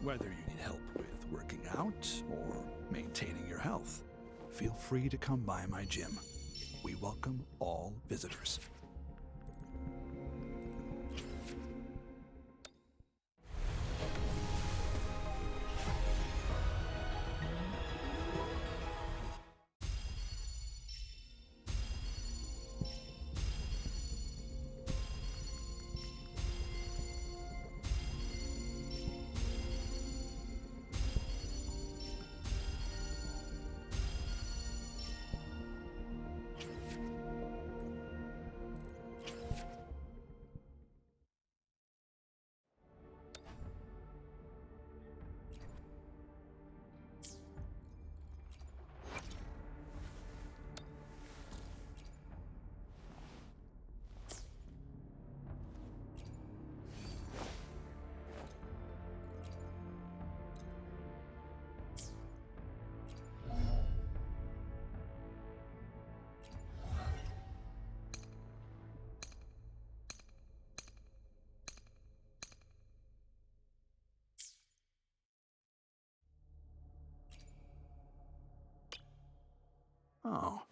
Whether you need help with working out or maintaining your health, feel free to come by my gym. We welcome all visitors. Oh.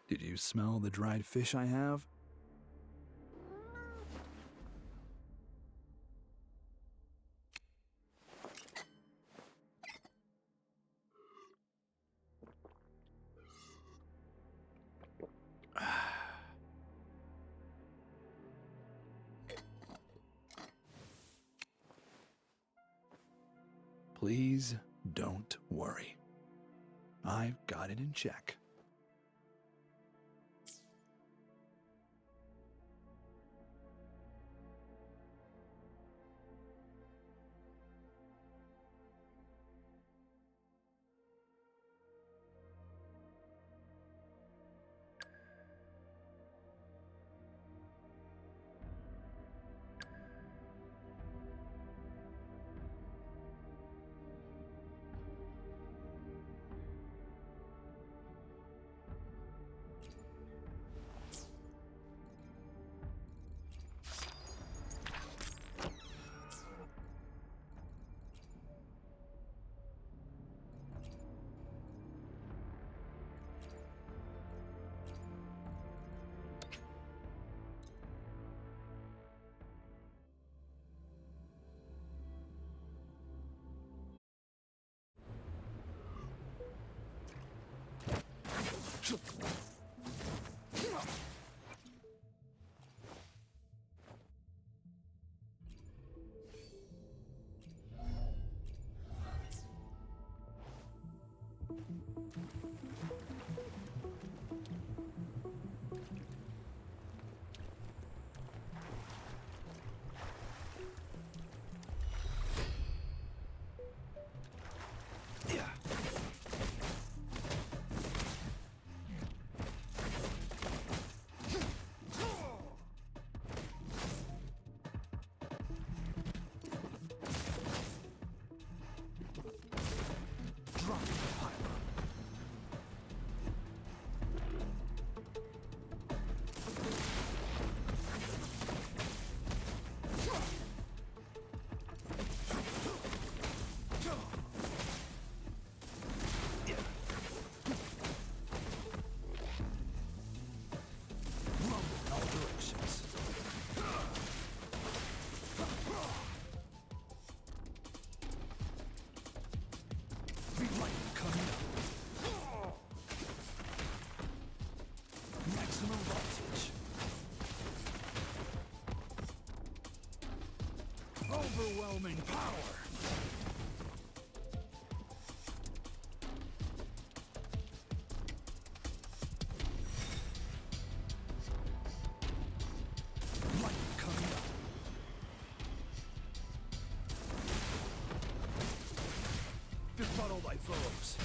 Did you smell the dried fish I have? Please don't worry. I've got it in check. Overwhelming power! Light coming up. Befuddle thy foes.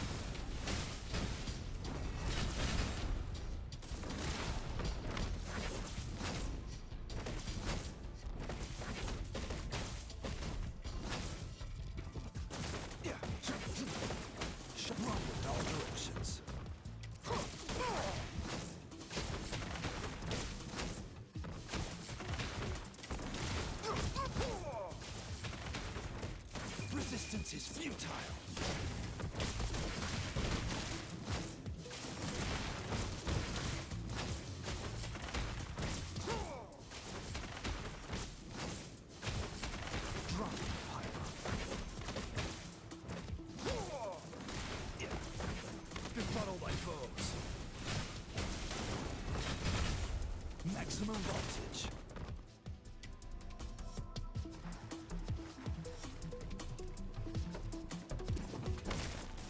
maximum voltage.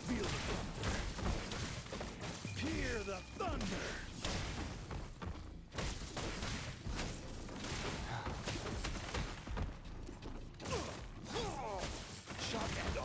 Feel the thunder. Hear the thunder. Shock and all.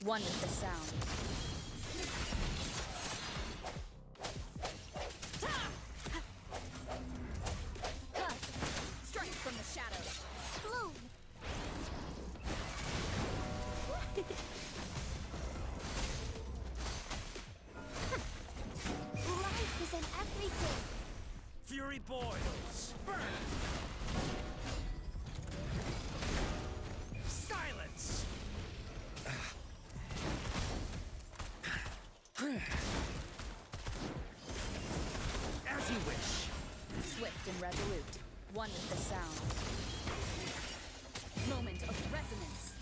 One with the sound. Strike from the shadows. Bloom. Life is in everything. Fury boils. Burn. Silence. As you wish. Swift and resolute. One with the sound. Moment of resonance.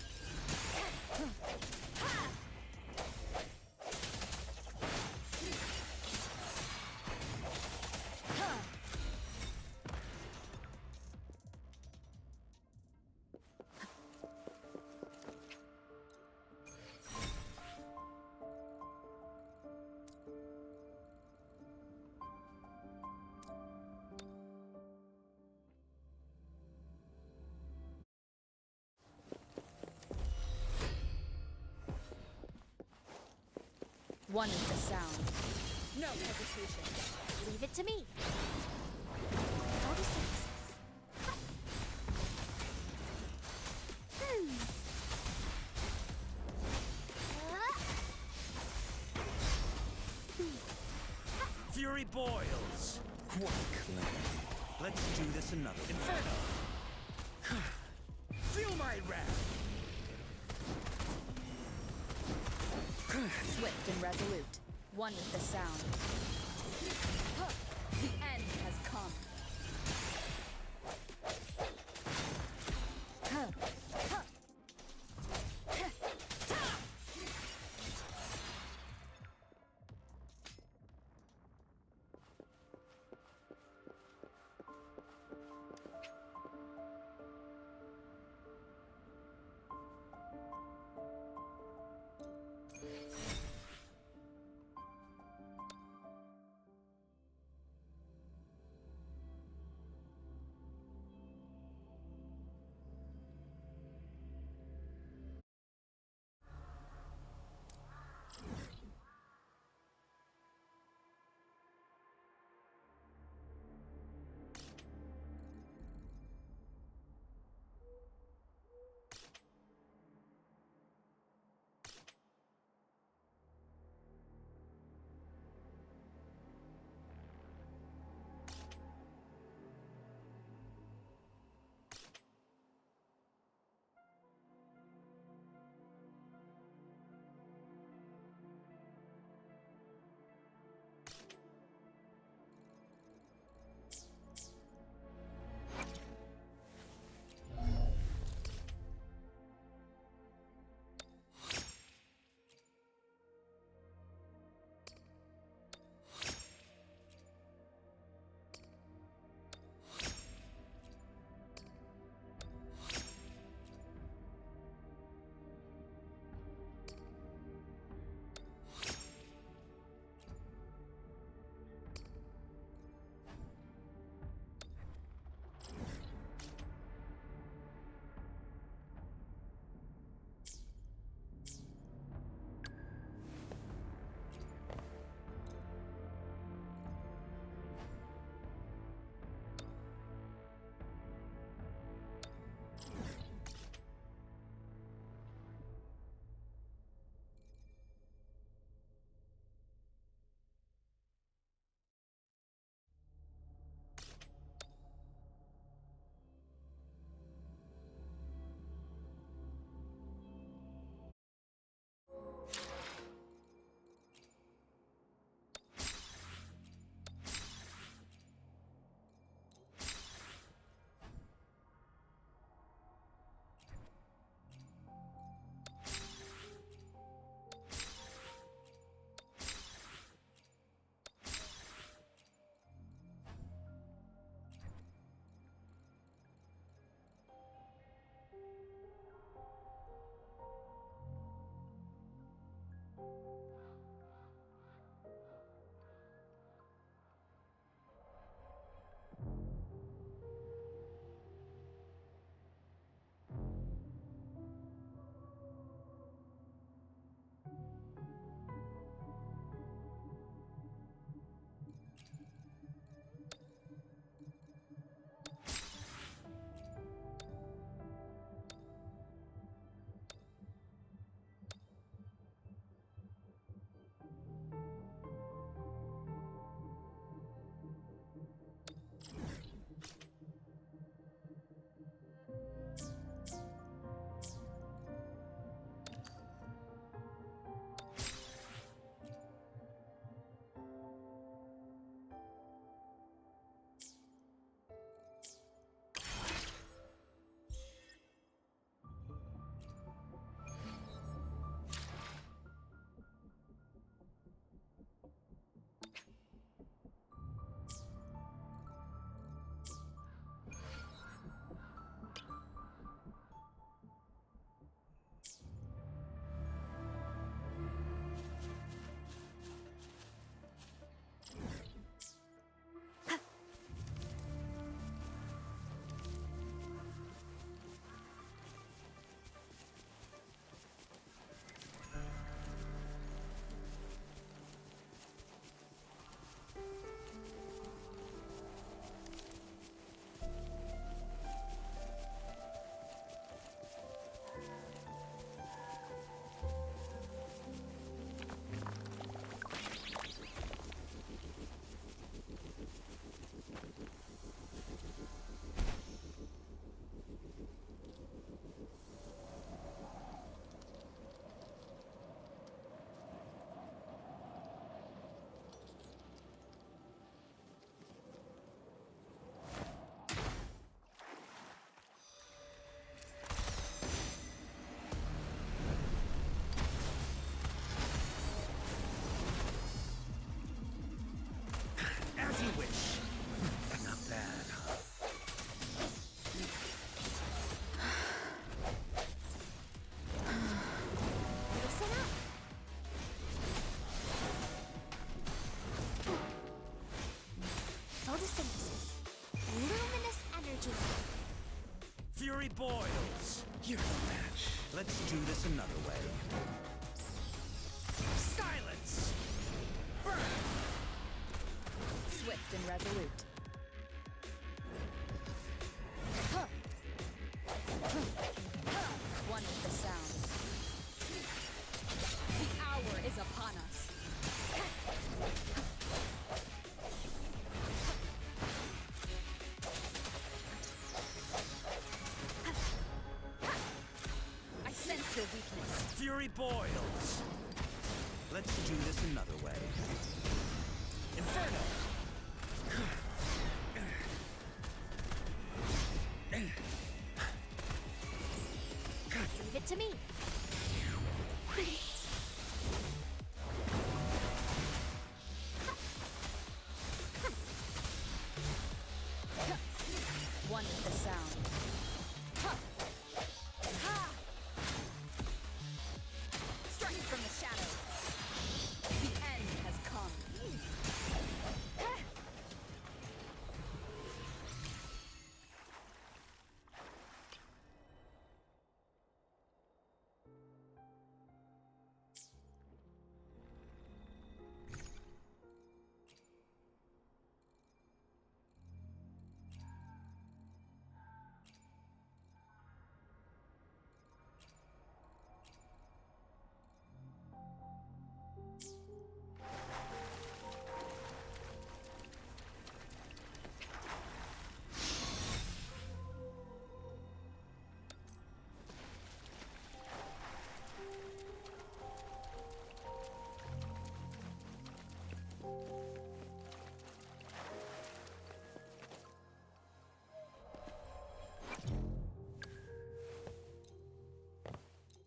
One with the sound. No hesitation. Leave it to me. Go to six. Fury boils. Let's do this another inferno. Feel my wrath. Swift and resolute. One with the sound. The end has come. energy. Fury boils. You're the match. Let's do this another way. Silence! Burn! Swift and resolute. One with the sound. The hour is upon us. I sense your weakness. Fury boils. Let's do this another way. Inferno! Leave it to me. One with the sound. Striking from the shadows. The end has come.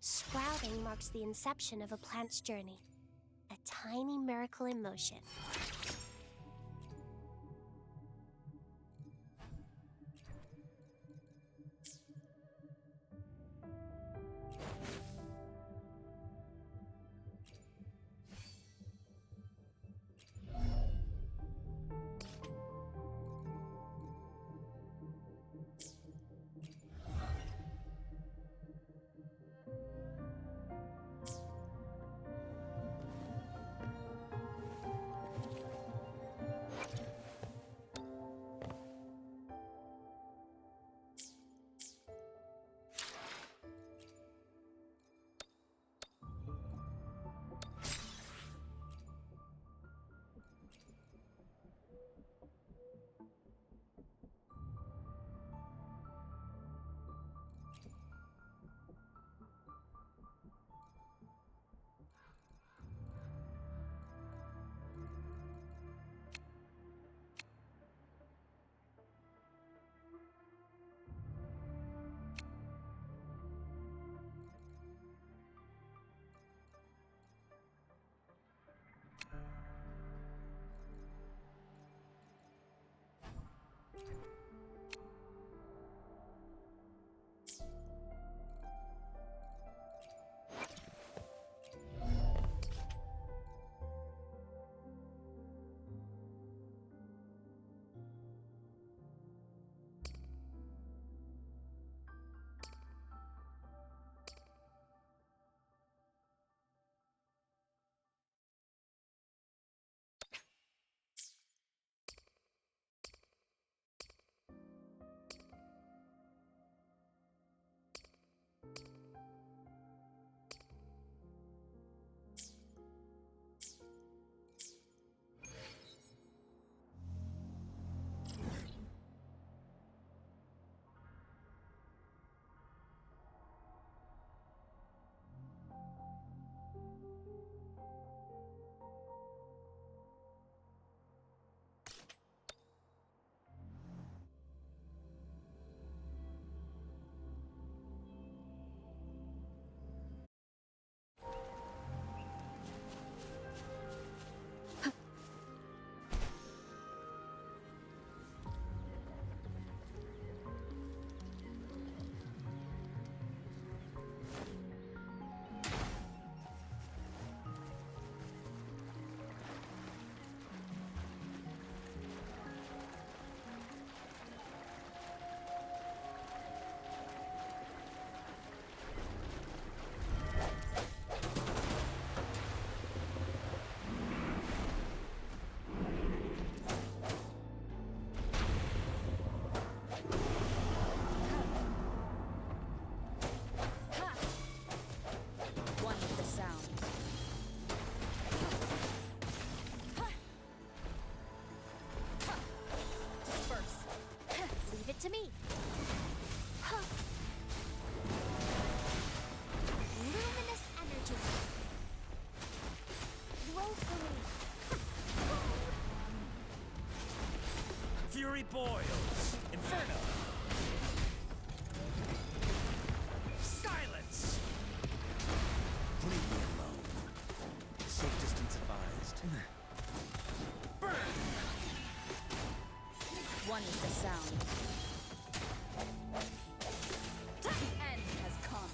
Sprouting marks the inception of a plant's journey, a tiny miracle in motion. to me. Huh. Luminous energy. Roll for me. Fury boils. Inferno. Silence. Leave me alone. Safe distance advised. Burn. One is the sound. The end has come.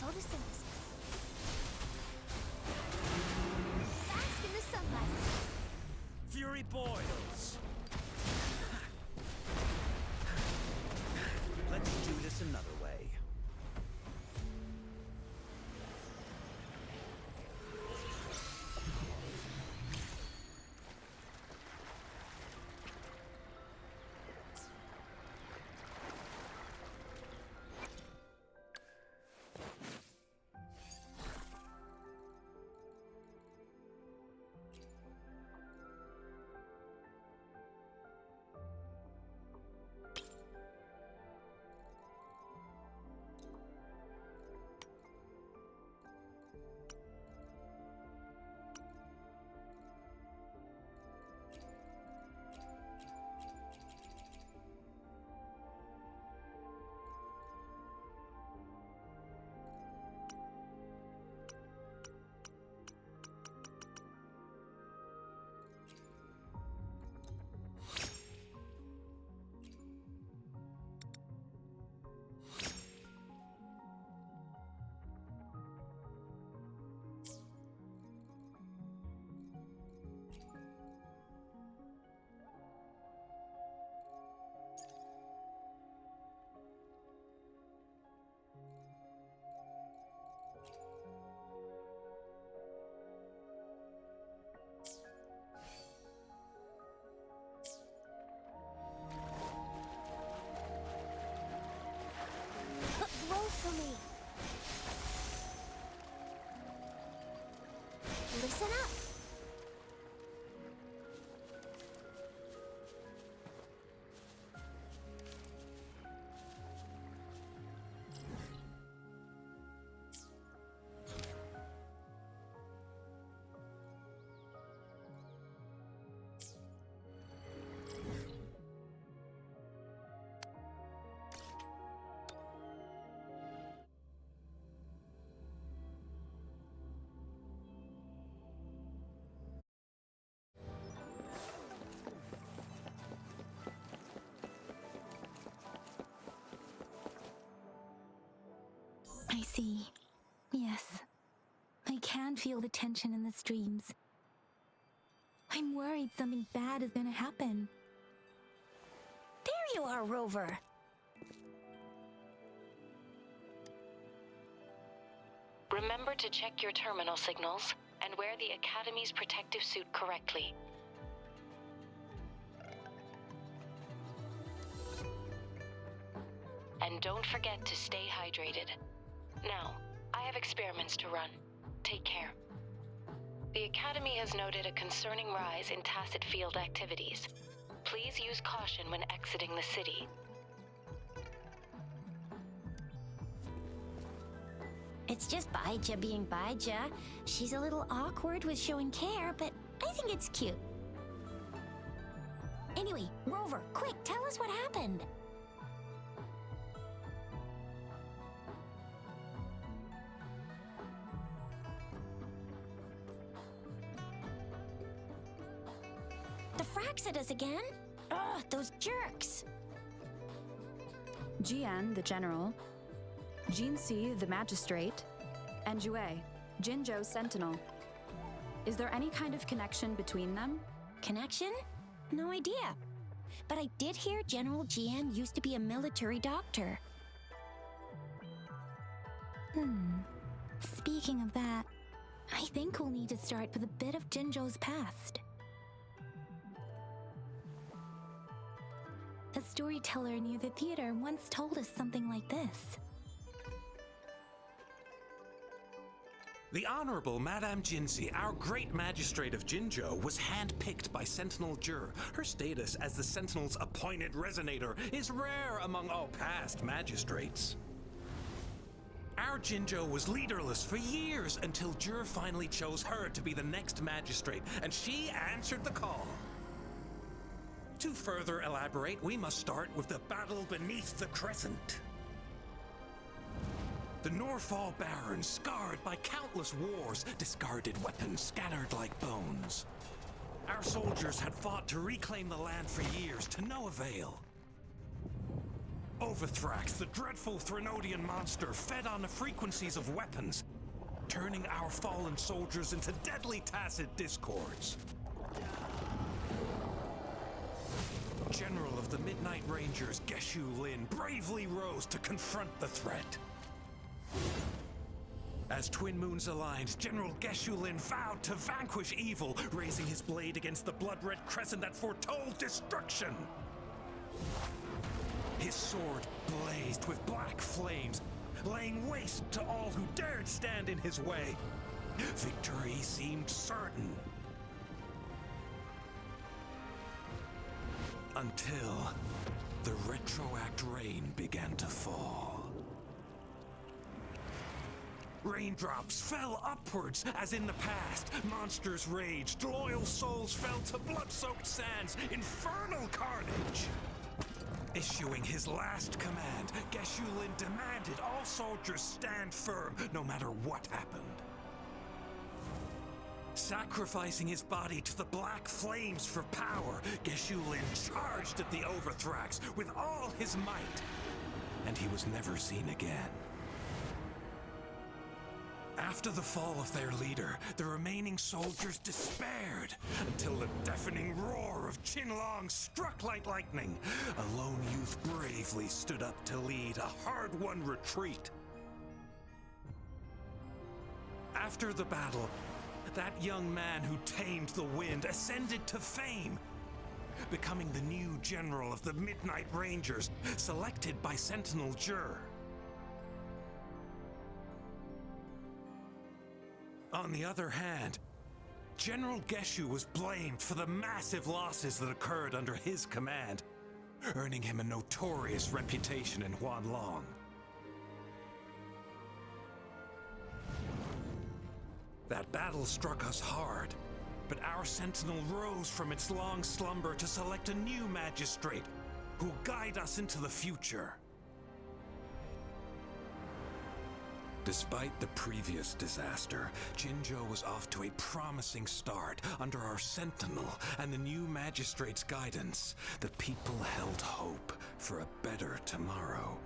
Photosynthesis. Bask in the sunlight. Fury boils. Let's do this another way. Roll for me. Listen up. I see. Yes. I can feel the tension in the streams. I'm worried something bad is gonna happen. There you are, Rover. Remember to check your terminal signals and wear the Academy's protective suit correctly. And don't forget to stay hydrated. Now, I have experiments to run. Take care. The Academy has noted a concerning rise in tacit field activities. Please use caution when exiting the city. It's just Baija being Baija. She's a little awkward with showing care, but I think it's cute. Anyway, Rover, quick, tell us what happened. The fracks at us again? Ugh, those jerks. Jian, the general, Jinsi, the magistrate, and Jue, Jinzhou's sentinel. Is there any kind of connection between them? Connection? No idea. But I did hear General Jian used to be a military doctor. Speaking of that, I think we'll need to start with a bit of Jinjo's past. A storyteller near the theater once told us something like this. The Honorable Madame Jinzi, our great magistrate of Jinzhou, was handpicked by Sentinel Jur. Her status as the Sentinel's appointed resonator is rare among all past magistrates. Our Jinzhou was leaderless for years until Jur finally chose her to be the next magistrate, and she answered the call. To further elaborate, we must start with the battle beneath the crescent. The Norfall barons, scarred by countless wars, discarded weapons scattered like bones. Our soldiers had fought to reclaim the land for years, to no avail. Overthrax, the dreadful Threnodian monster, fed on the frequencies of weapons, turning our fallen soldiers into deadly tacit discords. General of the Midnight Rangers, Geshu Lin, bravely rose to confront the threat. As twin moons aligned, General Geshu Lin vowed to vanquish evil, raising his blade against the blood-red crescent that foretold destruction. His sword blazed with black flames, laying waste to all who dared stand in his way. Victory seemed certain. Until the retroact rain began to fall. Raindrops fell upwards, as in the past. Monsters raged, loyal souls fell to blood-soaked sands, infernal carnage. Issuing his last command, Geshu Lin demanded all soldiers stand firm, no matter what happened. Sacrificing his body to the black flames for power, Geshu Lin charged at the Overthrax with all his might, and he was never seen again. After the fall of their leader, the remaining soldiers despaired until the deafening roar of Qinlong struck like lightning. A lone youth bravely stood up to lead a hard-won retreat. After the battle, that young man who tamed the wind ascended to fame, becoming the new general of the Midnight Rangers, selected by Sentinel Jur. On the other hand, General Geshu was blamed for the massive losses that occurred under his command, earning him a notorious reputation in Huanlong. That battle struck us hard, but our sentinel rose from its long slumber to select a new magistrate who'll guide us into the future. Despite the previous disaster, Jinzhou was off to a promising start. Under our sentinel and the new magistrate's guidance, the people held hope for a better tomorrow.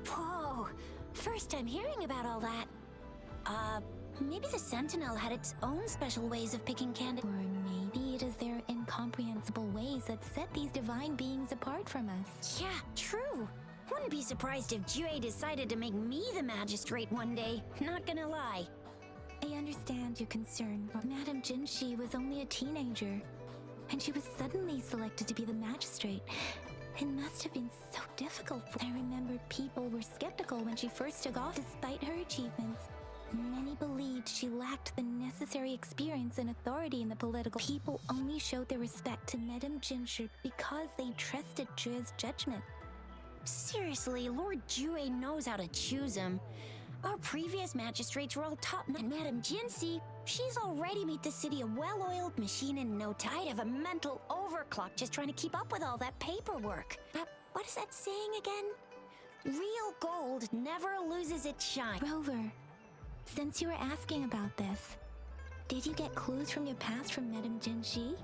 Whoa! First time hearing about all that. Maybe the Sentinel had its own special ways of picking candidates. Or maybe it is their incomprehensible ways that set these divine beings apart from us. Yeah, true. Wouldn't be surprised if Jue decided to make me the magistrate one day. Not gonna lie. I understand your concern. Madame Jinshi was only a teenager, and she was suddenly selected to be the magistrate. It must have been so difficult for her. I remember people were skeptical when she first took office despite her achievements. Many believed she lacked the necessary experience and authority in the political. People only showed their respect to Madame Jinshi because they trusted Jue's judgment. Seriously, Lord Jue knows how to choose him. Our previous magistrates were all top-notch. And Madame Jinsi, she's already made the city a well-oiled machine in no time. I'd have a mental overclock just trying to keep up with all that paperwork. What is that saying again? Real gold never loses its shine. Rover, since you were asking about this, did you get clues from your past from Madame Jinshi?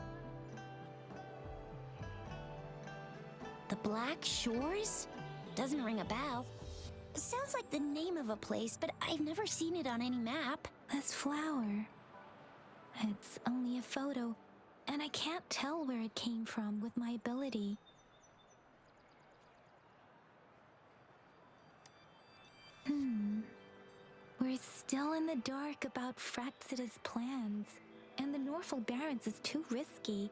The Black Shores? Doesn't ring a bell. Sounds like the name of a place, but I've never seen it on any map. This flower. It's only a photo, and I can't tell where it came from with my ability. We're still in the dark about Fraxida's plans, and the Norfolk Barrens is too risky.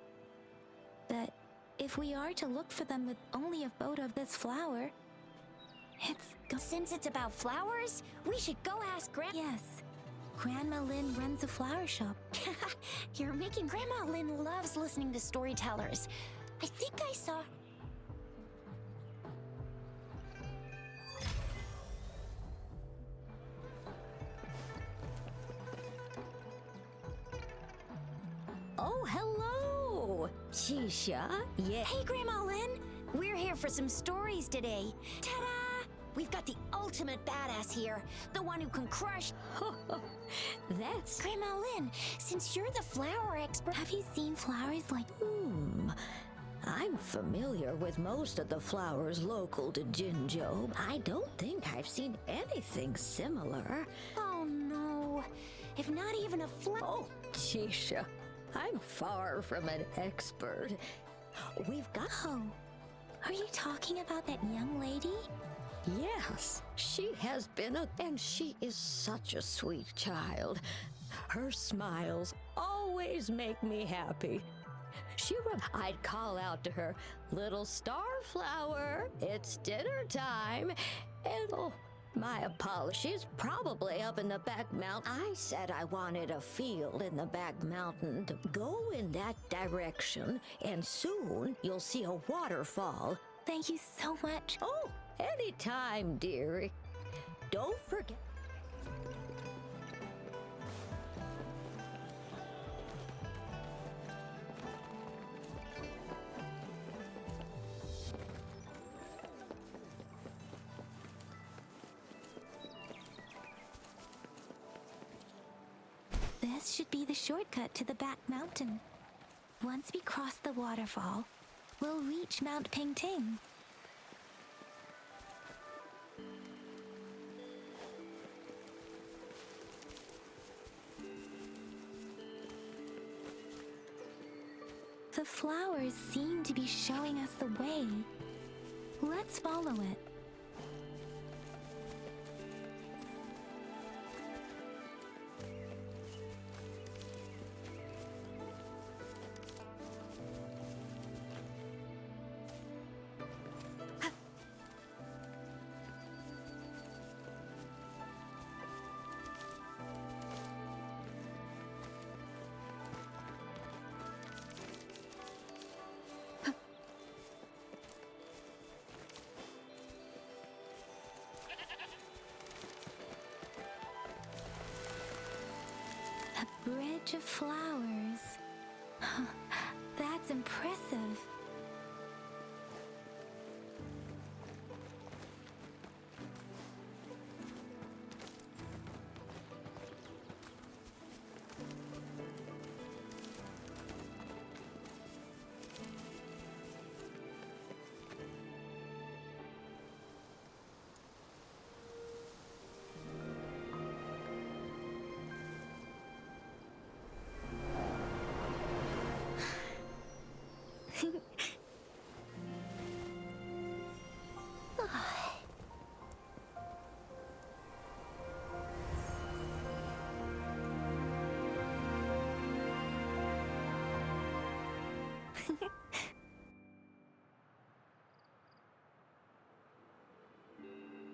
But if we are to look for them with only a photo of this flower, Since it's about flowers, we should go ask Yes. Grandma Lynn runs a flower shop. You're making Grandma Lynn loves listening to storytellers. I think I saw... Oh, hello! Shisha? Yeah. Hey, Grandma Lynn! We're here for some stories today. Ta-da! We've got the ultimate badass here. The one who can crush... That's... Grandma Lynn, since you're the flower expert... Have you seen flowers like... I'm familiar with most of the flowers local to Jinjo. I don't think I've seen anything similar. Oh, no. If not even a flower... Oh, Shisha. I'm far from an expert. We've got... Oh, are you talking about that young lady? Yes, she has been and she is such a sweet child. Her smiles always make me happy. I'd call out to her, "Little starflower, it's dinner time." And oh, my apologies, she's probably up in the back mountain. I said I wanted a field in the back mountain. To go in that direction, and soon you'll see a waterfall. Thank you so much. Oh, anytime, dearie. Don't forget. This should be the shortcut to the back mountain. Once we cross the waterfall, we'll reach Mount Pingting. The flowers seem to be showing us the way. Let's follow it. A bridge of flowers. That's impressive.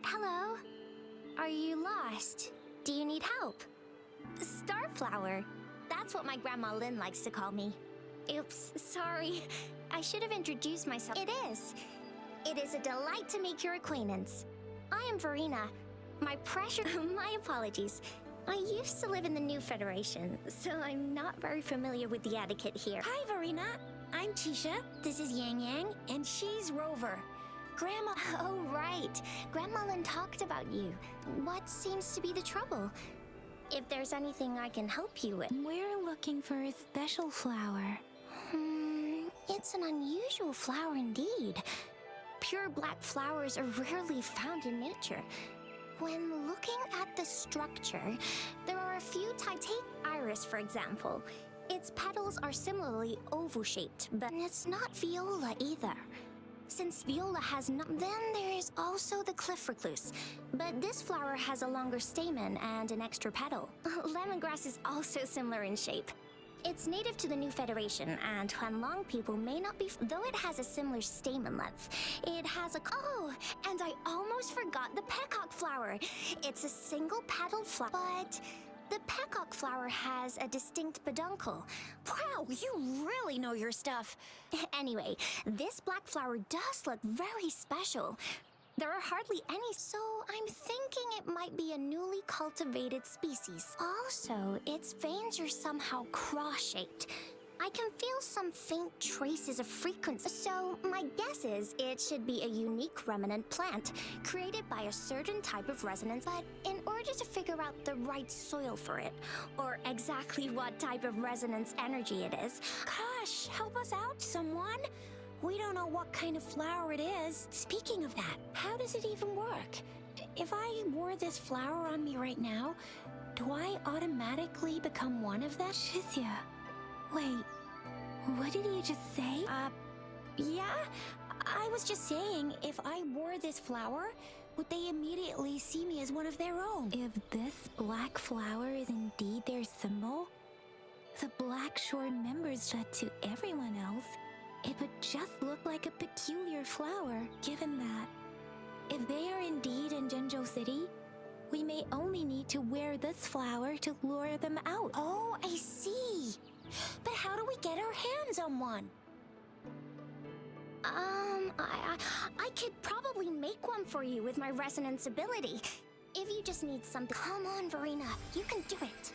Hello? Are you lost? Do you need help? Starflower. That's what my Grandma Lynn likes to call me. Oops, sorry. I should have introduced myself. It is. It is a delight to make your acquaintance. I am Verena. My apologies. I used to live in the New Federation, so I'm not very familiar with the etiquette here. Hi, Verena. I'm Tisha. This is Yang Yang, and she's Rover. Grandma... Oh, right. Grandma Lynn talked about you. What seems to be the trouble? If there's anything I can help you with. We're looking for a special flower. It's an unusual flower indeed. Pure black flowers are rarely found in nature. When looking at the structure, there are a few types. Take iris, for example. Its petals are similarly oval-shaped, but it's not viola either. Since viola has not, then there is also the cliff recluse. But this flower has a longer stamen and an extra petal. Lemongrass is also similar in shape. It's native to the New Federation, and Huanlong people may not be, though it has a similar stamen length. It has a, oh, and I almost forgot the peacock flower. It's a single-petaled flower, but the peacock flower has a distinct peduncle. Wow, you really know your stuff. Anyway, this black flower does look very special. There are hardly any, so I'm thinking it might be a newly cultivated species. Also, its veins are somehow cross-shaped. I can feel some faint traces of frequency, so my guess is it should be a unique remnant plant, created by a certain type of resonance, but in order to figure out the right soil for it, or exactly what type of resonance energy it is. Gosh, help us out, someone. We don't know what kind of flower it is. Speaking of that, how does it even work? If I wore this flower on me right now, do I automatically become one of them? Shizia, wait, what did you just say? Yeah? I was just saying, if I wore this flower, would they immediately see me as one of their own? If this black flower is indeed their symbol, the Black Shore members that to everyone else, it would just look like a peculiar flower, given that if they are indeed in Jinzhou City, we may only need to wear this flower to lure them out. Oh, I see. But how do we get our hands on one? I could probably make one for you with my resonance ability. If you just need something. Come on, Verena, you can do it.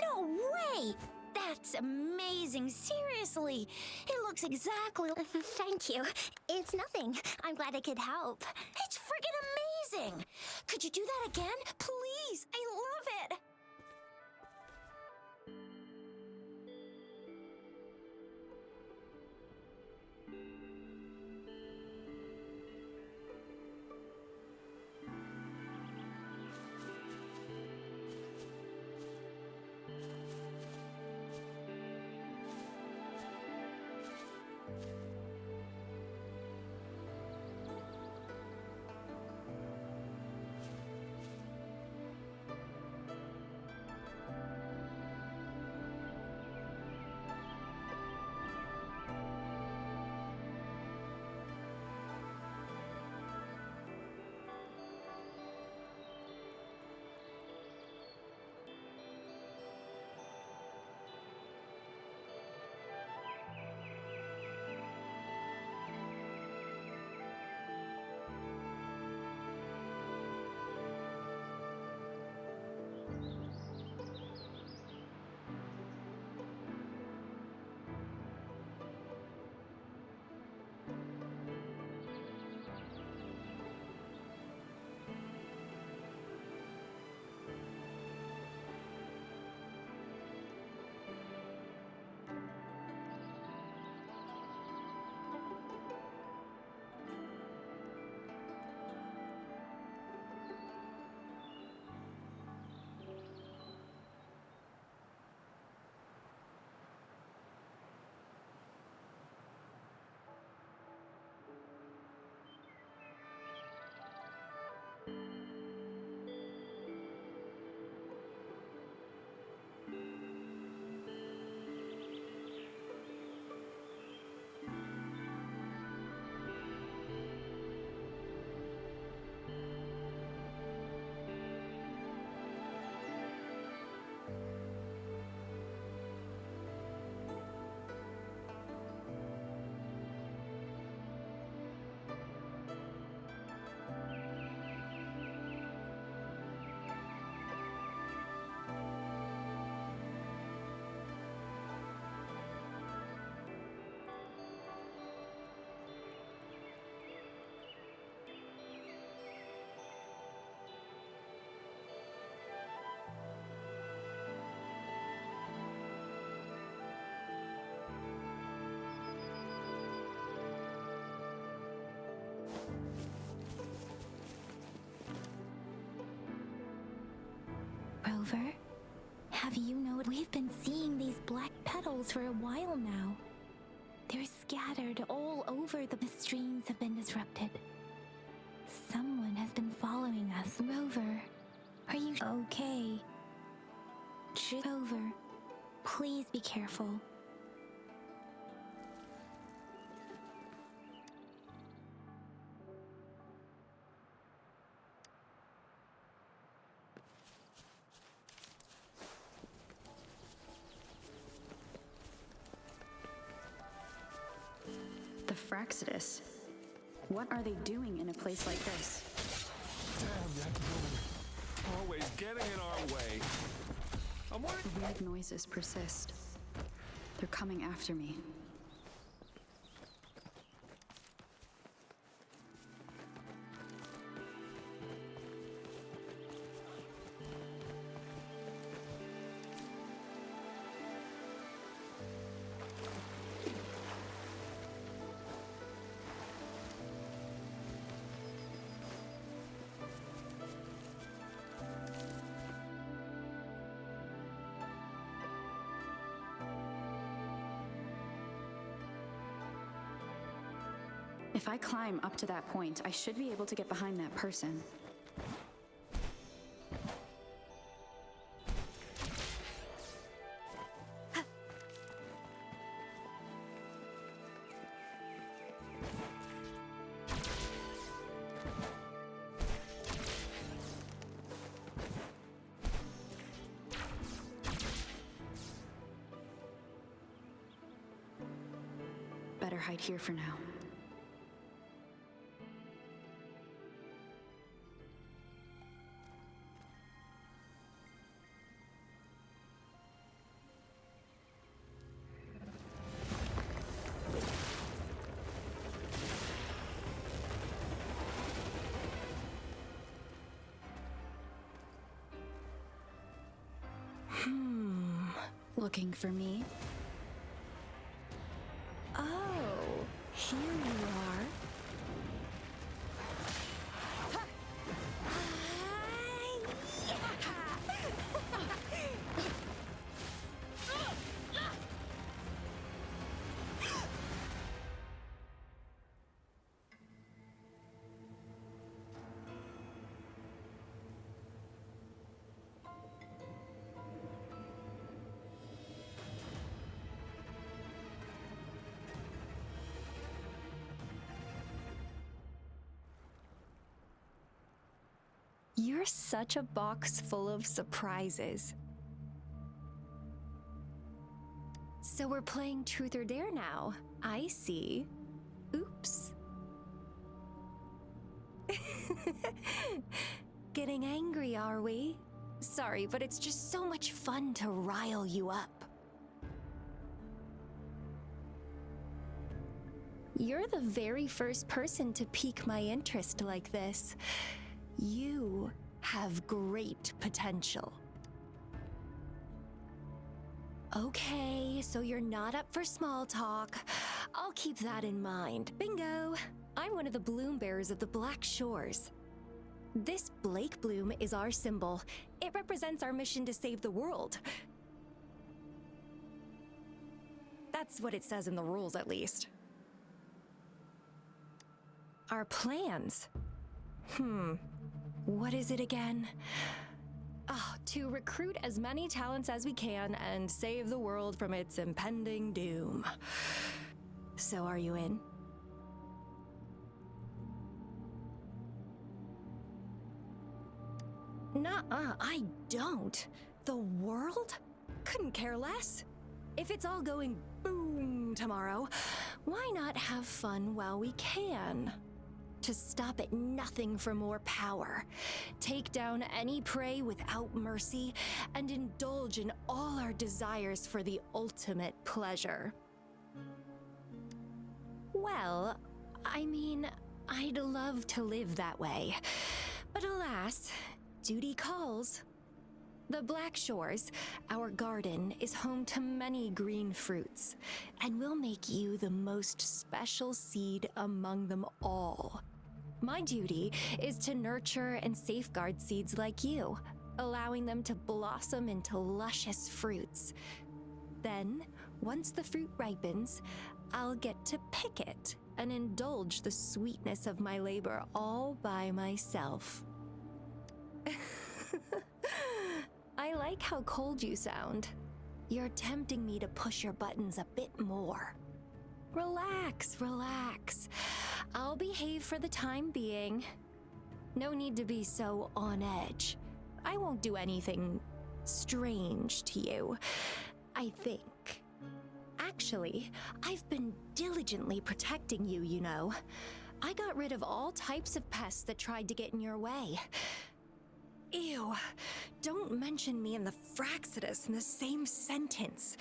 No way! That's amazing, seriously. It looks exactly like... Thank you. It's nothing. I'm glad I could help. It's friggin' amazing! Could you do that again? Please, I love it! Rover, have you noticed we've been seeing these black petals for a while now? They're scattered all over. The streams have been disrupted. Someone has been following us. Rover, are you okay? Rover, please be careful. The Fraxidus. What are they doing in a place like this? Damn that woman. Always getting in our way. I'm wondering. Weird noises persist. They're coming after me. If I climb up to that point, I should be able to get behind that person. Better hide here for now. Looking for me? Oh, here you are. You're such a box full of surprises. So we're playing Truth or Dare now. I see. Oops. Getting angry, are we? Sorry, but it's just so much fun to rile you up. You're the very first person to pique my interest like this. You have great potential. Okay, so you're not up for small talk. I'll keep that in mind. Bingo! I'm one of the bloom bearers of the Black Shores. This Blake bloom is our symbol. It represents our mission to save the world. That's what it says in the rules, at least. Our plans? What is it again? To recruit as many talents as we can and save the world from its impending doom. So are you in? Nuh-uh, I don't. The world? Couldn't care less. If it's all going boom tomorrow, why not have fun while we can? To stop at nothing for more power, take down any prey without mercy, and indulge in all our desires for the ultimate pleasure. Well, I mean, I'd love to live that way, but alas, duty calls. The Black Shores, our garden, is home to many green fruits, and we'll make you the most special seed among them all. My duty is to nurture and safeguard seeds like you, allowing them to blossom into luscious fruits. Then, once the fruit ripens, I'll get to pick it and indulge the sweetness of my labor all by myself. I like how cold you sound. You're tempting me to push your buttons a bit more. Relax, relax. I'll behave for the time being. No need to be so on edge. I won't do anything strange to you, I think. Actually, I've been diligently protecting you, you know. I got rid of all types of pests that tried to get in your way. Ew, don't mention me and the Fraxidus in the same sentence.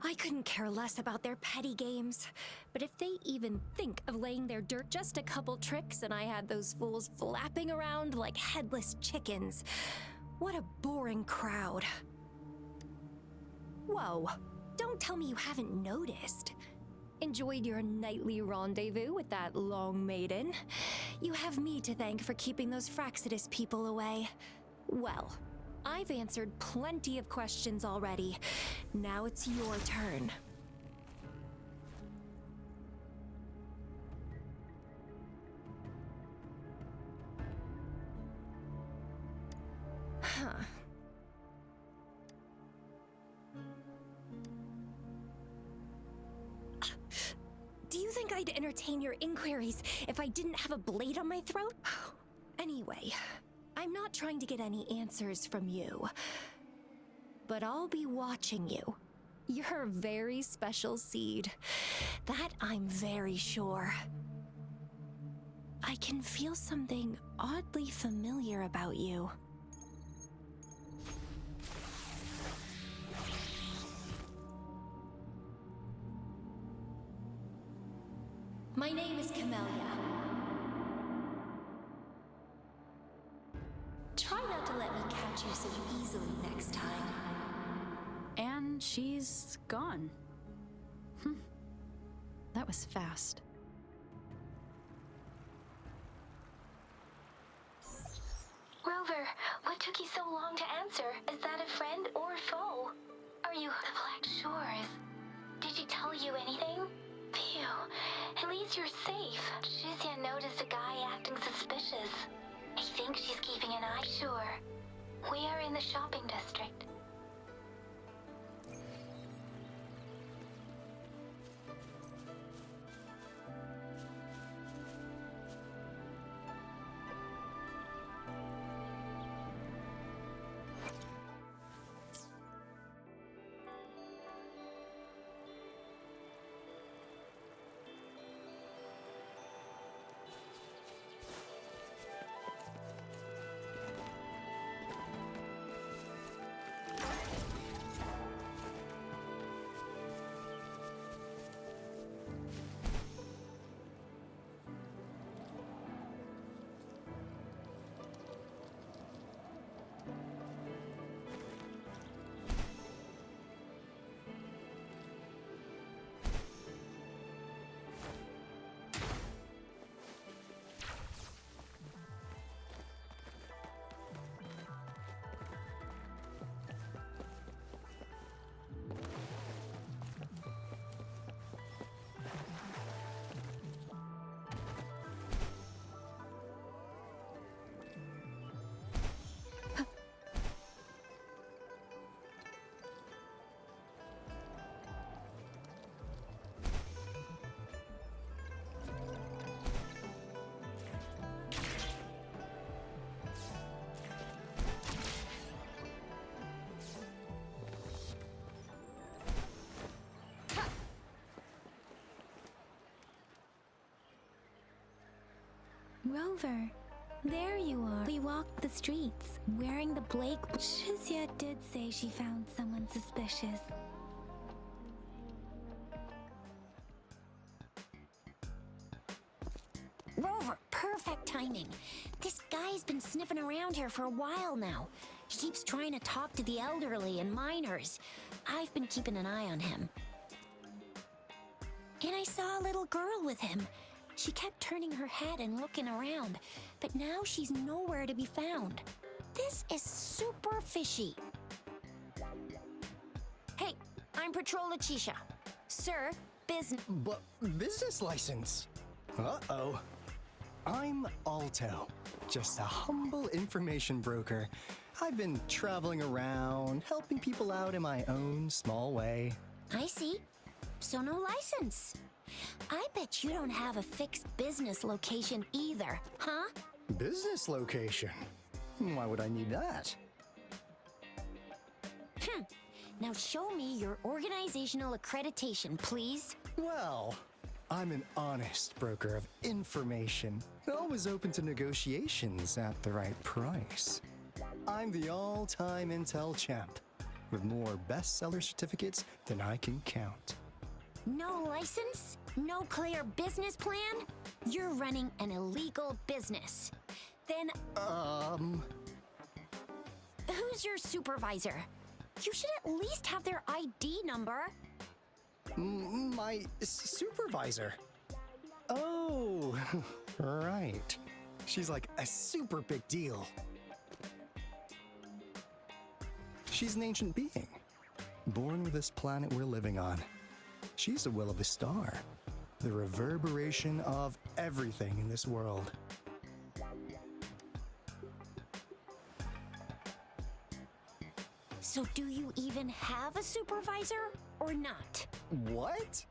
I couldn't care less about their petty games, but if they even think of laying their dirt, just a couple tricks and I had those fools flapping around like headless chickens. What a boring crowd. Whoa, don't tell me you haven't noticed. Enjoyed your nightly rendezvous with that long maiden. You have me to thank for keeping those Fraxidus people away. Well, I've answered plenty of questions already. Now it's your turn. Huh. Do you think I'd entertain your inquiries if I didn't have a blade on my throat? Anyway, I'm not trying to get any answers from you, but I'll be watching you. You're a very special seed. That I'm very sure. I can feel something oddly familiar about you. My name is Camellia. Try not to let me catch you so easily next time. And she's gone. That was fast. Rover, what took you so long to answer? Is that a friend or a foe? Are you the Black Shores? Did she tell you anything? Phew, at least you're safe. Shizia noticed a guy acting suspicious. I think she's keeping an eye. Sure. We are in the shopping district. Rover, there you are. We walked the streets, wearing the Blake. Shizia did say she found someone suspicious. Rover, perfect timing. This guy's been sniffing around here for a while now. He keeps trying to talk to the elderly and minors. I've been keeping an eye on him. And I saw a little girl with him. She kept turning her head and looking around, but now she's nowhere to be found. This is super fishy. Hey, I'm Patroller Chisha. Sir, business. But business license? Uh-oh. I'm Alto, just a humble information broker. I've been traveling around, helping people out in my own small way. I see. So no license. I bet you don't have a fixed business location either, huh? Business location? Why would I need that? Now show me your organizational accreditation, please. Well, I'm an honest broker of information, always open to negotiations at the right price. I'm the all-time Intel champ, with more bestseller certificates than I can count. No license? No clear business plan? You're running an illegal business. Then, who's your supervisor? You should at least have their ID number. My supervisor? Oh, right. She's like a super big deal. She's an ancient being, born with this planet we're living on. She's the will of the star, the reverberation of everything in this world. So do you even have a supervisor or not? What?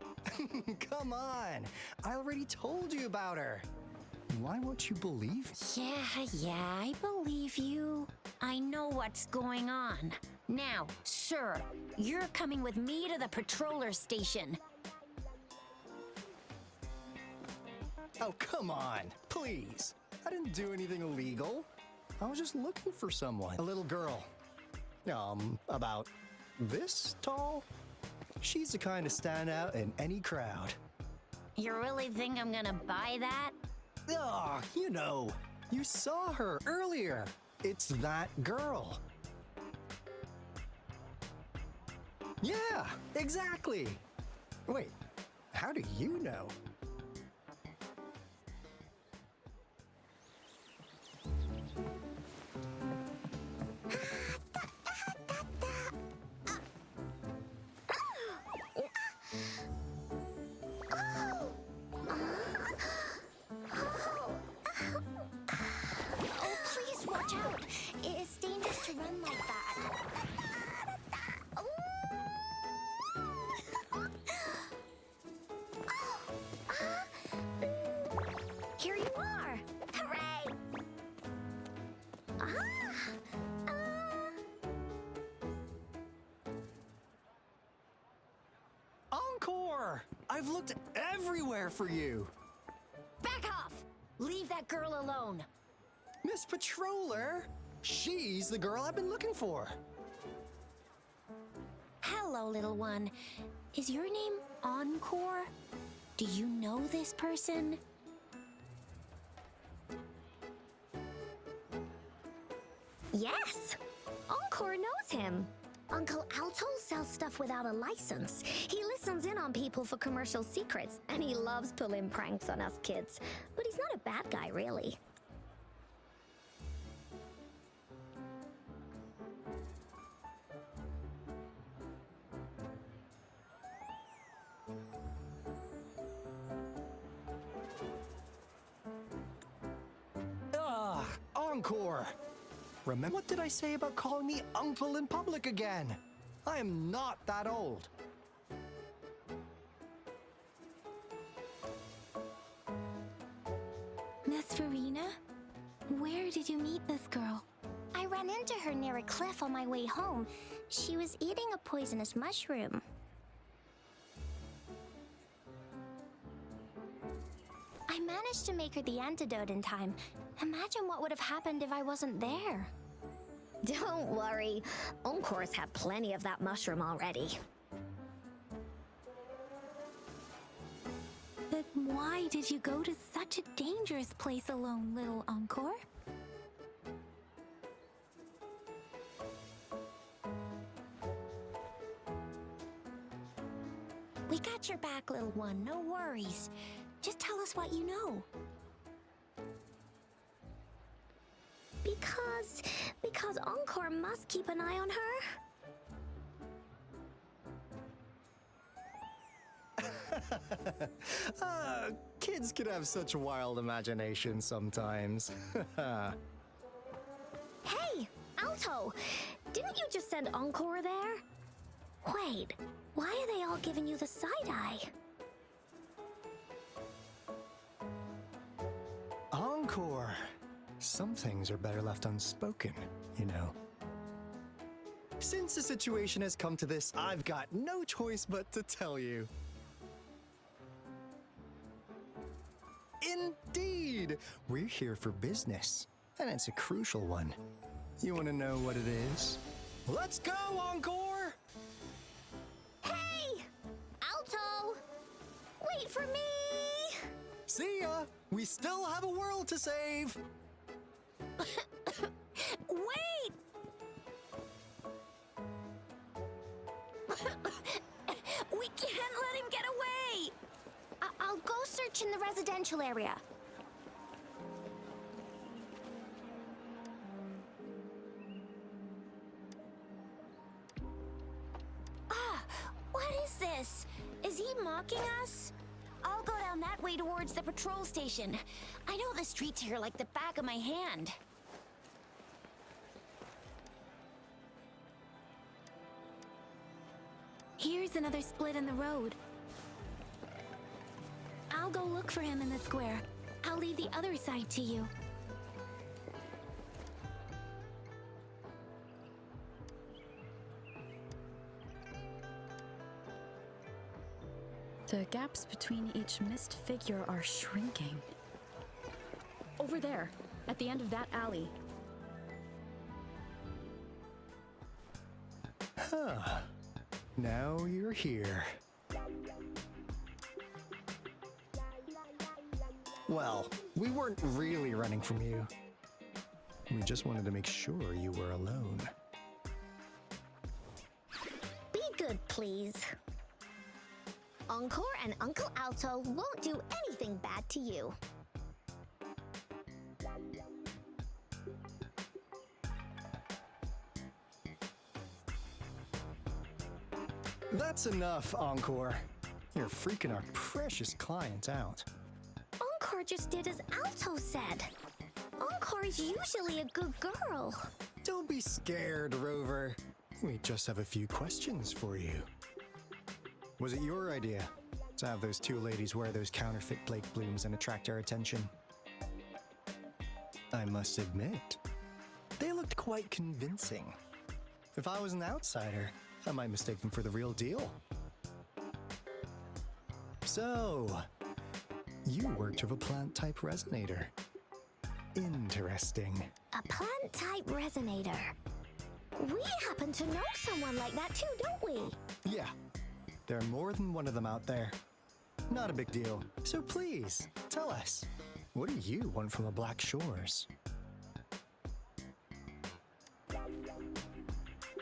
Come on, I already told you about her. Why won't you believe? Yeah, I believe you. I know what's going on. Now, sir, you're coming with me to the patroller station. Oh, come on, please. I didn't do anything illegal. I was just looking for someone. A little girl. About this tall? She's the kind to stand out in any crowd. You really think I'm gonna buy that? Ah, you saw her earlier. It's that girl. Yeah, exactly. Wait, how do you know? I've looked everywhere for you. Back off! Leave that girl alone. Miss Patroller, she's the girl I've been looking for. Hello, little one. Is your name Encore? Do you know this person? Yes! Encore knows him. Uncle Alto sells stuff without a license. He listens in on people for commercial secrets, and he loves pulling pranks on us kids. But he's not a bad guy, really. Encore! Remember what did I say about calling me uncle in public again? I am not that old. Miss Farina? Where did you meet this girl? I ran into her near a cliff on my way home. She was eating a poisonous mushroom. I managed to make her the antidote in time. Imagine what would have happened if I wasn't there. Don't worry. Encore's had plenty of that mushroom already. But why did you go to such a dangerous place alone, little Encore? We got your back, little one. No worries. Just tell us what you know. Because because Encore must keep an eye on her. Kids can have such wild imaginations sometimes. Hey, Alto! Didn't you just send Encore there? Wait, why are they all giving you the side-eye? Encore! Some things are better left unspoken, you know. Since the situation has come to this, I've got no choice but to tell you. Indeed! We're here for business, and it's a crucial one. You want to know what it is? Let's go, Encore! Hey! Alto! Wait for me! See ya! We still have a world to save! Wait! We can't let him get away! I'll go search in the residential area. What is this? Is he mocking us? I'll go down that way towards the patrol station. I know the streets here like the back of my hand. Here's another split in the road. I'll go look for him in the square. I'll leave the other side to you. The gaps between each missed figure are shrinking. Over there, at the end of that alley. Huh. Now you're here. Well, we weren't really running from you. We just wanted to make sure you were alone. Be good, please. Encore and Uncle Alto won't do anything bad to you. That's enough, Encore. You're freaking our precious client out. Encore just did as Alto said. Encore's usually a good girl. Don't be scared, Rover. We just have a few questions for you. Was it your idea to have those two ladies wear those counterfeit Blake blooms and attract our attention? I must admit, they looked quite convincing. If I was an outsider, I might mistake them for the real deal. So, you worked with a plant-type resonator. Interesting. A plant-type resonator. We happen to know someone like that too, don't we? Yeah, there are more than one of them out there. Not a big deal. So please, tell us, what do you want from the Black Shores?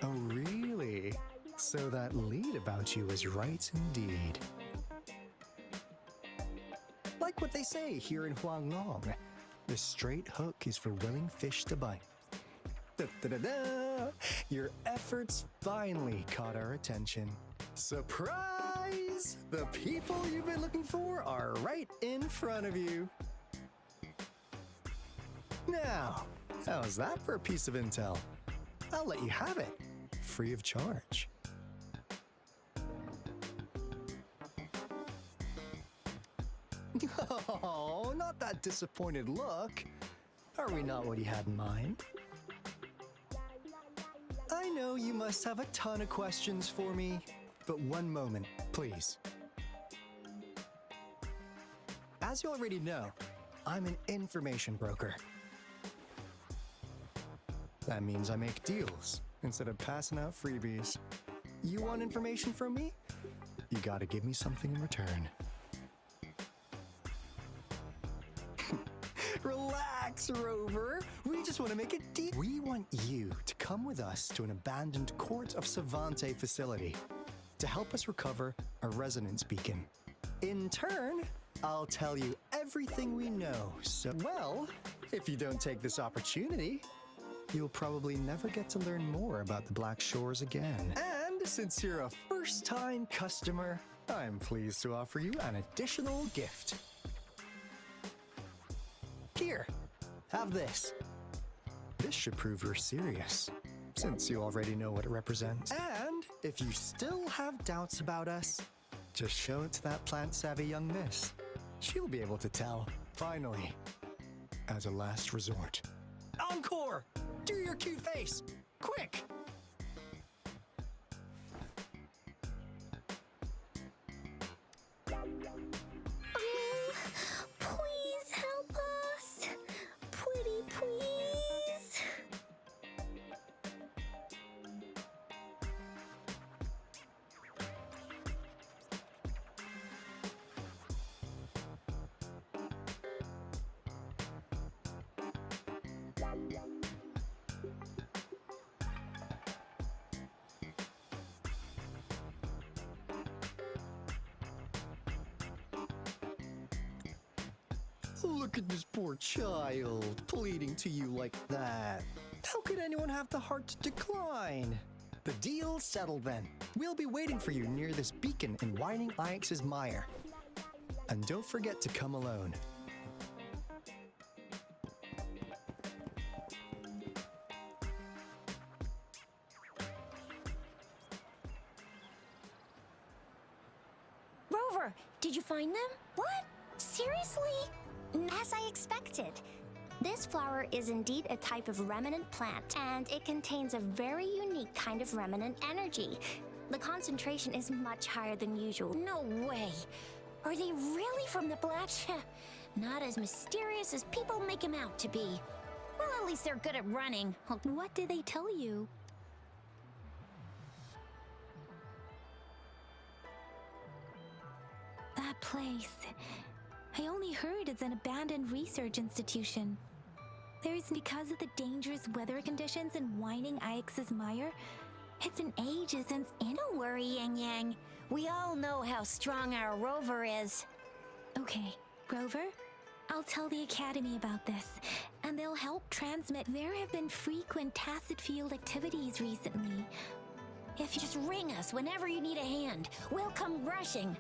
Oh, really? So that lead about you is right indeed. Like what they say here in Huanglong, the straight hook is for willing fish to bite. Da-da-da-da! Your efforts finally caught our attention. Surprise! The people you've been looking for are right in front of you. Now, how's that for a piece of intel? I'll let you have it, free of charge. Oh, not that disappointed look. Are we not what you had in mind? I know you must have a ton of questions for me, but one moment, please. As you already know, I'm an information broker. That means I make deals instead of passing out freebies. You want information from me? You gotta give me something in return. Relax, Rover. We just want to make a deal. We want you to come with us to an abandoned Court of Savante facility to help us recover a resonance beacon. In turn, I'll tell you everything we know. So, well, if you don't take this opportunity, you'll probably never get to learn more about the Black Shores again. And since you're a first-time customer, I'm pleased to offer you an additional gift. Here, have this. This should prove you're serious, since you already know what it represents. And if you still have doubts about us, just show it to that plant-savvy young miss. She'll be able to tell, finally, as a last resort. Encore! Do your cute face! Quick! Please help us. Pretty please. Look at this poor child, pleading to you like that. How could anyone have the heart to decline? The deal's settled then. We'll be waiting for you near this beacon in Whining Ix's mire. And don't forget to come alone. Rover, did you find them? What? Seriously? As I expected. This flower is indeed a type of remnant plant, and it contains a very unique kind of remnant energy. The concentration is much higher than usual. No way. Are they really from the Black? Not as mysterious as people make them out to be. Well, at least they're good at running. What did they tell you? That place. I only heard it's an abandoned research institution. There's because of the dangerous weather conditions in Whining Ix's mire. It's been ages since. Don't worry, Yang Yang. We all know how strong our Rover is. Okay, Rover, I'll tell the Academy about this, and they'll help transmit. There have been frequent tacit field activities recently. If you just ring us whenever you need a hand, we'll come rushing.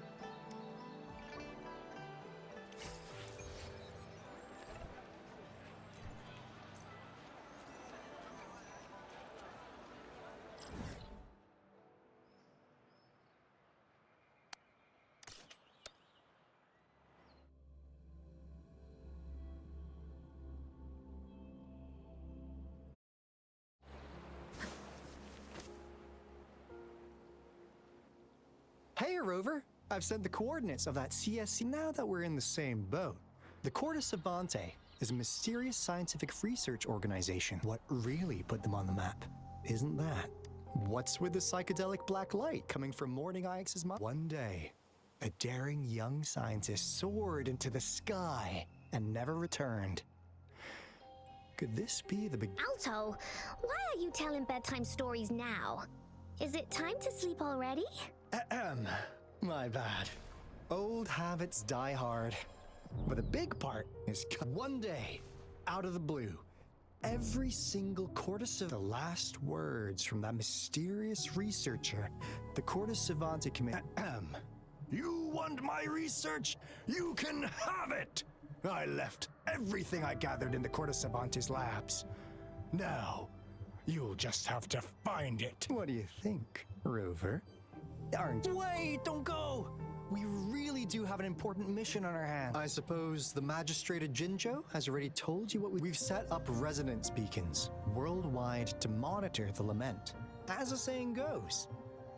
Hey, Rover! I've sent the coordinates of that CSC. Now that we're in the same boat, the Corte Savante is a mysterious scientific research organization. What really put them on the map isn't that. What's with the psychedelic black light coming from Morning Ix's mouth? One day, a daring young scientist soared into the sky and never returned. Could this be the big... Alto, why are you telling bedtime stories now? Is it time to sleep already? My bad. Old habits die hard. But the big part is one day, out of the blue, every single Corte of the last words from that mysterious researcher, the Corte Savante commit. You want my research? You can have it! I left everything I gathered in the Corte Savante's labs. Now, you'll just have to find it. What do you think, Rover? Wait, don't go! We really do have an important mission on our hands. I suppose the magistrate of Jinjo has already told you what we've set up resonance beacons worldwide to monitor the lament. As the saying goes,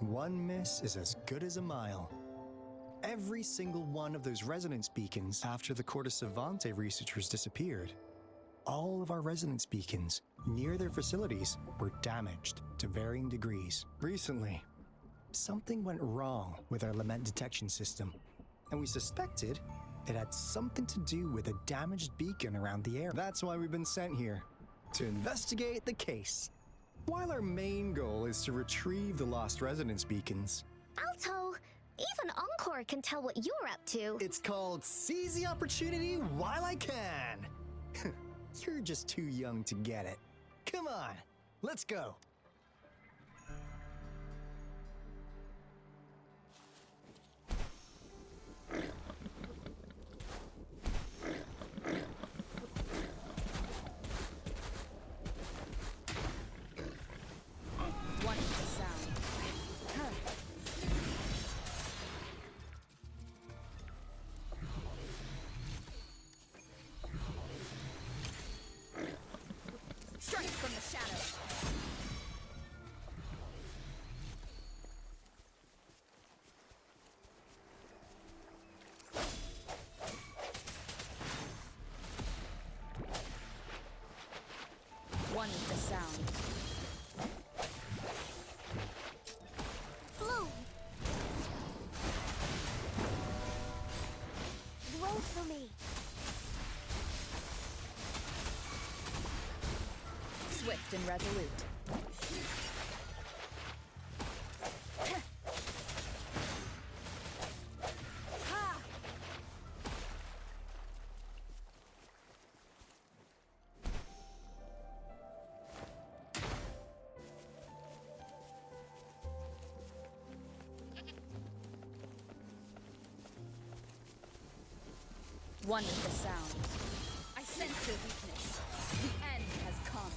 one miss is as good as a mile. Every single one of those resonance beacons after the Corte Savante researchers disappeared, all of our resonance beacons near their facilities were damaged to varying degrees. Recently, something went wrong with our lament detection system, and we suspected it had something to do with a damaged beacon around the area. That's why we've been sent here, to investigate the case. While our main goal is to retrieve the lost resonance beacons, Alto, even Encore can tell what you're up to. It's called seize the opportunity while I can. You're just too young to get it. Come on, let's go. One is the sound. Strike from the shadows. One is the sound. Blue. Roll for me. Swift and resolute. Ha! One is the sound. I sense your weakness. The end has come.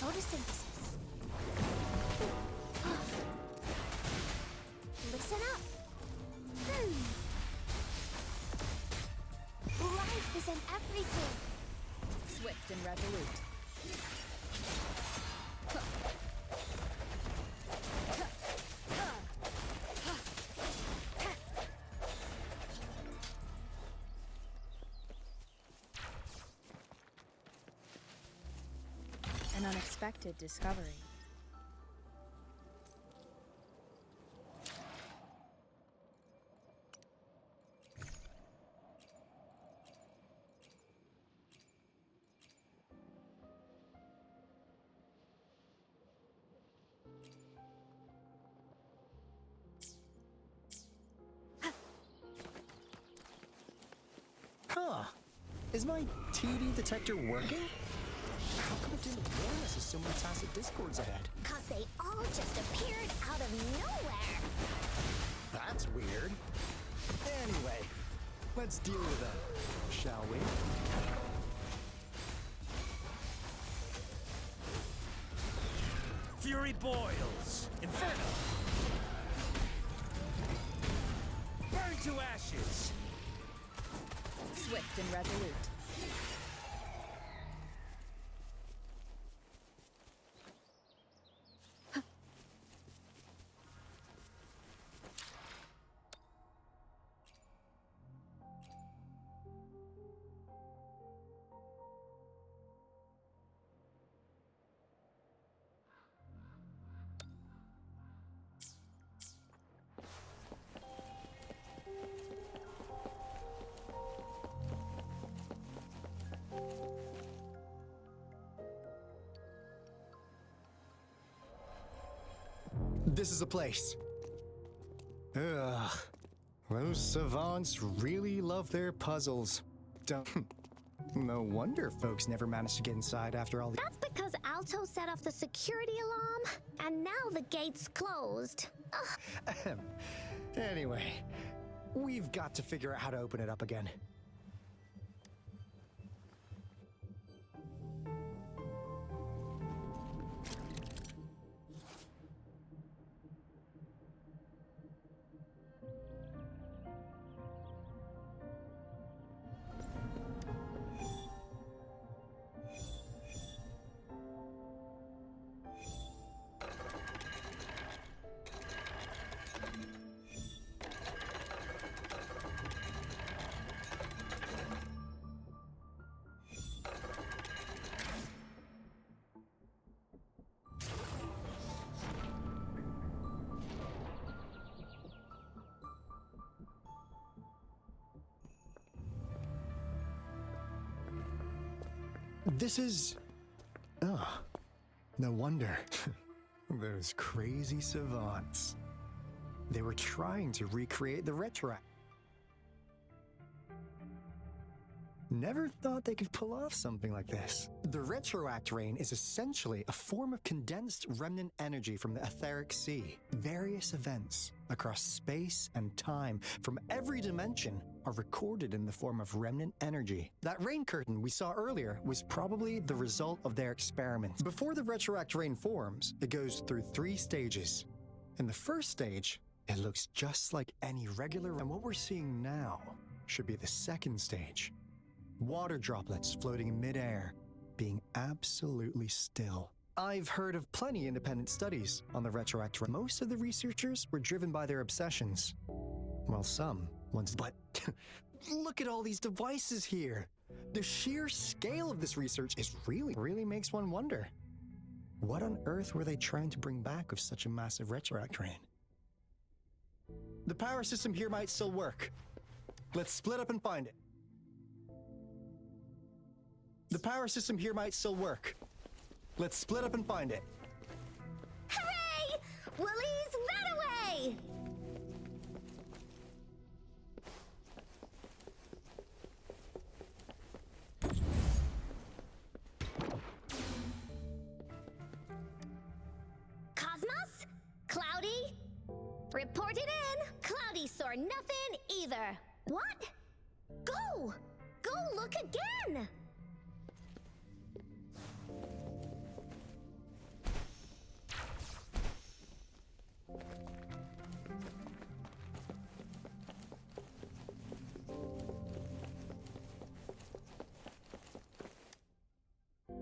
Photosynthesis. Listen up. Life is in everything. Swift and resolute. An unexpected discovery. Huh. Is my TD detector working? How come it didn't warn us of so many tacit discords ahead? 'Cause they all just appeared out of nowhere. That's weird. Anyway, let's deal with them, shall we? Fury boils! Inferno! Burn to ashes! Swift and resolute. This is the place. Ugh. Those savants really love their puzzles. No wonder folks never managed to get inside after all the— That's because Alto set off the security alarm, and now the gate's closed. Ugh. Anyway, we've got to figure out how to open it up again. This is... Oh, no wonder. Those crazy savants. They were trying to recreate the retro... Never thought they could pull off something like this. The retroact rain is essentially a form of condensed remnant energy from the etheric sea. Various events across space and time from every dimension are recorded in the form of remnant energy. That rain curtain we saw earlier was probably the result of their experiments. Before the retroact rain forms, it goes through 3 stages. In the first stage, it looks just like any regular, and what we're seeing now should be the second stage. Water droplets floating in midair, being absolutely still. I've heard of plenty independent studies on the retroact rain. Most of the researchers were driven by their obsessions. Well, some ones, but look at all these devices here. The sheer scale of this research is really makes one wonder. What on earth were they trying to bring back with such a massive retroact rain? The power system here might still work. Let's split up and find it. The power system here might still work. Let's split up and find it. Hooray! Woolies ran away! Cosmos? Cloudy? Report it in! Cloudy saw nothing either. What? Go! Go look again!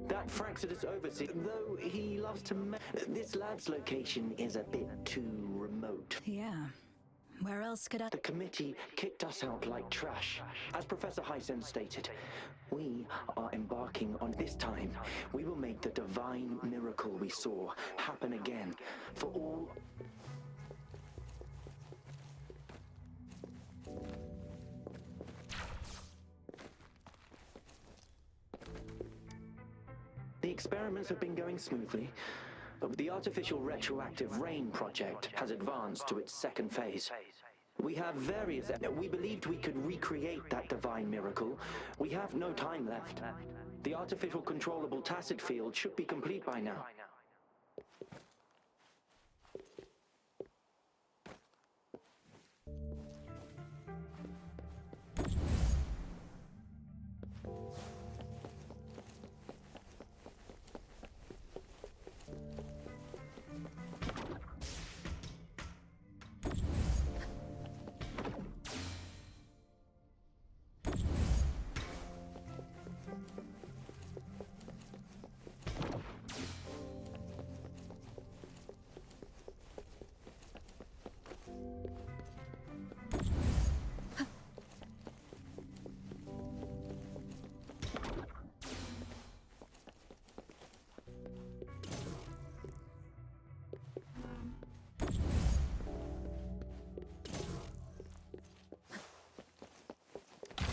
That Fraxidus overseer, though he loves to this lab's location is a bit too remote. Yeah. Where else could I... The committee kicked us out like trash. As Professor Hysen stated, we are embarking on this time. We will make the divine miracle we saw happen again for all... The experiments have been going smoothly, but the artificial retroactive rain project has advanced to its second phase. We have various... We believed we could recreate that divine miracle. We have no time left. The artificial controllable tacit field should be complete by now.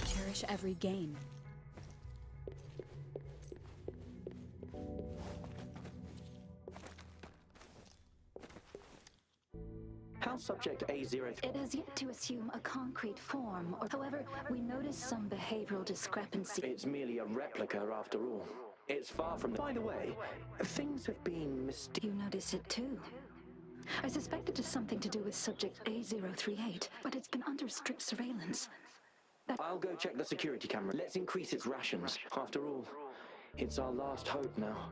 Cherish every gain. How subject A0... It has yet to assume a concrete form, or however, we notice some behavioral discrepancy. It's merely a replica after all. It's far from... By the way, things have been You notice it too. I suspect it is something to do with subject A038, but it's been under strict surveillance. I'll go check the security camera. Let's increase its rations. After all, it's our last hope now.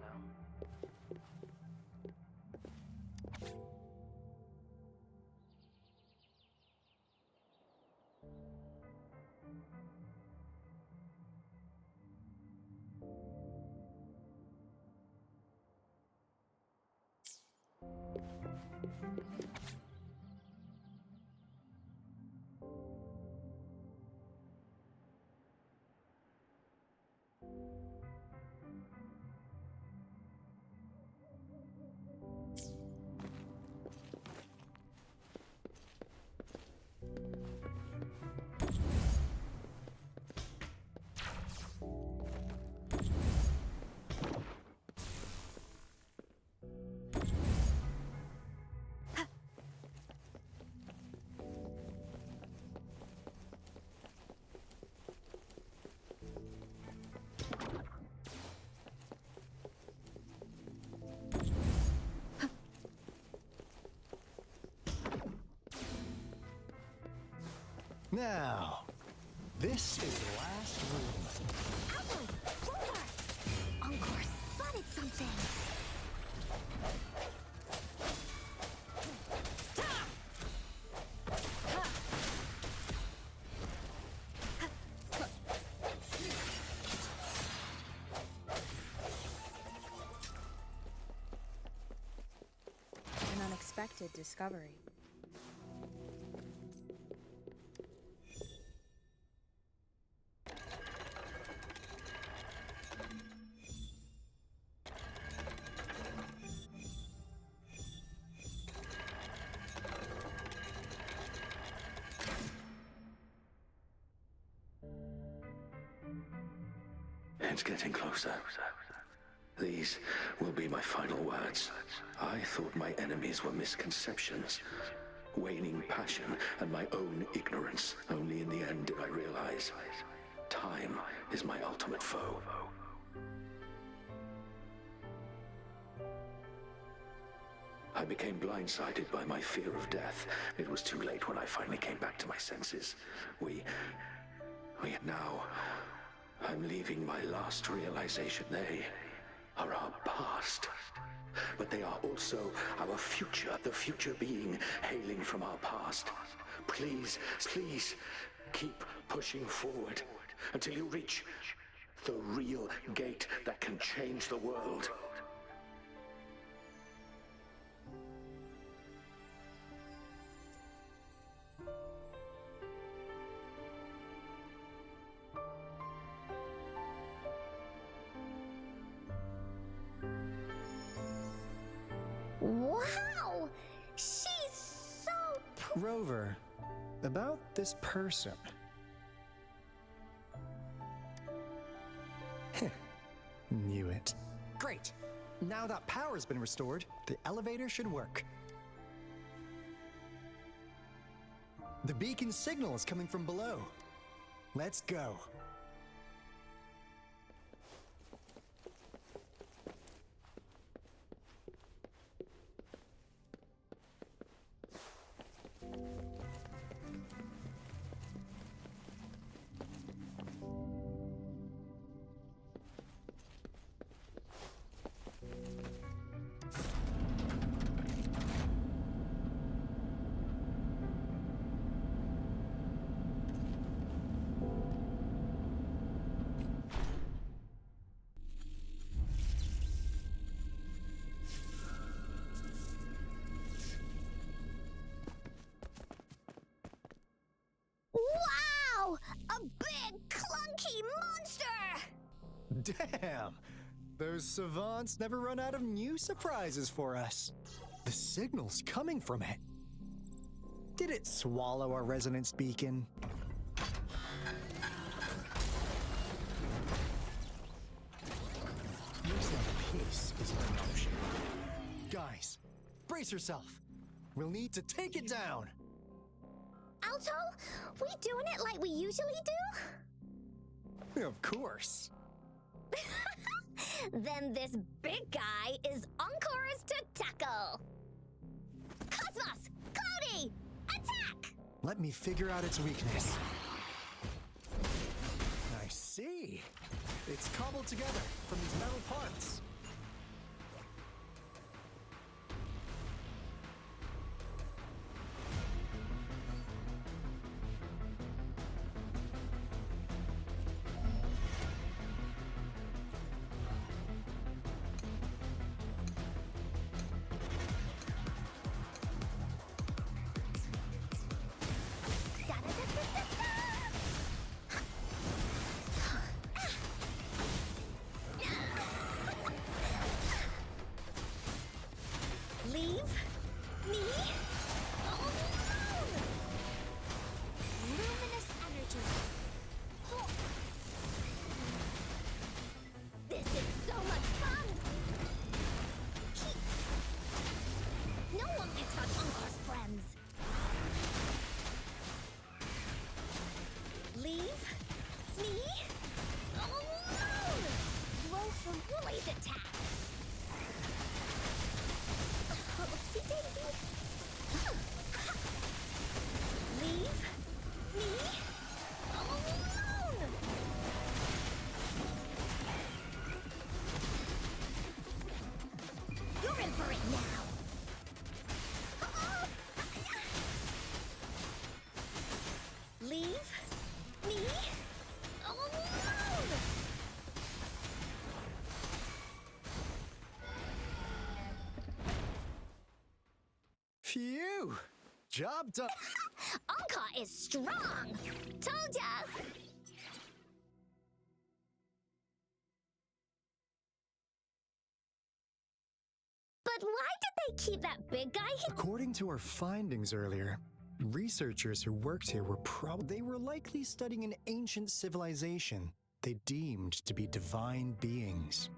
Now, this is the last room. Alto! Rover! Encore spotted something! An unexpected discovery. It's getting closer. These will be my final words. I thought my enemies were misconceptions, waning passion, and my own ignorance. Only in the end did I realize time is my ultimate foe. I became blindsided by my fear of death. It was too late when I finally came back to my senses. Now, I'm leaving my last realization. They are our past, but they are also our future, the future being hailing from our past. Please, please, keep pushing forward until you reach the real gate that can change the world. Wow! She's so Rover, about this person. Knew it. Great! Now that power's been restored, the elevator should work. The beacon signal is coming from below. Let's go. Wow! A big, clunky monster! Damn! Those savants never run out of new surprises for us. The signal's coming from it. Did it swallow our resonance beacon? Looks like peace is in motion. Guys, brace yourself. We'll need to take it down. Alto, we doing it like we usually do? Of course. Then this big guy is Encore's to tackle. Cosmos! Cloudy! Attack! Let me figure out its weakness. I see. It's cobbled together from these metal parts. Leave me alone! Luminous energy. This is so much fun! No one picks on Encore's friends. Leave me alone! Blow from Woolly's attack. Oopsie daisy. Leave me Job done. Anka is strong. Told ya. But why did they keep that big guy here? According to our findings earlier, researchers who worked here were likely studying an ancient civilization they deemed to be divine beings.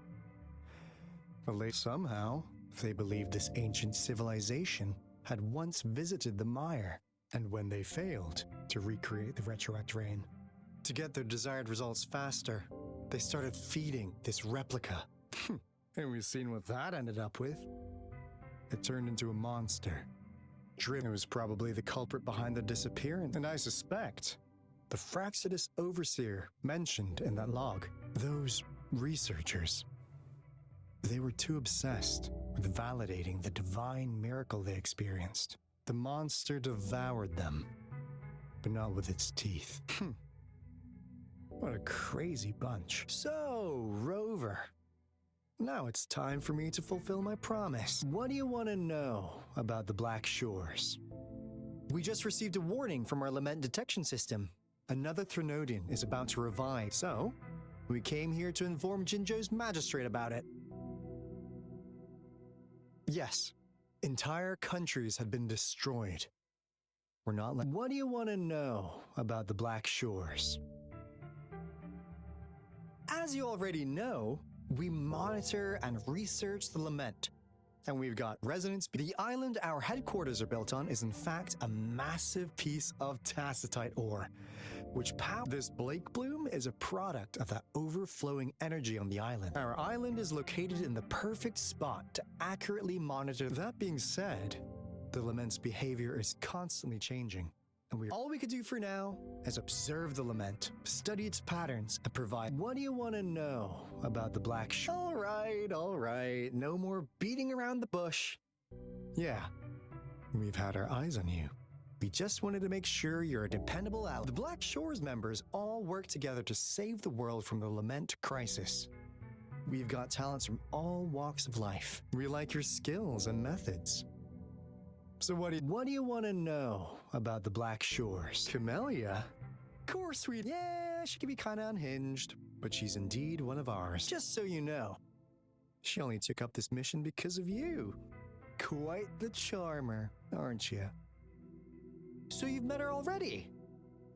Well, somehow, they believed this ancient civilization had once visited the mire, and when they failed to recreate the retroact rain, to get their desired results faster, they started feeding this replica. And we've seen what that ended up with. It turned into a monster. It was probably the culprit behind the disappearance, and I suspect the Fraxidus Overseer mentioned in that log. Those researchers, they were too obsessed with validating the divine miracle they experienced. The monster devoured them, but not with its teeth. What a crazy bunch. So, Rover, now it's time for me to fulfill my promise. What do you want to know about the Black Shores? We just received a warning from our lament detection system. Another Threnodian is about to revive, so we came here to inform Jinjo's magistrate about it. Yes, entire countries have been destroyed. We're not like... What do you want to know about the Black Shores? As you already know, we monitor and research the lament, and we've got residents. The island our headquarters are built on is in fact a massive piece of tacitite ore, which this Blake Bloom is a product of that overflowing energy on the island. Our island is located in the perfect spot to accurately monitor. That being said, the lament's behavior is constantly changing, and all we could do for now is observe the lament, study its patterns, and provide. What do you want to know about the Black Shore? All right, no more beating around the bush. Yeah, we've had our eyes on you. We just wanted to make sure you're a dependable ally. The Black Shores members all work together to save the world from the lament crisis. We've got talents from all walks of life. We like your skills and methods. So what do you want to know about the Black Shores? Camellia? Of course, sweet. Yeah, she can be kind of unhinged, but she's indeed one of ours. Just so you know, she only took up this mission because of you. Quite the charmer, aren't you? So you've met her already?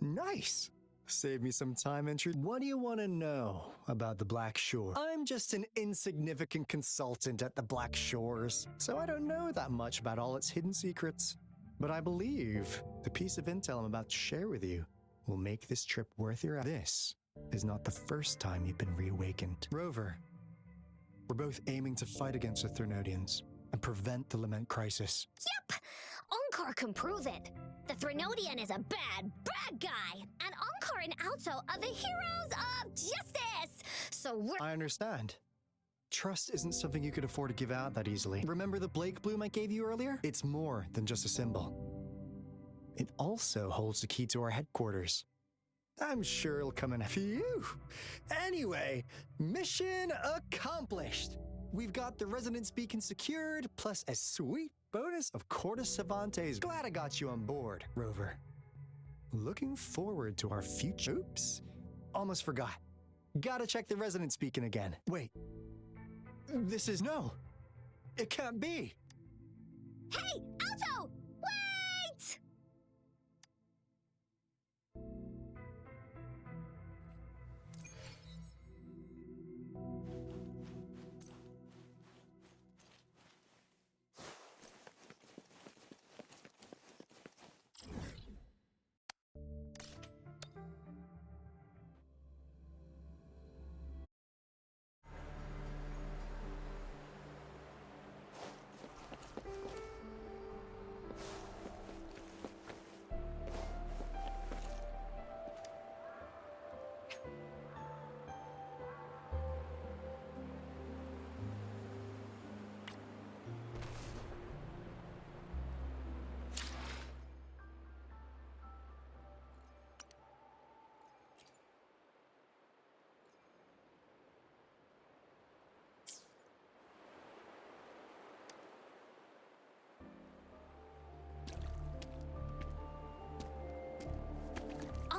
Nice. Save me some time, What do you want to know about the Black Shore? I'm just an insignificant consultant at the Black Shores, so I don't know that much about all its hidden secrets. But I believe the piece of intel I'm about to share with you will make this trip worth your... This is not the first time you've been reawakened. Rover, we're both aiming to fight against the Threnodians and prevent the lament crisis. Yep! Onkar can prove it. The Threnodian is a bad, bad guy, and Onkar and Alto are the heroes of justice! So I understand. Trust isn't something you could afford to give out that easily. Remember the Blake Bloom I gave you earlier? It's more than just a symbol. It also holds the key to our headquarters. I'm sure it'll come in handy. Anyway, mission accomplished! We've got the resonance beacon secured, plus a sweet bonus of Corda Savantes. Glad I got you on board, Rover. Looking forward to our future. Oops, almost forgot. Gotta check the resonance beacon again. Wait, no, it can't be. Hey, Alto! Wait!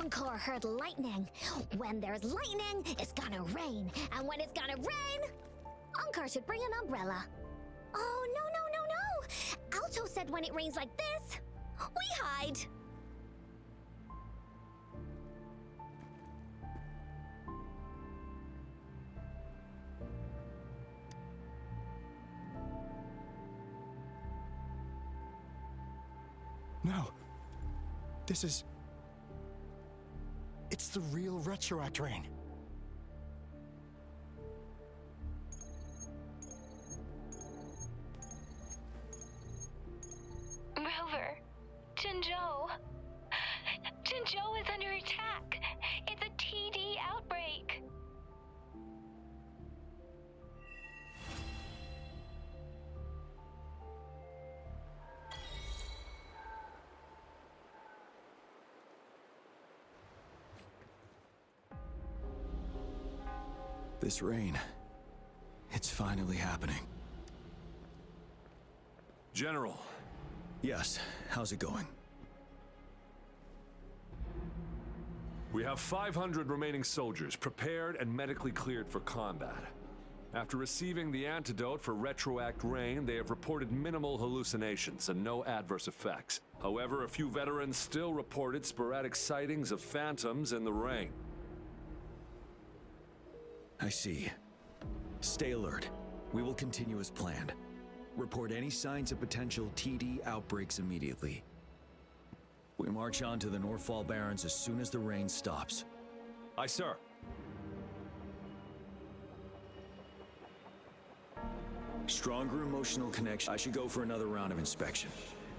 Encore heard lightning. When there's lightning, it's gonna rain. And when it's gonna rain, Encore should bring an umbrella. Oh, no, no, no, no! Alto said when it rains like this, we hide. No. This is... It's the real Retroact rain. Rover, Jinzhou. Jinzhou is under attack. It's a TD outbreak. This rain, it's finally happening. General. Yes, how's it going? We have 500 remaining soldiers prepared and medically cleared for combat. After receiving the antidote for Retroact rain, they have reported minimal hallucinations and no adverse effects. However, a few veterans still reported sporadic sightings of phantoms in the rain. I see. Stay alert. We will continue as planned. Report any signs of potential TD outbreaks immediately. We march on to the Northfall Barrens as soon as the rain stops. Aye, sir. Stronger emotional connection. I should go for another round of inspection.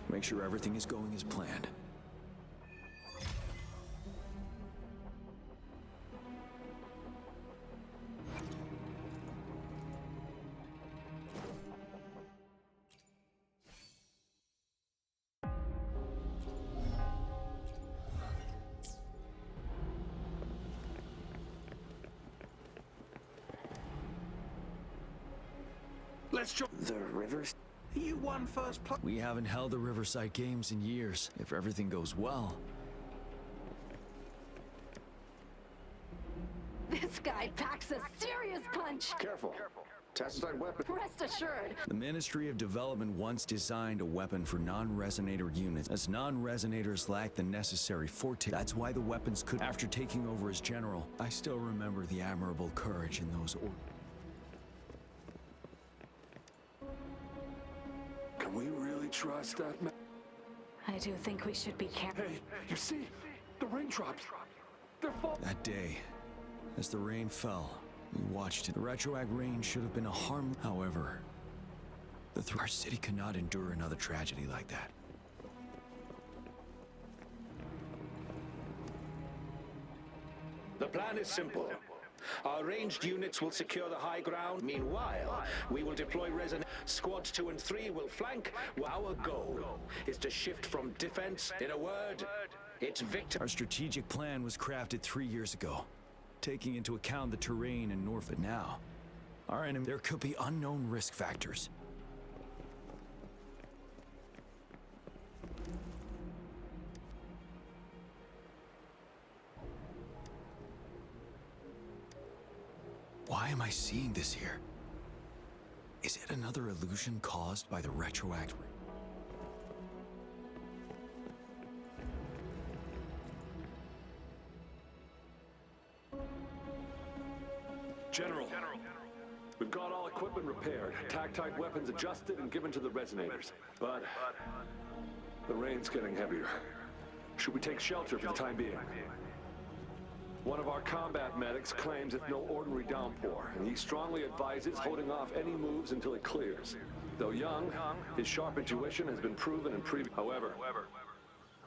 Make sure everything is going as planned. Let's jump. The rivers? You won first place. We haven't held the Riverside Games in years. If everything goes well. This guy packs a serious punch. Careful. Tacitite weapon. Rest assured. The Ministry of Development once designed a weapon for non-resonator units, as non-resonators lack the necessary forte. That's why the weapons could. After taking over as general, I still remember the admirable courage in those orders. Can we really trust that man? I do think we should be careful. Hey, you see? The raindrops. They're falling. That day, as the rain fell, we watched it. The Retroact rain should have been a harm. However, our city could not endure another tragedy like that. The plan is simple. Our ranged units will secure the high ground. Meanwhile, we will deploy resonators. Squads 2 and 3 will flank. Our goal is to shift from defense. In a word, it's victory. Our strategic plan was crafted 3 years ago, taking into account the terrain in Norfolk. Now, our enemy, there could be unknown risk factors. Why am I seeing this here? Is it another illusion caused by the Retroact? General, we've got all equipment repaired, tactite weapons adjusted and given to the resonators. But the rain's getting heavier. Should we take shelter for the time being? One of our combat medics claims it's no ordinary downpour, and he strongly advises holding off any moves until it clears. Though young, his sharp intuition has been proven in previous. However,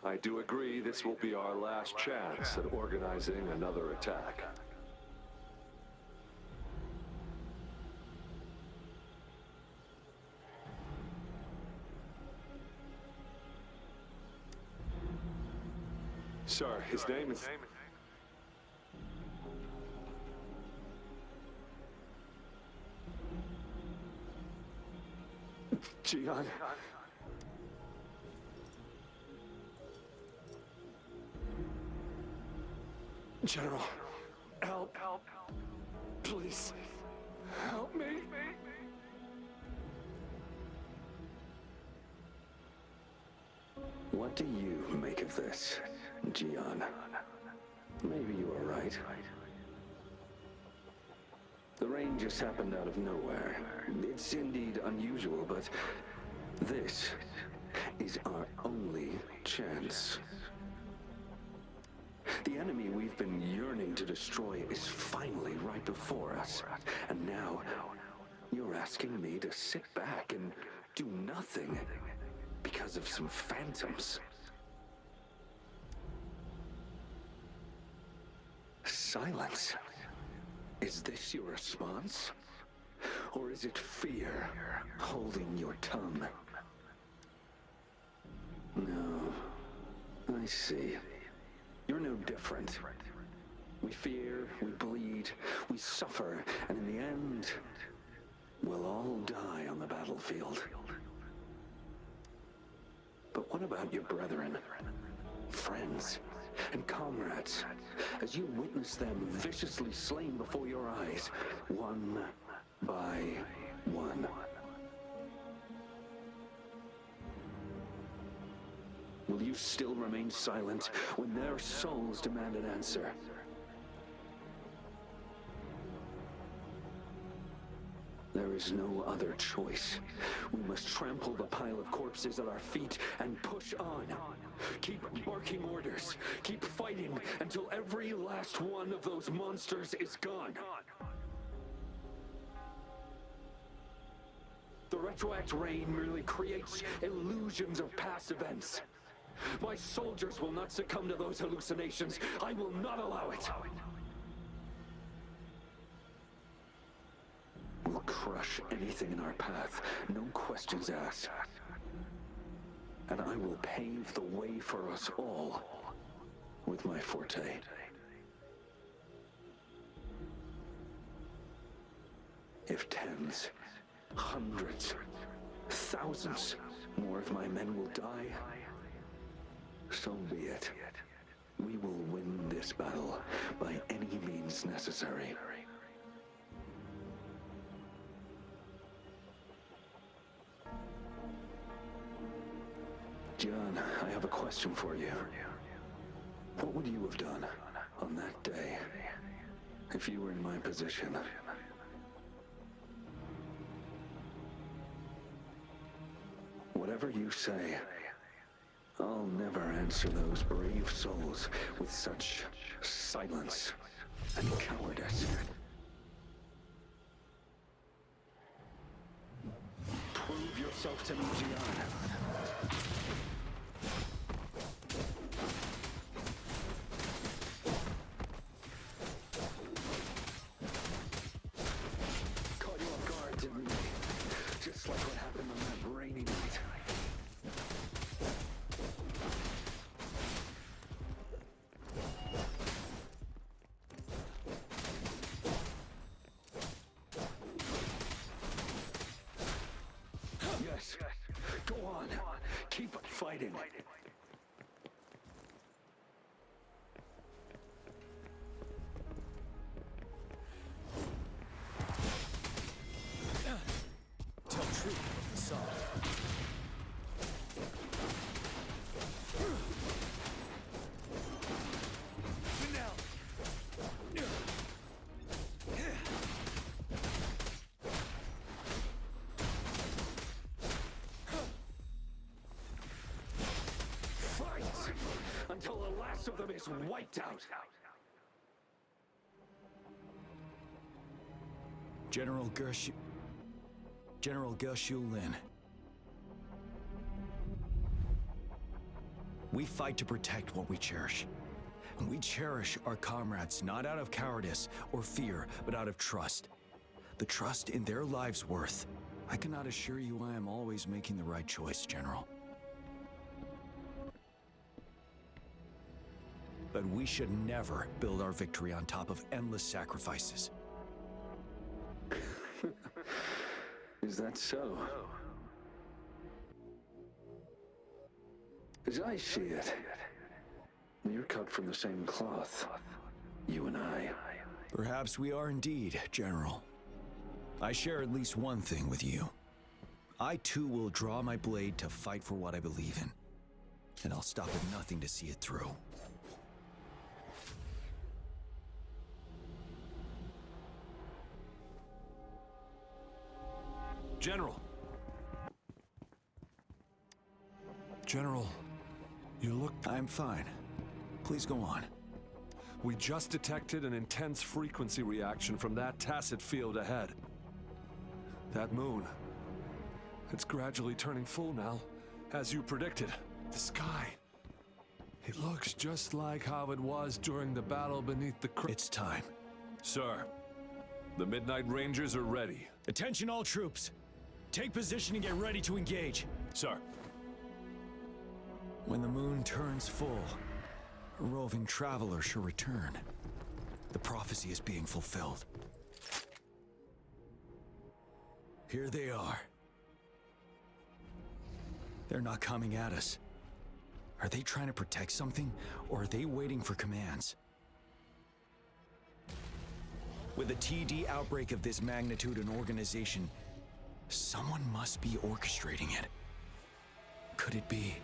I do agree this will be our last chance at organizing another attack. Sir, his name is... Jian. General, help. Please, help me. What do you make of this, Gian? Maybe you are right. The rain just happened out of nowhere. It's indeed unusual, but this is our only chance. The enemy we've been yearning to destroy is finally right before us. And now, you're asking me to sit back and do nothing because of some phantoms. Silence. Is this your response? Or is it fear holding your tongue? No, I see. You're no different. We fear, we bleed, we suffer, and in the end, we'll all die on the battlefield. But what about your brethren, friends, and comrades, as you witness them viciously slain before your eyes, one by one? Will you still remain silent when their souls demand an answer? There is no other choice. We must trample the pile of corpses at our feet and push on. Keep barking orders. Keep fighting until every last one of those monsters is gone. The retroact rain merely creates illusions of past events. My soldiers will not succumb to those hallucinations. I will not allow it. We'll crush anything in our path, no questions asked. And I will pave the way for us all with my forte. If tens, hundreds, thousands more of my men will die, so be it. We will win this battle by any means necessary. John, I have a question for you. What would you have done on that day if you were in my position? Whatever you say, I'll never answer those brave souls with such silence and cowardice. Prove yourself to me, Gian. Caught you off guard, didn't we? Just like what happened on that rainy night. Yes, go on. Keep fighting. Tell truth with the song. Until the last of them is wiped out. General Gershu Lin. We fight to protect what we cherish. And we cherish our comrades not out of cowardice or fear, but out of trust. The trust in their lives' worth. I cannot assure you I am always making the right choice, General. But we should never build our victory on top of endless sacrifices. Is that so? As I see it, you're cut from the same cloth. you and I. Perhaps we are indeed, General. I share at least one thing with you. I too will draw my blade to fight for what I believe in. And I'll stop at nothing to see it through. General! General, you look... I'm fine. Please go on. We just detected an intense frequency reaction from that tacit field ahead. That moon. It's gradually turning full now, as you predicted. The sky. It looks just like how it was during the battle beneath the... It's time. Sir, the Midnight Rangers are ready. Attention all troops. Take position and get ready to engage. Sir. When the moon turns full, a roving traveler shall return. The prophecy is being fulfilled. Here they are. They're not coming at us. Are they trying to protect something, or are they waiting for commands? With a TD outbreak of this magnitude and organization, someone must be orchestrating it. Could it be?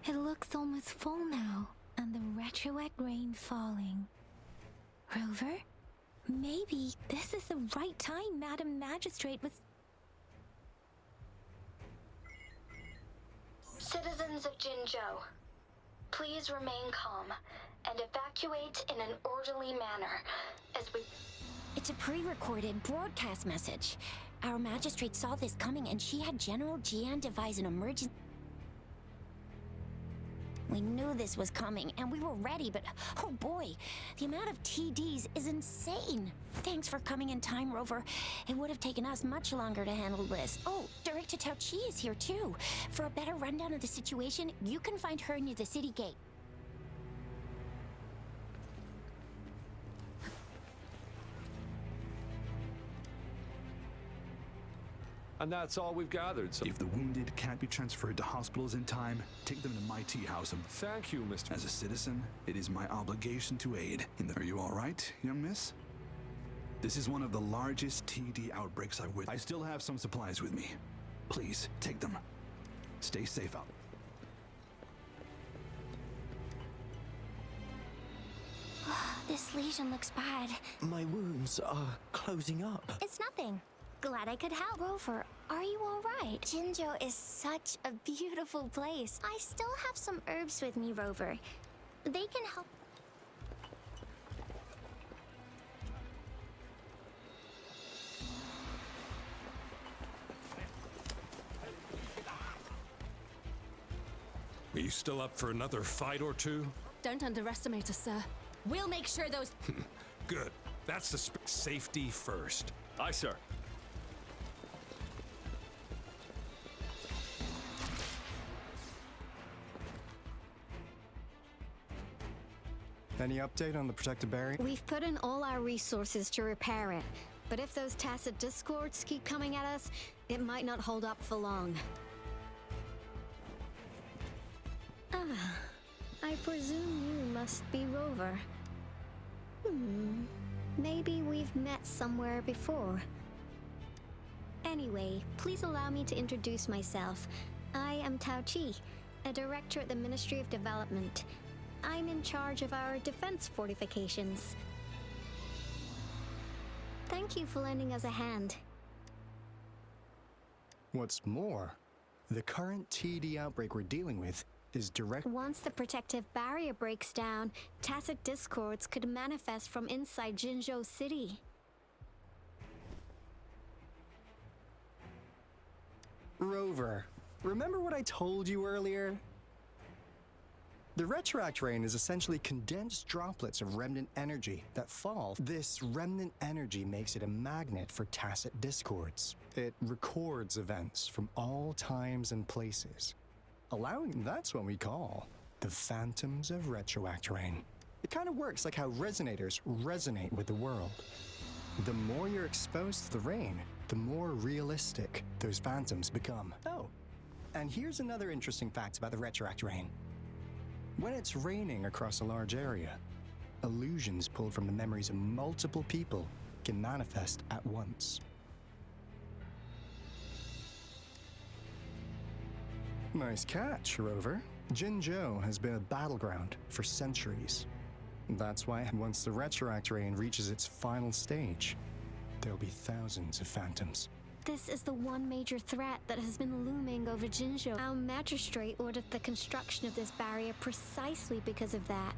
It looks almost full now, and the retroact rain falling. Rover, maybe this is the right time Madam Magistrate was... Citizens of Jinzhou, please remain calm and evacuate in an orderly manner as we... It's a pre-recorded broadcast message. Our magistrate saw this coming and she had General Jian devise an emergency... We knew this was coming, and we were ready, but oh boy, the amount of TDs is insane. Thanks for coming in time, Rover. It would have taken us much longer to handle this. Oh, Director Tao Chi is here too. For a better rundown of the situation, you can find her near the city gate. And that's all we've gathered, so... If the wounded can't be transferred to hospitals in time, take them to my tea house. Thank you, Mr. As a citizen, it is my obligation to aid. Are you all right, young miss? This is one of the largest TD outbreaks I witnessed. I still have some supplies with me. Please, take them. Stay safe out. This lesion looks bad. My wounds are closing up. It's nothing. Glad I could help. Rover, are you all right? Jinzhou is such a beautiful place. I still have some herbs with me, Rover. They can help. Are you still up for another fight or two? Don't underestimate us, sir. We'll make sure those... Good. That's the safety first. Aye, sir. Any update on the protected barrier? We've put in all our resources to repair it. But if those tacit discords keep coming at us, it might not hold up for long. Ah, I presume you must be Rover. Maybe we've met somewhere before. Anyway, please allow me to introduce myself. I am Tao Chi, a director at the Ministry of Development. I'm in charge of our defense fortifications. Thank you for lending us a hand. What's more, the current TD outbreak we're dealing with is direct. Once the protective barrier breaks down, tacit discords could manifest from inside Jinzhou City. Rover, remember what I told you earlier? The retroact rain is essentially condensed droplets of remnant energy that fall. This remnant energy makes it a magnet for tacit discords. It records events from all times and places, that's what we call the phantoms of retroact rain. It kind of works like how resonators resonate with the world. The more you're exposed to the rain, the more realistic those phantoms become. Oh, and here's another interesting fact about the retroact rain. When it's raining across a large area, illusions pulled from the memories of multiple people can manifest at once. Nice catch, Rover. Jinzhou has been a battleground for centuries. That's why once the retroact rain reaches its final stage, there'll be thousands of phantoms. This is the one major threat that has been looming over Jinzhou. Our magistrate ordered the construction of this barrier precisely because of that.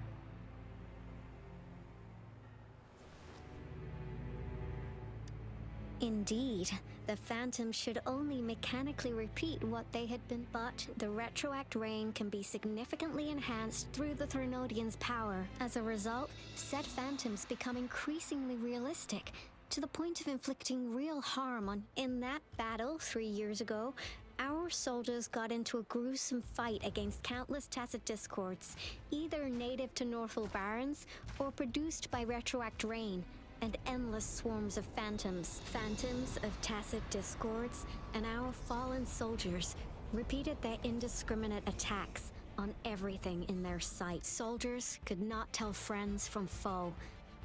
Indeed, the phantoms should only mechanically repeat what they had been, but the retroact rain can be significantly enhanced through the Threnodian's power. As a result, said phantoms become increasingly realistic, to the point of inflicting real harm on. In that battle 3 years ago, our soldiers got into a gruesome fight against countless tacit discords, either native to Northwell Barrens or produced by retroact rain, and endless swarms of phantoms of tacit discords, and our fallen soldiers repeated their indiscriminate attacks on everything in their sight. Soldiers could not tell friends from foe.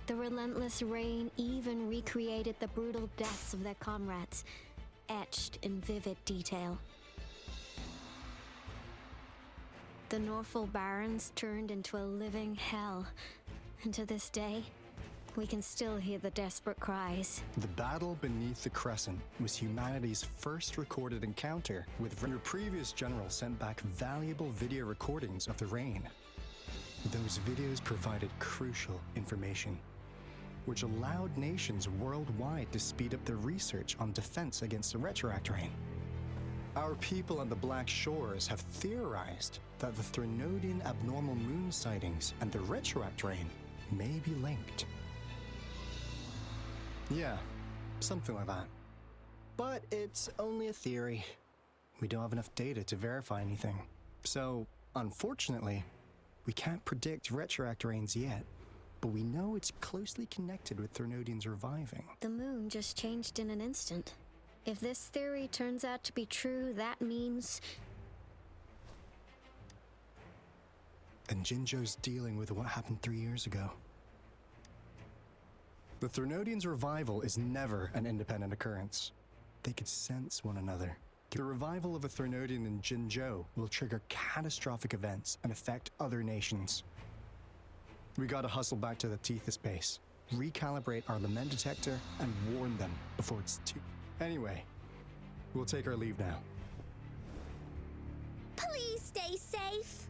The relentless rain even recreated the brutal deaths of their comrades, etched in vivid detail. The Northwell Barrens turned into a living hell, and to this day, we can still hear the desperate cries. The battle beneath the Crescent was humanity's first recorded encounter with your previous general sent back valuable video recordings of the rain. Those videos provided crucial information, which allowed nations worldwide to speed up their research on defense against the retroact rain. Our people on the Black Shores have theorized that the Threnodian abnormal moon sightings and the retroact rain may be linked. Yeah, something like that. But it's only a theory. We don't have enough data to verify anything. So, unfortunately, we can't predict retroact rains yet. But we know it's closely connected with Threnodians reviving. The moon just changed in an instant. If this theory turns out to be true, that means... And Jinzhou's dealing with what happened 3 years ago. The Threnodians' revival is never an independent occurrence. They could sense one another. The revival of a Threnodian in Jinzhou will trigger catastrophic events and affect other nations. We gotta hustle back to the Tethys base, recalibrate our lament detector, and warn them before it's too... Anyway, we'll take our leave now. Please stay safe.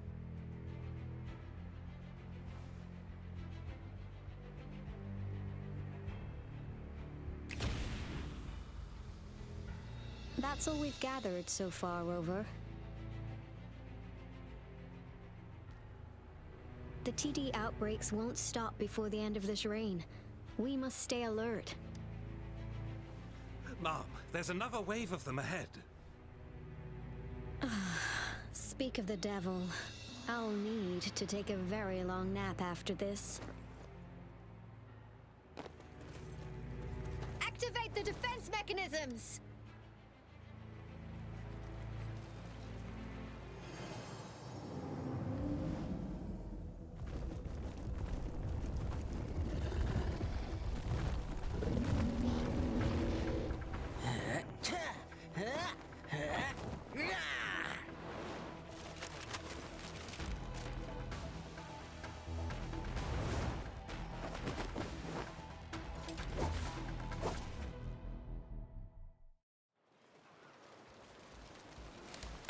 That's all we've gathered so far, Rover. The TD outbreaks won't stop before the end of this reign. We must stay alert. Mom, there's another wave of them ahead. Speak of the devil. I'll need to take a very long nap after this. Activate rhythms.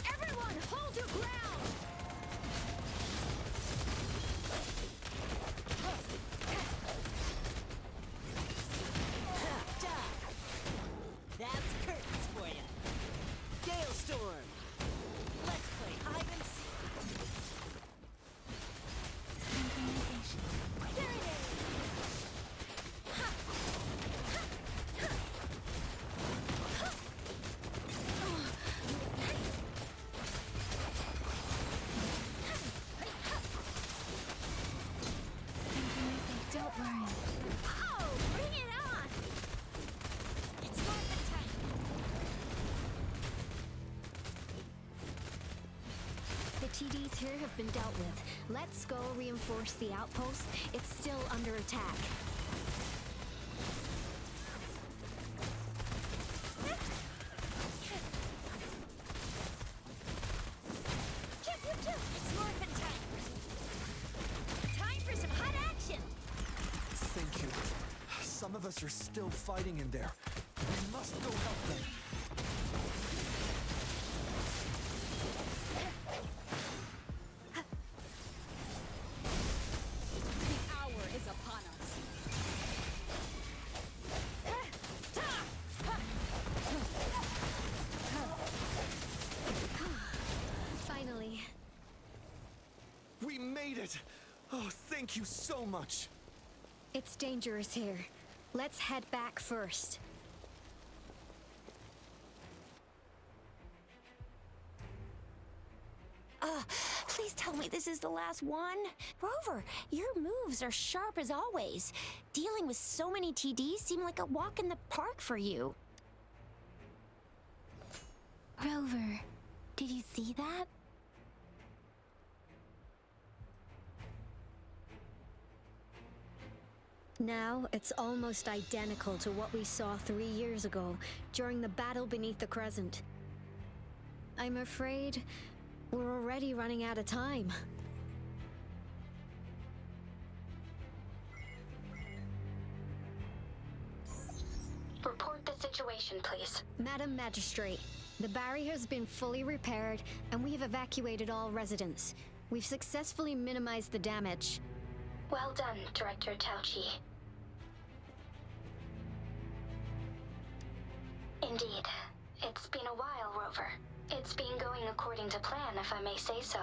Everyone, hold your ground! That's curtains for you. Gale storm. Let's play hide and seek. Synchronization. Serenade. Synchronization. Don't worry. Oh, bring it on! It's morphin' time. The TDs here have been dealt with. Let's go reinforce the outpost. It's still under attack. It's morphin' time. Time for some hot action. Thank you. Some of us are still fighting in there. We must go help them. The hour is upon us. Finally. We made it! Oh, thank you so much! It's dangerous here. Let's head back first. Please tell me this is the last one. Rover, your moves are sharp as always. Dealing with so many TDs seemed like a walk in the park for you. Rover, did you see that? Now, it's almost identical to what we saw 3 years ago, during the battle beneath the Crescent. I'm afraid we're already running out of time. Report the situation, please. Madam Magistrate, the barrier has been fully repaired, and we have evacuated all residents. We've successfully minimized the damage. Well done, Director Tauchi. Indeed. It's been a while, Rover. It's been going according to plan, if I may say so.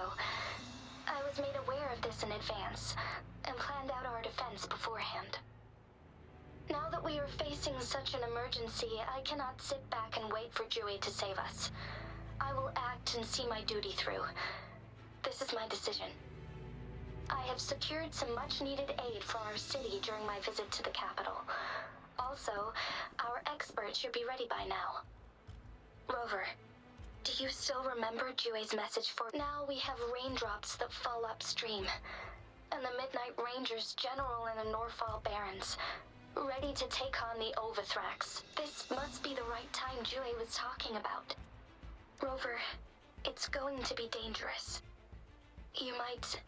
I was made aware of this in advance, and planned out our defense beforehand. Now that we are facing such an emergency, I cannot sit back and wait for Dewey to save us. I will act and see my duty through. This is my decision. I have secured some much-needed aid for our city during my visit to the capital. Also, our experts should be ready by now. Rover, do you still remember Dewey's message for... Now we have raindrops that fall upstream, and the Midnight Rangers General in the Norfall Barrens, ready to take on the Overthrax. This must be the right time Dewey was talking about. Rover, it's going to be dangerous. You might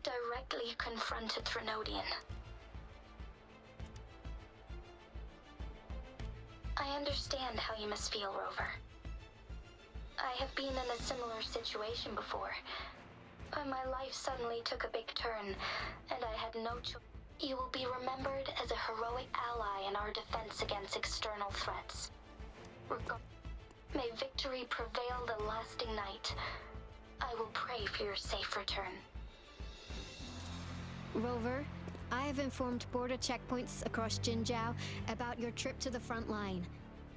directly confront a Trinodian. I understand how you must feel, Rover. I have been in a similar situation before, when my life suddenly took a big turn, and I had no choice. You will be remembered as a heroic ally in our defense against external threats. May victory prevail the lasting night. I will pray for your safe return. Rover, I have informed border checkpoints across Jinzhou about your trip to the front line.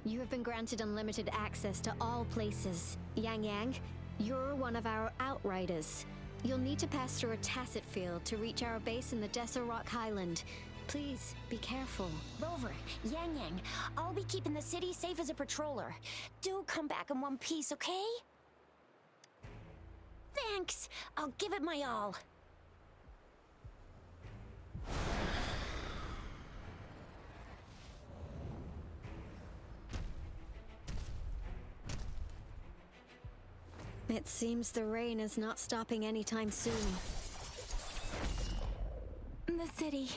You have been granted unlimited access to all places. Yang Yang, you're one of our outriders. You'll need to pass through a tacit field to reach our base in the Desert Rock Highland. Please, be careful. Rover, Yang Yang, I'll be keeping the city safe as a patroller. Do come back in one piece, okay? Thanks. I'll give it my all. It seems the rain is not stopping anytime soon. The city.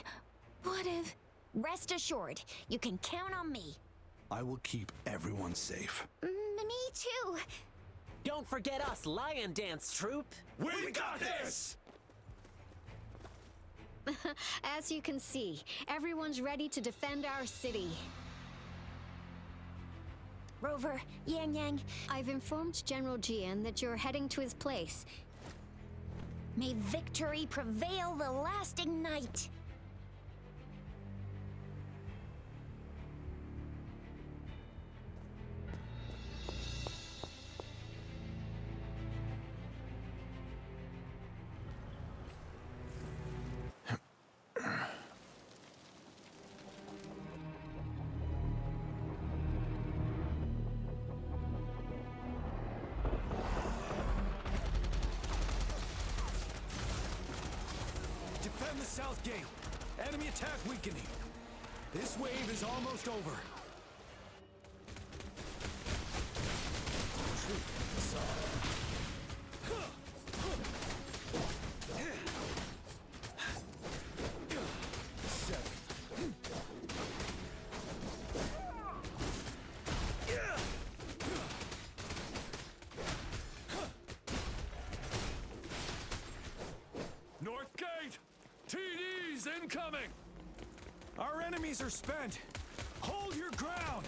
What if... Rest assured, you can count on me. I will keep everyone safe. Me too. Don't forget us, Lion Dance Troupe. We got this! As you can see, everyone's ready to defend our city. Rover, Yang Yang. I've informed General Jian that you're heading to his place. May victory prevail the lasting night. Defend the south gate. Enemy attack weakening. This wave is almost over. North gate! TDs incoming! Our enemies are spent! Hold your ground!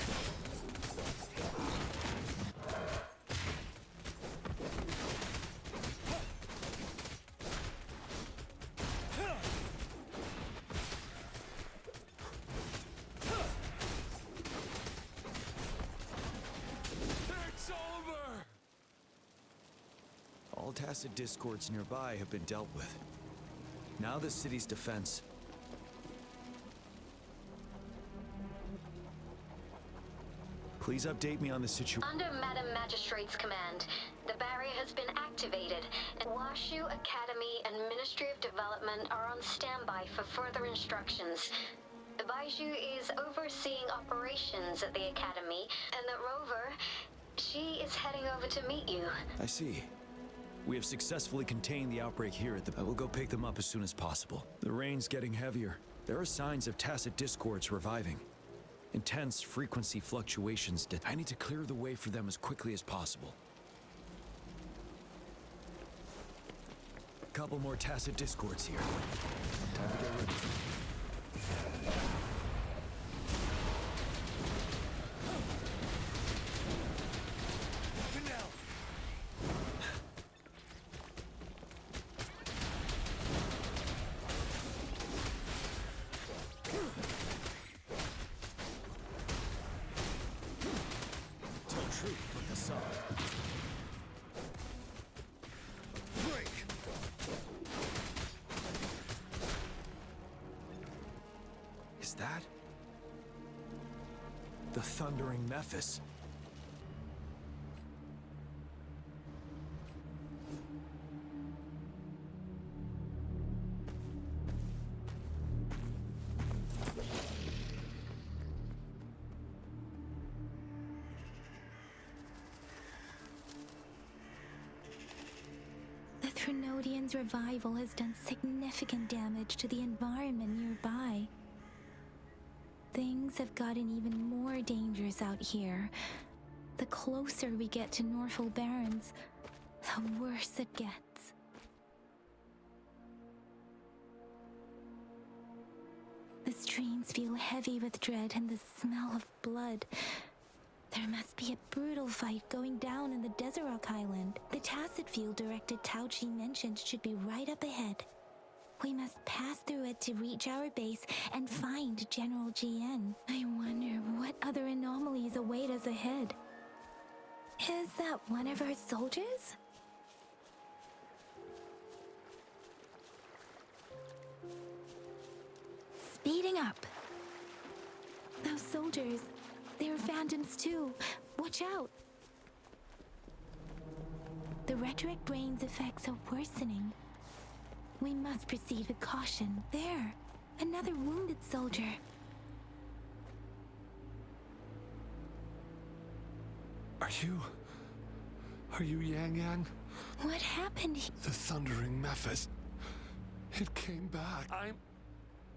It's over! All tacit discords nearby have been dealt with. Now the city's defense. Please update me on the situation. Under Madam Magistrate's command, the barrier has been activated, and Washu Academy and Ministry of Development are on standby for further instructions. Baiju is overseeing operations at the Academy, and that Rover, she is heading over to meet you. I see. We have successfully contained the outbreak here at the... I will go pick them up as soon as possible. The rain's getting heavier. There are signs of tacit discords reviving. Intense frequency fluctuations. I need to clear the way for them as quickly as possible. Couple more tacit discords here. Time to get ready. Is that the thundering Mephis? The Threnodians' revival has done significant damage to the environment nearby. Things have gotten even more dangerous out here. The closer we get to Norfolk Barrens, the worse it gets. The streams feel heavy with dread and the smell of blood. There must be a brutal fight going down in the Desert Rock Island. The tacit field directed Tao Chi mentioned should be right up ahead. We must pass through it to reach our base and find General GN. I wonder what other anomalies await us ahead. Is that one of our soldiers? Speeding coming up. Those soldiers, they're phantoms too. Watch out. The retroact rain's effects are worsening. We must proceed with caution. There, another wounded soldier. Are you Yang Yang? What happened? The thundering Memphis. It came back.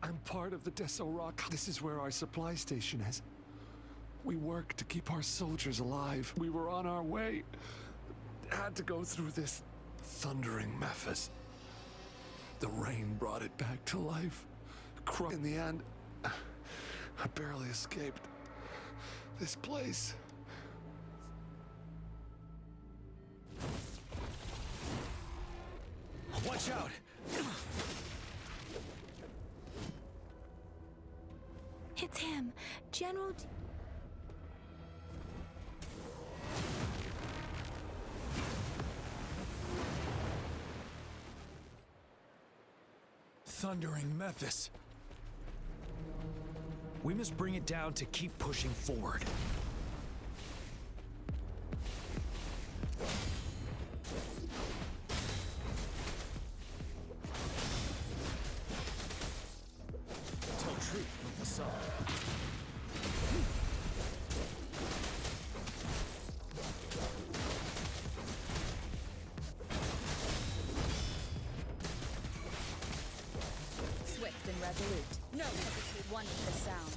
I'm part of the Deso Rock. This is where our supply station is. We work to keep our soldiers alive. We were on our way. Had to go through this thundering Memphis. The rain brought it back to life. In the end, I barely escaped. This place. Watch out! It's him, General. Thundering Memphis. We must bring it down to keep pushing forward. Tell truth from the sun. Swift and resolute. No hesitate one with the sound.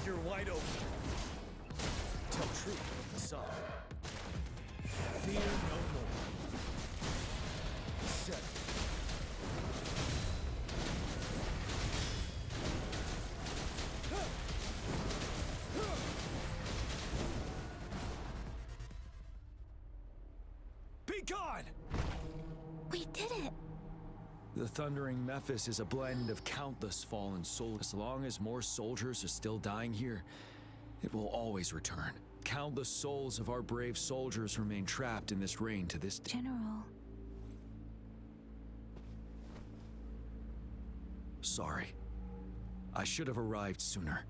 You're wide open. Tell truth from the sun. Fear no more. Set. Be gone! We did it! The thundering Memphis is a blend of countless fallen souls. As long as more soldiers are still dying here, it will always return. Countless souls of our brave soldiers remain trapped in this rain to this day. General. Sorry. I should have arrived sooner.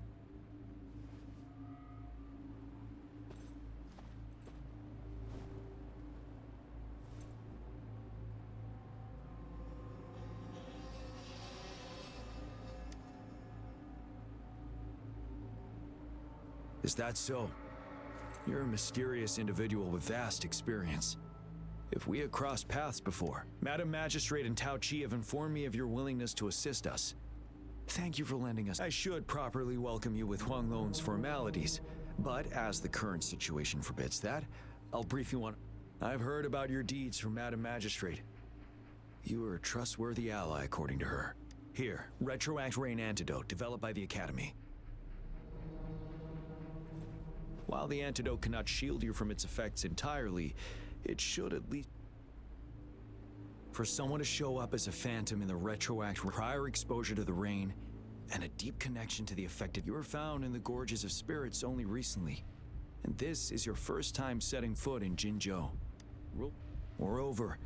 Is that so? You're a mysterious individual with vast experience. If we had crossed paths before, Madam Magistrate and Tao Chi have informed me of your willingness to assist us. Thank you for lending us. I should properly welcome you with Huang Lon's formalities, but as the current situation forbids that, I'll brief you on. I've heard about your deeds from Madam Magistrate. You are a trustworthy ally, according to her. Here, Retroact Rain Antidote, developed by the Academy. While the antidote cannot shield you from its effects entirely, it should at least... For someone to show up as a phantom in the Retroact, prior exposure to the rain, and a deep connection to the affected, you were found in the Gorges of Spirits only recently. And this is your first time setting foot in Jinzhou. Moreover,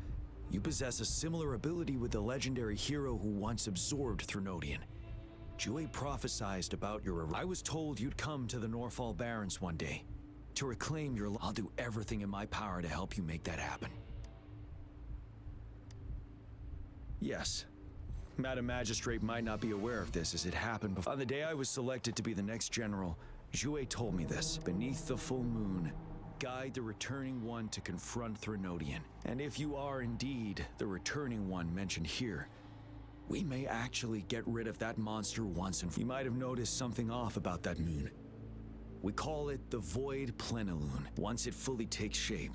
you possess a similar ability with the legendary hero who once absorbed Threnodian. Jue prophesied about your arrival. I was told you'd come to the Norfall Barrens one day. To reclaim your... I'll do everything in my power to help you make that happen. Yes. Madam Magistrate might not be aware of this as it happened before. On the day I was selected to be the next general, Jue told me this. Beneath the full moon, guide the returning one to confront Threnodian. And if you are indeed the returning one mentioned here, we may actually get rid of that monster once and for all. You might have noticed something off about that moon. We call it the Void Plenilune. Once it fully takes shape,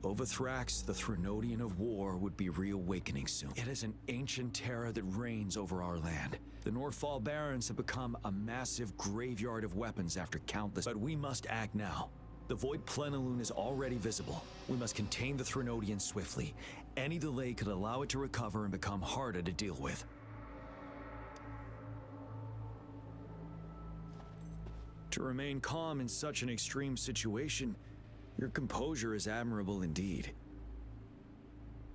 Overthrax, the Threnodian of war, would be reawakening soon. It is an ancient terror that reigns over our land. The Norfall Barrens have become a massive graveyard of weapons after countless... But we must act now. The Void Plenilune is already visible. We must contain the Threnodian swiftly. Any delay could allow it to recover and become harder to deal with. To remain calm in such an extreme situation, Your composure is admirable indeed.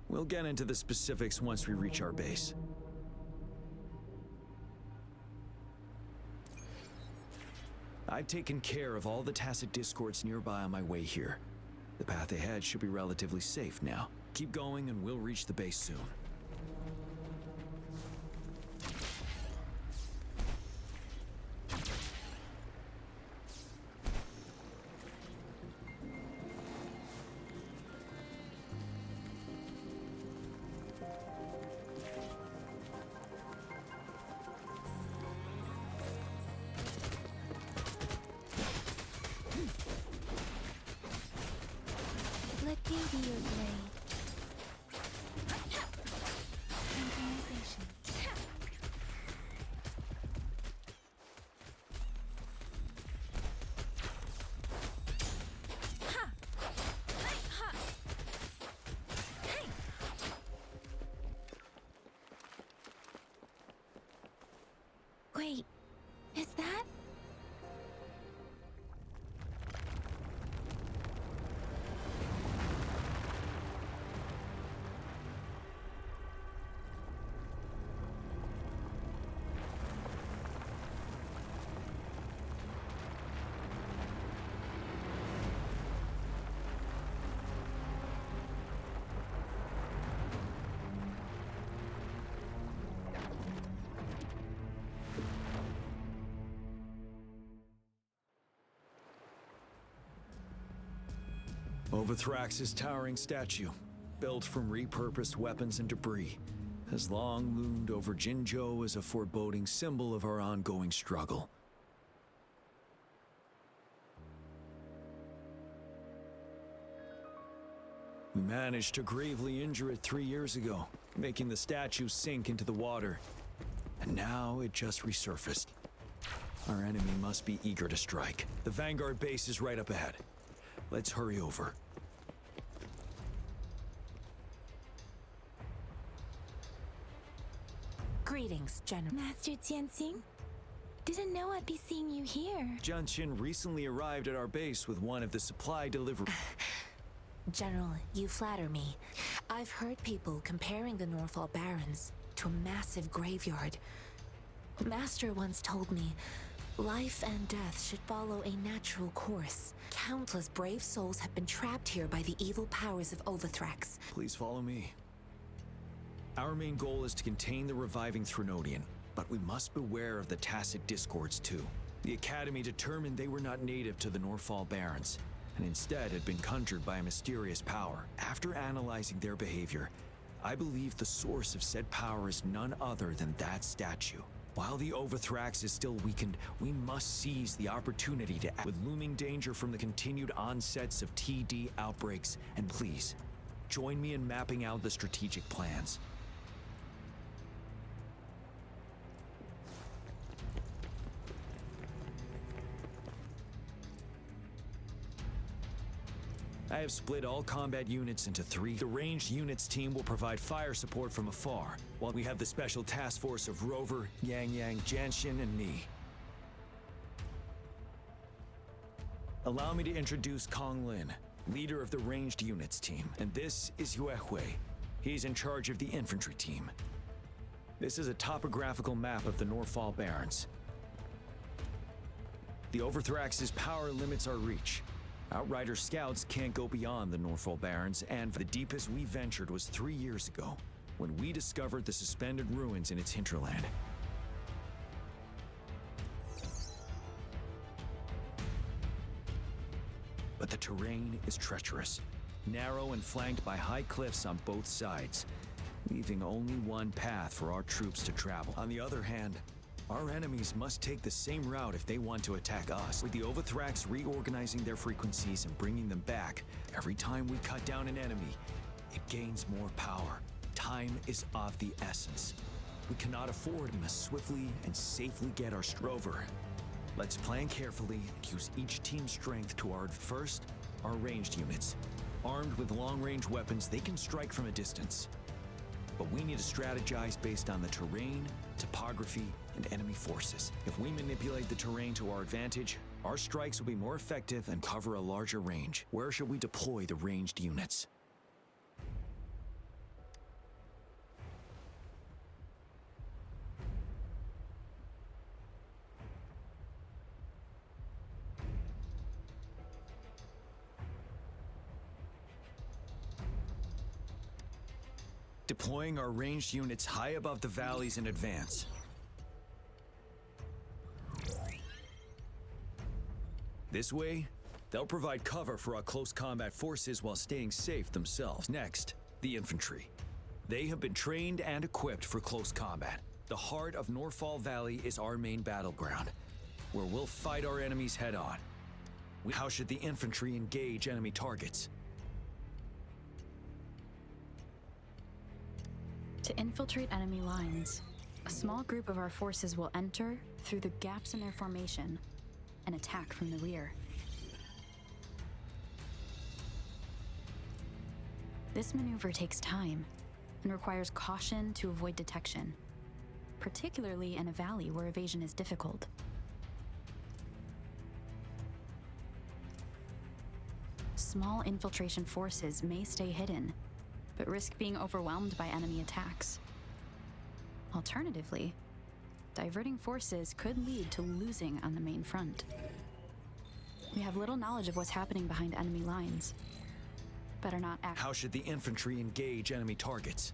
We'll get into the specifics once we reach our base. I've taken care of all the tacit discords nearby on my way here. The path ahead should be relatively safe now. Keep going and we'll reach the base soon. Let me be your blade. Synchronization. Wait, is that? Overthrax's towering statue, built from repurposed weapons and debris, has long loomed over Jinzhou as a foreboding symbol of our ongoing struggle. We managed to gravely injure it 3 years ago, making the statue sink into the water. And now it just resurfaced. Our enemy must be eager to strike. The Vanguard base is right up ahead. Let's hurry over. Greetings, General. Master Jianxing? Didn't know I'd be seeing you here. Jianqin recently arrived at our base with one of the supply deliveries. General, you flatter me. I've heard people comparing the Northall Barrens to a massive graveyard. Master once told me, life and death should follow a natural course. Countless brave souls have been trapped here by the evil powers of Overthrax. Please follow me. Our main goal is to contain the reviving Threnodian, but we must beware of the tacit discords too. The Academy determined they were not native to the Northall Barrens, and instead had been conjured by a mysterious power. After analyzing their behavior, I believe the source of said power is none other than that statue. While the Overthrax is still weakened, we must seize the opportunity to act with looming danger from the continued onsets of TD outbreaks, and please, join me in mapping out the strategic plans. I have split all combat units into 3. The ranged units team will provide fire support from afar, while we have the special task force of Rover, Yang Yang, Jianxin, and me. Allow me to introduce Kong Lin, leader of the ranged units team, and this is Yue Hui. He's in charge of the infantry team. This is a topographical map of the Northall Barrens. The Overthrax's power limits our reach. Outrider scouts can't go beyond the Northall Barrens, and the deepest we ventured was 3 years ago, when we discovered the suspended ruins in its hinterland. But the terrain is treacherous, narrow and flanked by high cliffs on both sides, leaving only one path for our troops to travel. On the other hand, our enemies must take the same route if they want to attack us. With the Overthrax reorganizing their frequencies and bringing them back, every time we cut down an enemy, it gains more power. Time is of the essence. We cannot afford. We must swiftly and safely get our Strover. Let's plan carefully and use each team's strength to our first, our ranged units. Armed with long-range weapons, they can strike from a distance. But we need to strategize based on the terrain, topography, and enemy forces. If we manipulate the terrain to our advantage, Our strikes will be more effective and cover a larger range. Where should we deploy the ranged units? Deploying our ranged units high above the valleys in advance. This way, they'll provide cover for our close combat forces while staying safe themselves. Next, the infantry. They have been trained and equipped for close combat. The heart of Norfall Valley is our main battleground, where we'll fight our enemies head on. How should the infantry engage enemy targets? To infiltrate enemy lines, a small group of our forces will enter through the gaps in their formation and attack from the rear. This maneuver takes time and requires caution to avoid detection, particularly in a valley where evasion is difficult. Small infiltration forces may stay hidden, but risk being overwhelmed by enemy attacks. Alternatively, diverting forces could lead to losing on the main front. We have little knowledge of what's happening behind enemy lines. Better not act. How should the infantry engage enemy targets?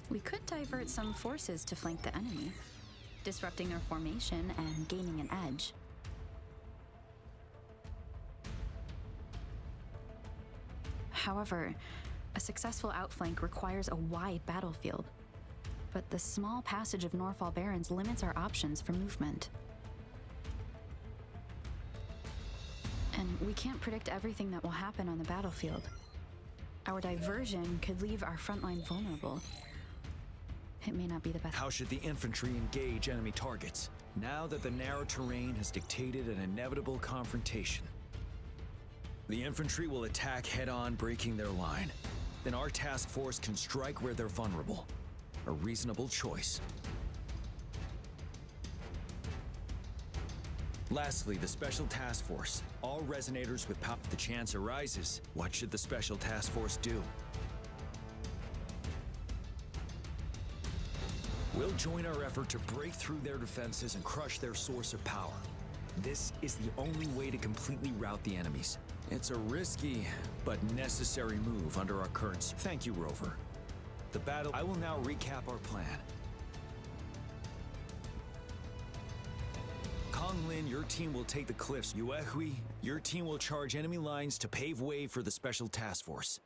We could divert some forces to flank the enemy, disrupting their formation and gaining an edge. However, a successful outflank requires a wide battlefield, but the small passage of Norfall Barrens limits our options for movement. And we can't predict everything that will happen on the battlefield. Our diversion could leave our front line vulnerable. It may not be the best. How should the infantry engage enemy targets? Now that the narrow terrain has dictated an inevitable confrontation. The infantry will attack head-on, breaking their line. Then our task force can strike where they're vulnerable. A reasonable choice. Lastly, the Special Task Force. All resonators with power. If the chance arises, what should the Special Task Force do? We'll join our effort to break through their defenses and crush their source of power. This is the only way to completely rout the enemies. It's a risky, but necessary move under our current. Thank you, Rover. The battle. I will now recap our plan. Konglin, your team will take the cliffs. Yuehui, your team will charge enemy lines to pave way for the Special Task Force.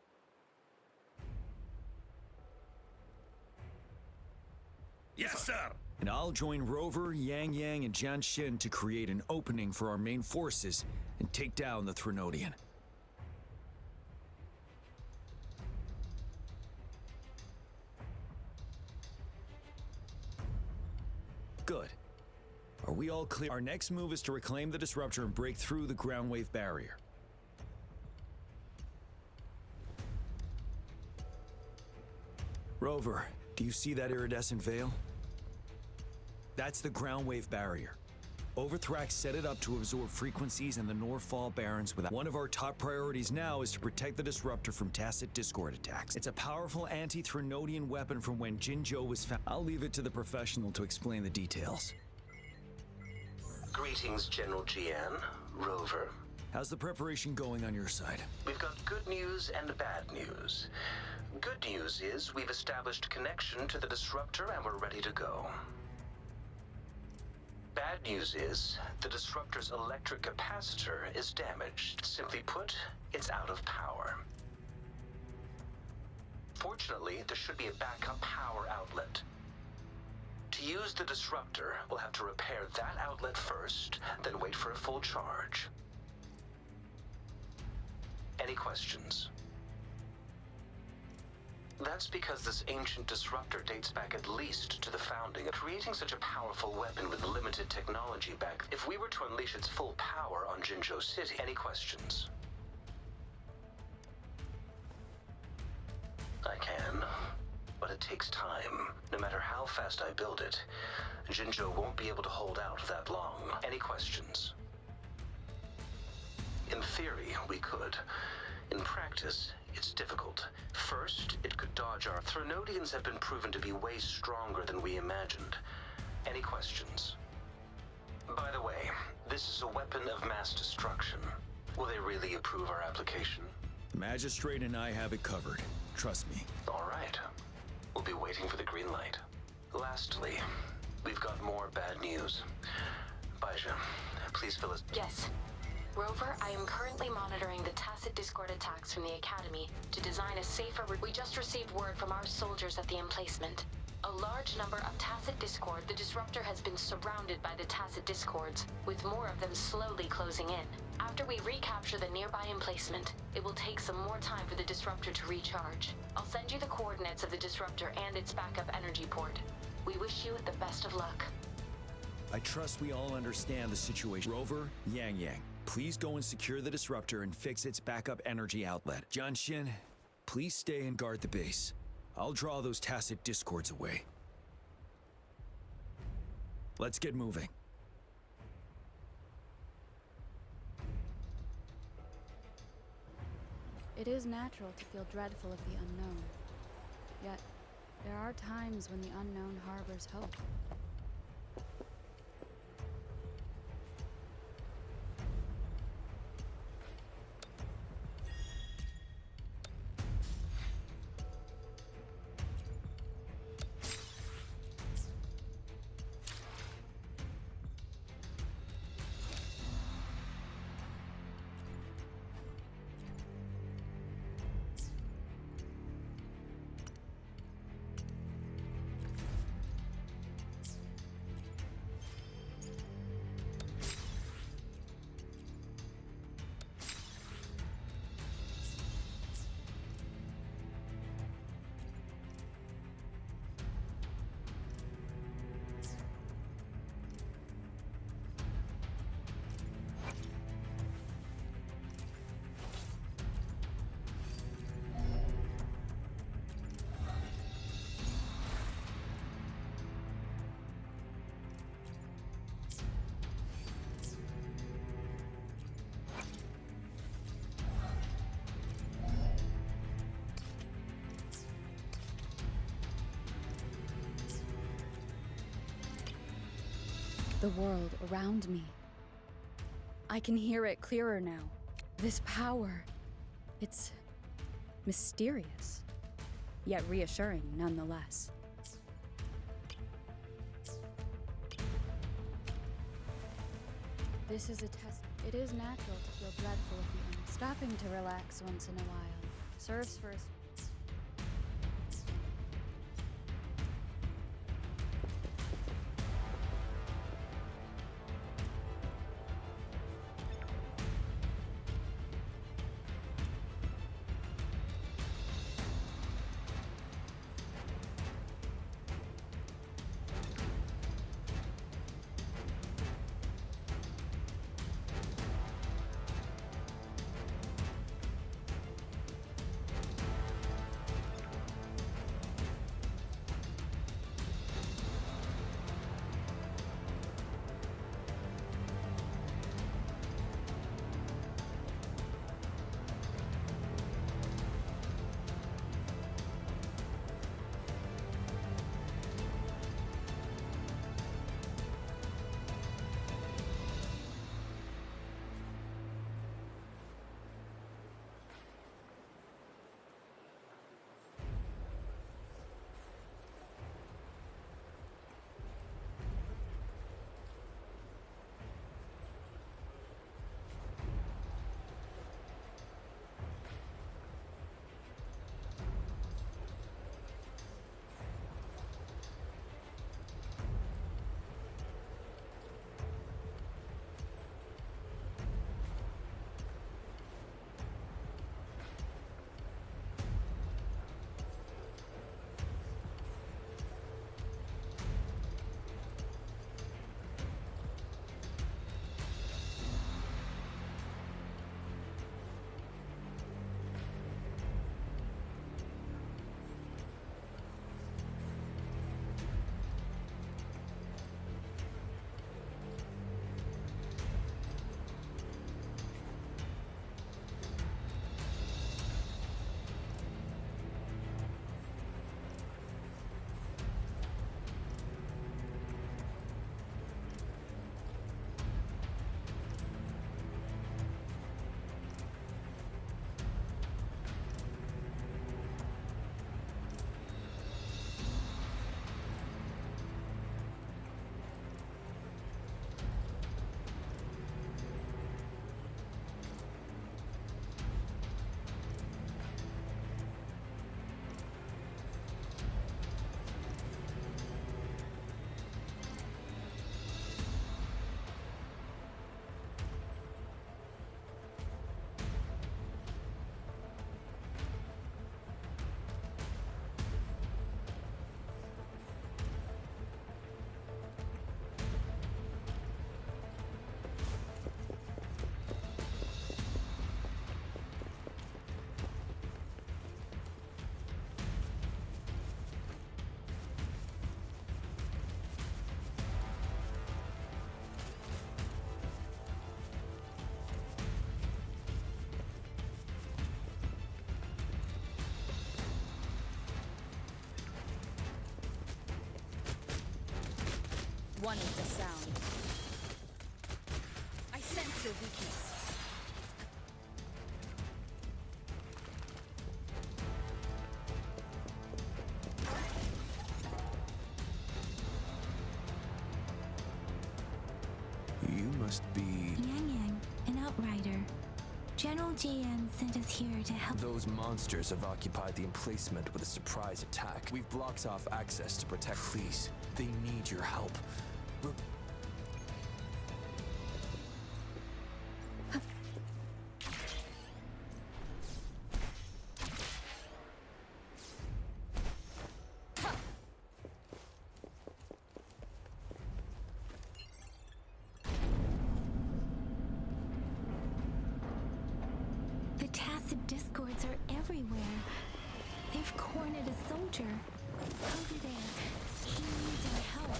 Yes, sir! And I'll join Rover, Yang Yang, and Jian Xin to create an opening for our main forces and take down the Threnodian. Good. Are we all clear? Our next move is to reclaim the disruptor and break through the ground wave barrier. Rover, do you see that iridescent veil? That's the ground wave barrier. Overthrax set it up to absorb frequencies in the Norfall Barrens without. One of our top priorities now is to protect the disruptor from tacit discord attacks. It's a powerful anti-Threnodian weapon from when Jinzhou was found. I'll leave it to the professional to explain the details. Greetings, General Jian, Rover. How's the preparation going on your side? We've got good news and bad news. Good news is we've established connection to the disruptor and we're ready to go. Bad news is, the disruptor's electric capacitor is damaged. Simply put, it's out of power. Fortunately, there should be a backup power outlet. To use the disruptor, we'll have to repair that outlet first, then wait for a full charge. Any questions? That's because this ancient disruptor dates back at least to the founding. Creating such a powerful weapon with limited technology back, if we were to unleash its full power on Jinzhou City. Any questions? I can, but it takes time. No matter how fast I build it, Jinzhou won't be able to hold out that long. Any questions? theory, we could. In practice, it's difficult. First, it could dodge our... Threnodians have been proven to be way stronger than we imagined. Any questions? By the way, this is a weapon of mass destruction. Will they really approve our application? The Magistrate and I have it covered. Trust me. All right. We'll be waiting for the green light. Lastly, we've got more bad news. Baija, please fill us... Yes. Rover, I am currently monitoring the tacit discord attacks from the Academy to design a safer... We just received word from our soldiers at the emplacement. A large number of tacit discord. The disruptor has been surrounded by the tacit discords, with more of them slowly closing in. After we recapture the nearby emplacement, it will take some more time for the disruptor to recharge. I'll send you the coordinates of the disruptor and its backup energy port. We wish you the best of luck. I trust we all understand the situation. Rover, Yang Yang, please go and secure the disruptor and fix its backup energy outlet. Jianshin, please stay and guard the base. I'll draw those tacit discords away. Let's get moving. It is natural to feel dreadful of the unknown. Yet, there are times when the unknown harbors hope. The world around me. I can hear it clearer now. This power, it's mysterious, yet reassuring nonetheless. This is a test. It is natural to feel dreadful of the unknown. Stopping to relax once in a while serves for a... One is the sound. I sense your weakness. You must be... Yang Yang, an outrider. General GN sent us here to help. Those monsters have occupied the emplacement with a surprise attack. We've blocked off access to protect. Please, they need your help. The tacit discords are everywhere. They've cornered a soldier. Over there. He needs our help.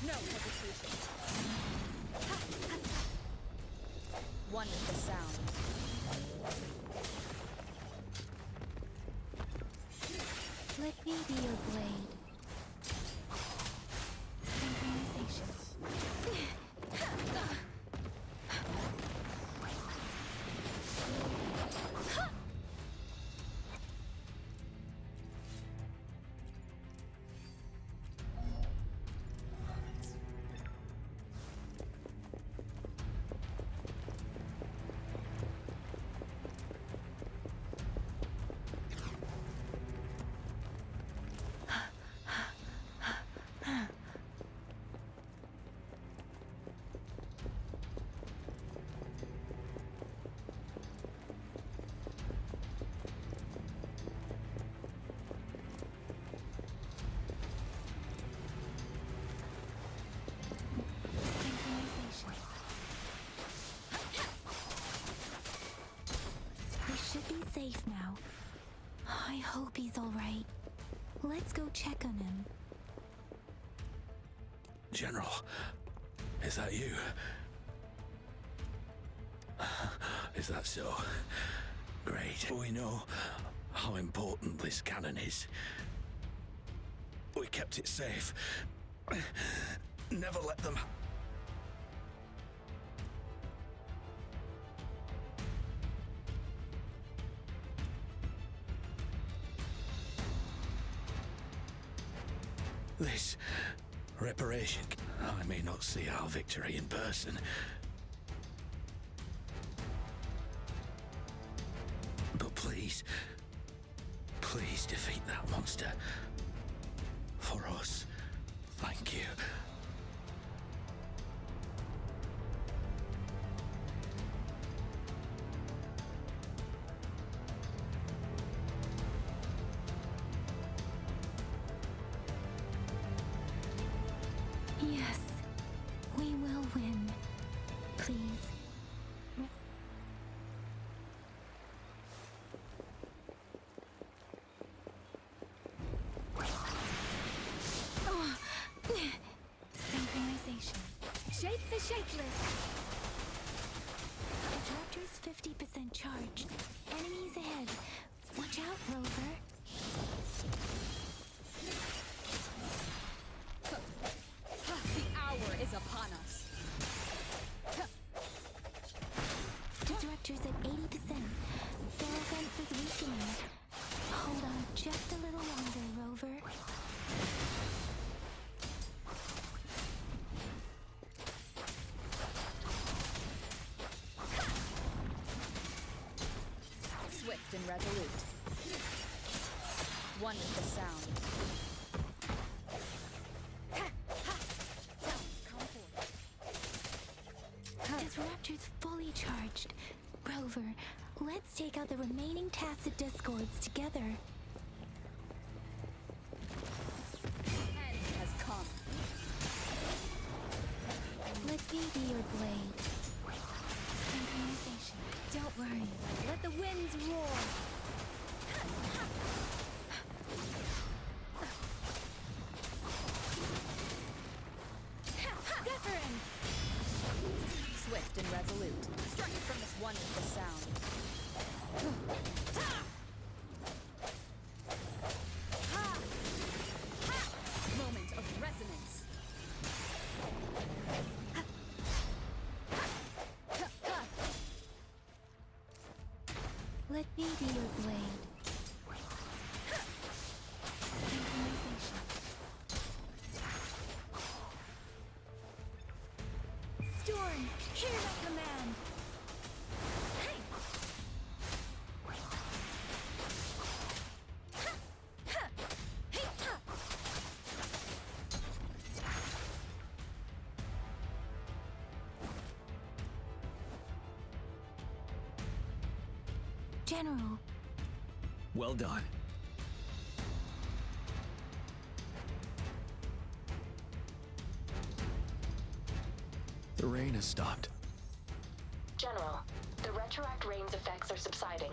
No hesitation. One is the sound. Let me be your blade. Synchronization. Should be safe now. I hope he's all right. Let's go check on him. General, is that you? Is that so? Great. We know how important this cannon is. We kept it safe. Never let them... This reparation, I may not see our victory in person, but please, please defeat that monster. For us, thank you. Yes, we will win. Please. Synchronization. Shake the shakeless. Disruptor's 50% charged. Enemies ahead. Watch out, Rover. The hour is upon us. Disruptor's at 80%. Their offense is weakening. Hold on just a little longer, Rover. Swift and resolute. One is the sound. Disruptor's fully charged. Rover, let's take out the remaining tacit discords together. End has come. Let me be your blade. Synchronization. Don't worry. Let the winds roar. Let me be your blade. Synchronization. Storm, hear my command. Hey! Ha! Ha! Hey! Ha! General. Well done. The rain has stopped. General, the retroact rain's effects are subsiding.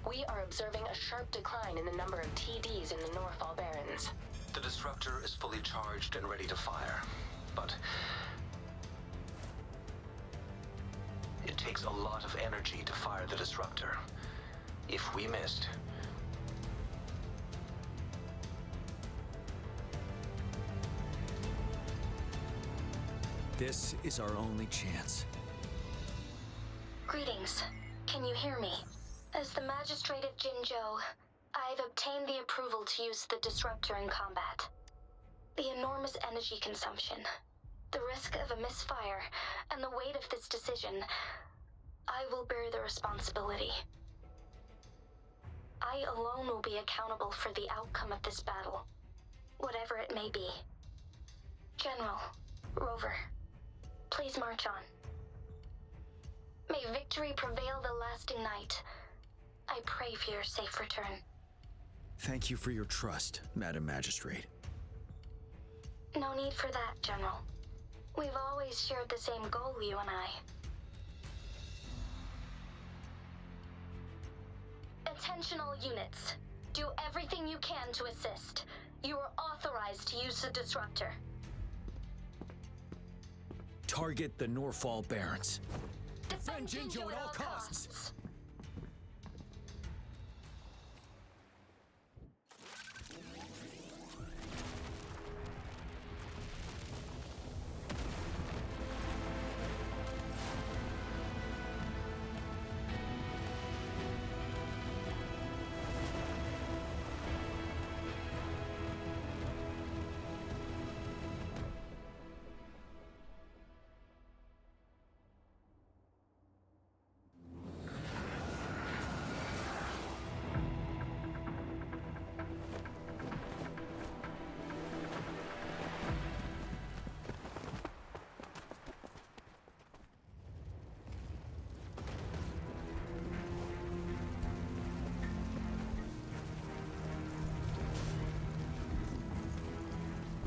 We are observing a sharp decline in the number of TDs in the Norfall Barrens. The disruptor is fully charged and ready to fire, but it takes a lot of energy to fire the disruptor. If we missed, This is our only chance. Greetings. Can you hear me? As the Magistrate of Jinzhou, I've obtained the approval to use the disruptor in combat. The enormous energy consumption, the risk of a misfire, and the weight of this decision, I will bear the responsibility. I alone will be accountable for the outcome of this battle, whatever it may be. General, Rover, please march on. May victory prevail the lasting night. I pray for your safe return. Thank you for your trust, Madam Magistrate. No need for that, General. We've always shared the same goal, you and I. Attention all units. Do everything you can to assist. You are authorized to use the disruptor. Target the Norfall Barrens. Defend Jinzhou at all costs.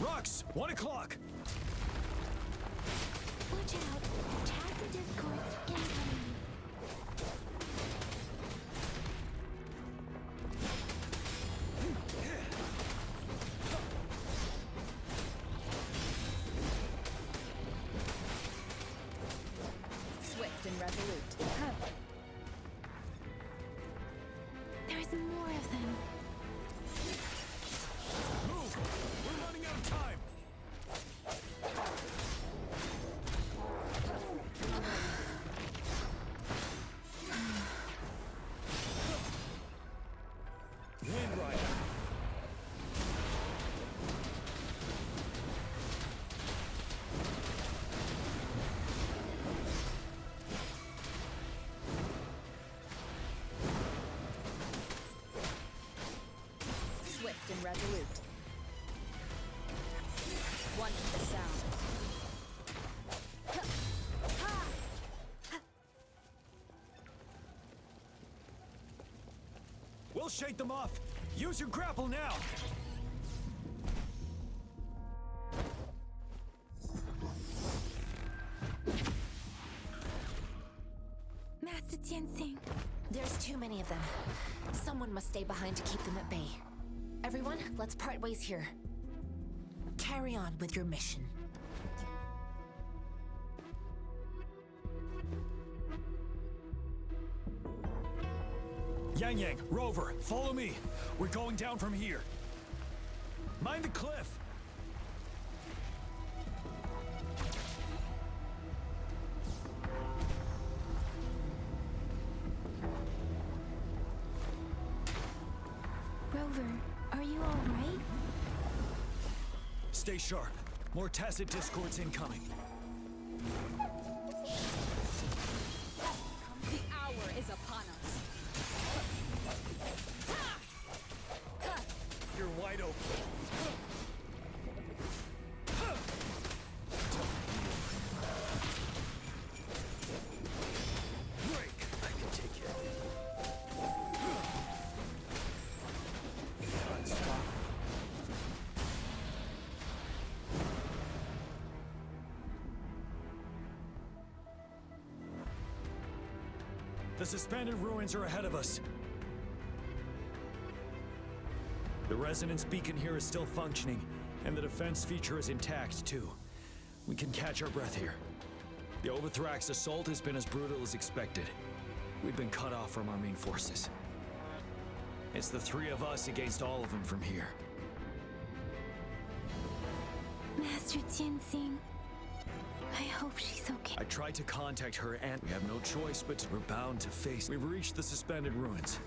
Rux, 1 o'clock. Watch out. Chasm discords incoming. Swift and resolute. There's more of them. Move! We're running out of time! Wind Rider! Swift and resolute. One to the sound. We'll shake them off. Use your grapple now. Master Jinsing. There's too many of them. Someone must stay behind to keep them at bay. Everyone, let's part ways here. Carry on with your mission. Yang Yang, Rover, follow me. We're going down from here. Mind the cliff. Rover, are you alright? Stay sharp. More tacit discords incoming. The hour is upon us. You're wide open. The suspended ruins are ahead of us. The resonance beacon here is still functioning, and the defense feature is intact, too. We can catch our breath here. The Overthrax assault has been as brutal as expected. We've been cut off from our main forces. It's the three of us against all of them from here. Master Jianxing, I hope she's okay. I tried to contact her, and we have no choice but we're bound to face. We've reached the suspended ruins.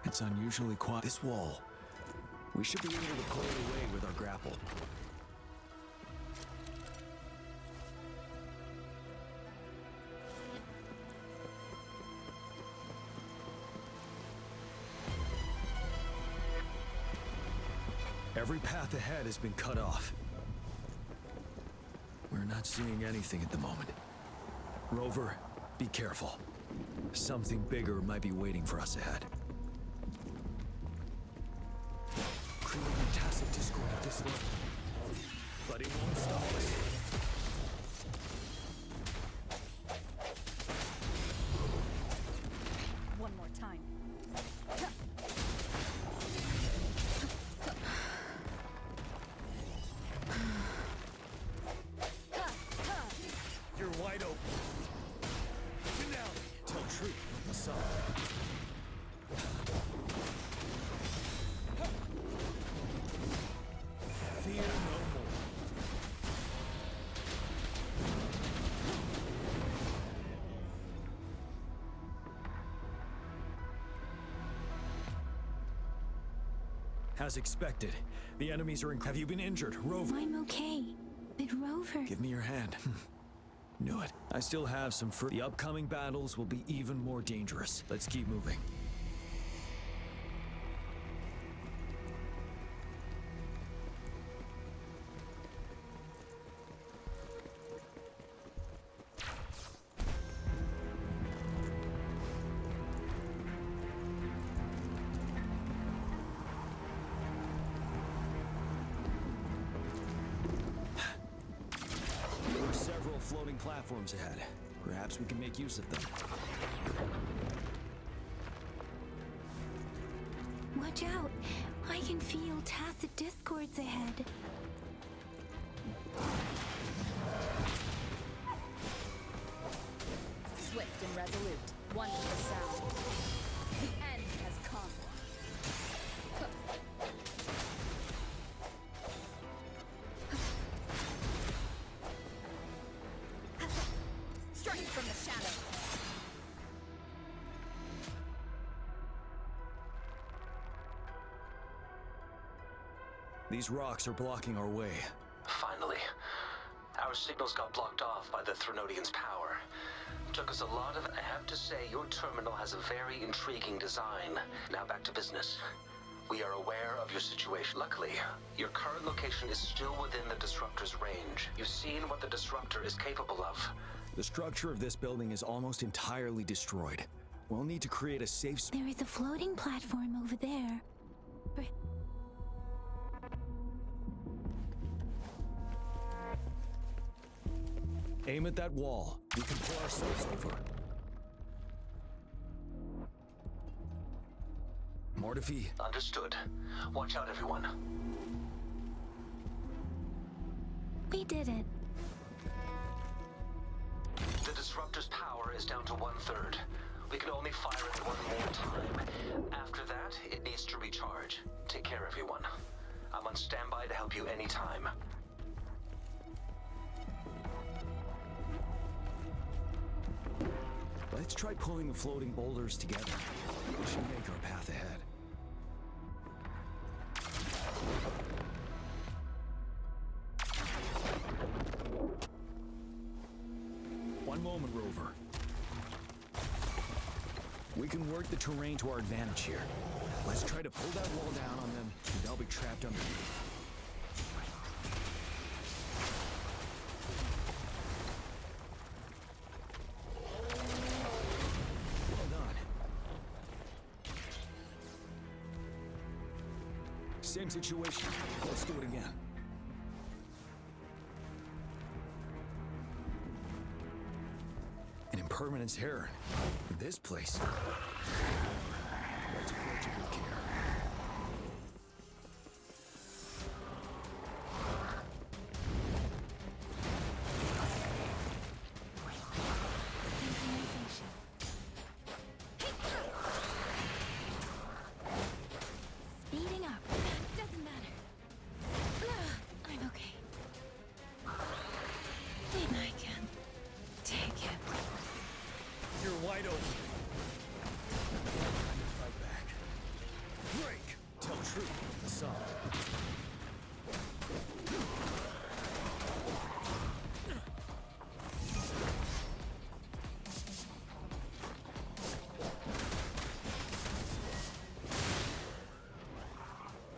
It's unusually quiet. This wall. We should be able to pull it away with our grapple. Every path ahead has been cut off. We're not seeing anything at the moment. Rover, be careful. Something bigger might be waiting for us ahead. Creating a tacit discord at this level. But it won't stop us. One more time. You're wide open. Finale. Tell truth from the sun. Fear no more. As expected, the enemies are in. Have you been injured, Rover? I'm okay. But Rover... Give me your hand. Knew it. I still have some fruit. The upcoming battles will be even more dangerous. Let's keep moving. There are several floating platforms ahead. Perhaps we can make use of them. Watch out! I can feel tacit discords ahead. Swift and resolute. One with the sound. The end has come. Striking from the shadows. These rocks are blocking our way. Finally. Our signals got blocked off by the Threnodian's power. Took us a lot of... I have to say, your terminal has a very intriguing design. Now back to business. We are aware of your situation. Luckily, your current location is still within the Disruptor's range. You've seen what the Disruptor is capable of. The structure of this building is almost entirely destroyed. We'll need to create a safe space. There is a floating platform over there. Aim at that wall. We can pull ourselves over. Mortifi. Understood. Watch out, everyone. We did it. The Disruptor's power is down to 1/3. We can only fire it one more time. After that, it needs to recharge. Take care, everyone. I'm on standby to help you anytime. Let's try pulling the floating boulders together. We should make our path ahead. One moment, Rover. We can work the terrain to our advantage here. Let's try to pull that wall down on them, and they'll be trapped underneath. Well done. Same situation. Let's do it again. An impermanence heron. This place. Let's approach it with care. Speeding up. Doesn't matter. I'm okay. Maybe I can take it. You're wide open. Time to fight back. Break! Tell truth with the song.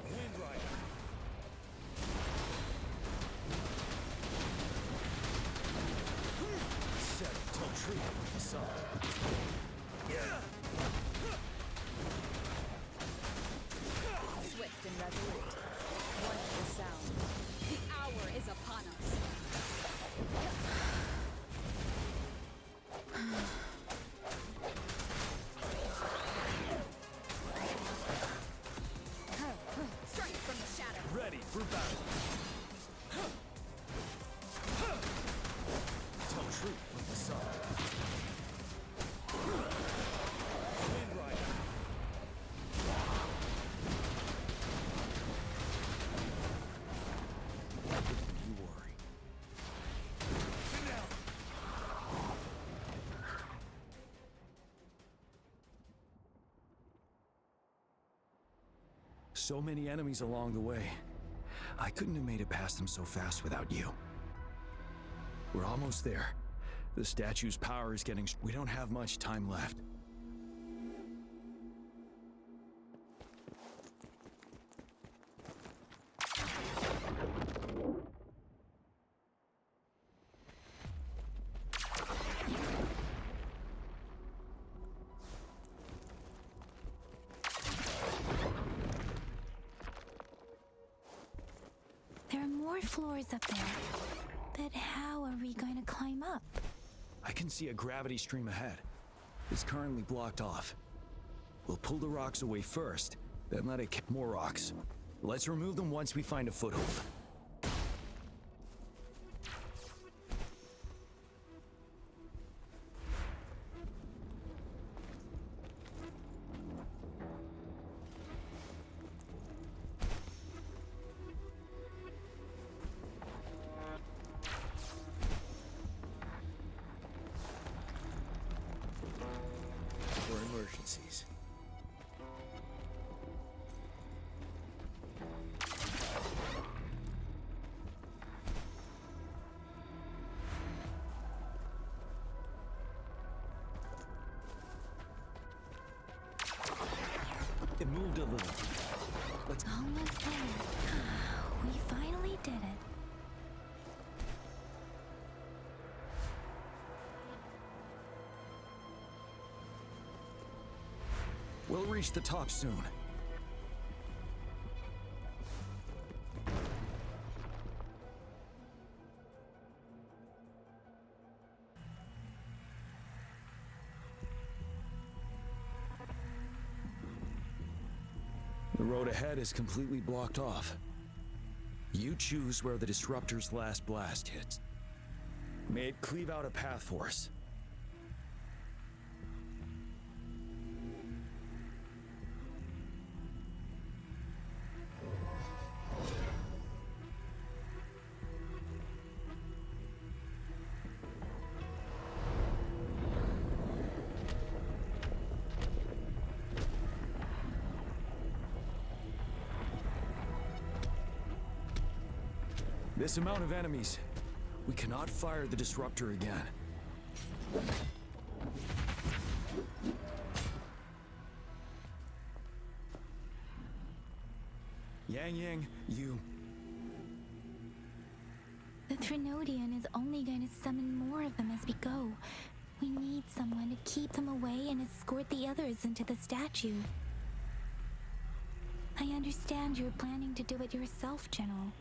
Wind Rider. Set it. Tell truth with the song. Swift and resolute. Wonderful sound. The hour is upon us. Strike from the shadow. Ready for battle. Tell truth with the song. Wind Rider. You worry. Now. So many enemies along the way. I couldn't have made it past them so fast without you. We're almost there. The statue's power is getting... We don't have much time left. There are more floors up there. But how are we going to climb up? I can see a gravity stream ahead. It's currently blocked off. We'll pull the rocks away first, then let it kick more rocks. Let's remove them once we find a foothold. For emergencies. It moved a little. Let's... Almost there. We finally did it. We'll reach the top soon. The road ahead is completely blocked off. You choose where the disruptor's last blast hits. May it cleave out a path for us. This amount of enemies. We cannot fire the disruptor again. Yang, you... The Threnodian is only going to summon more of them as we go. We need someone to keep them away and escort the others into the statue. I understand you're planning to do it yourself, General.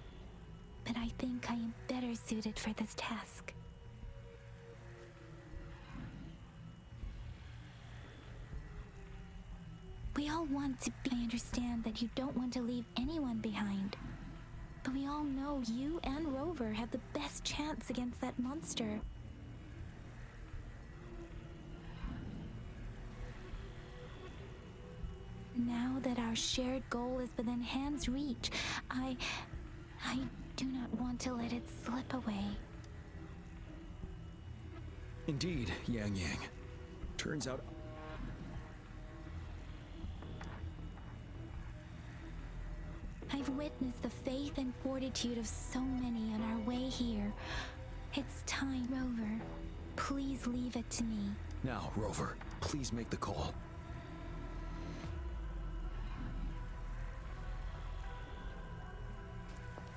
But I think I am better suited for this task. We all want to be... I understand that you don't want to leave anyone behind. But we all know you and Rover have the best chance against that monster. Now that our shared goal is within hand's reach, I do not want to let it slip away. Indeed, Yang. Turns out... I've witnessed the faith and fortitude of so many on our way here. It's time, Rover. Please leave it to me. Now, Rover, please make the call.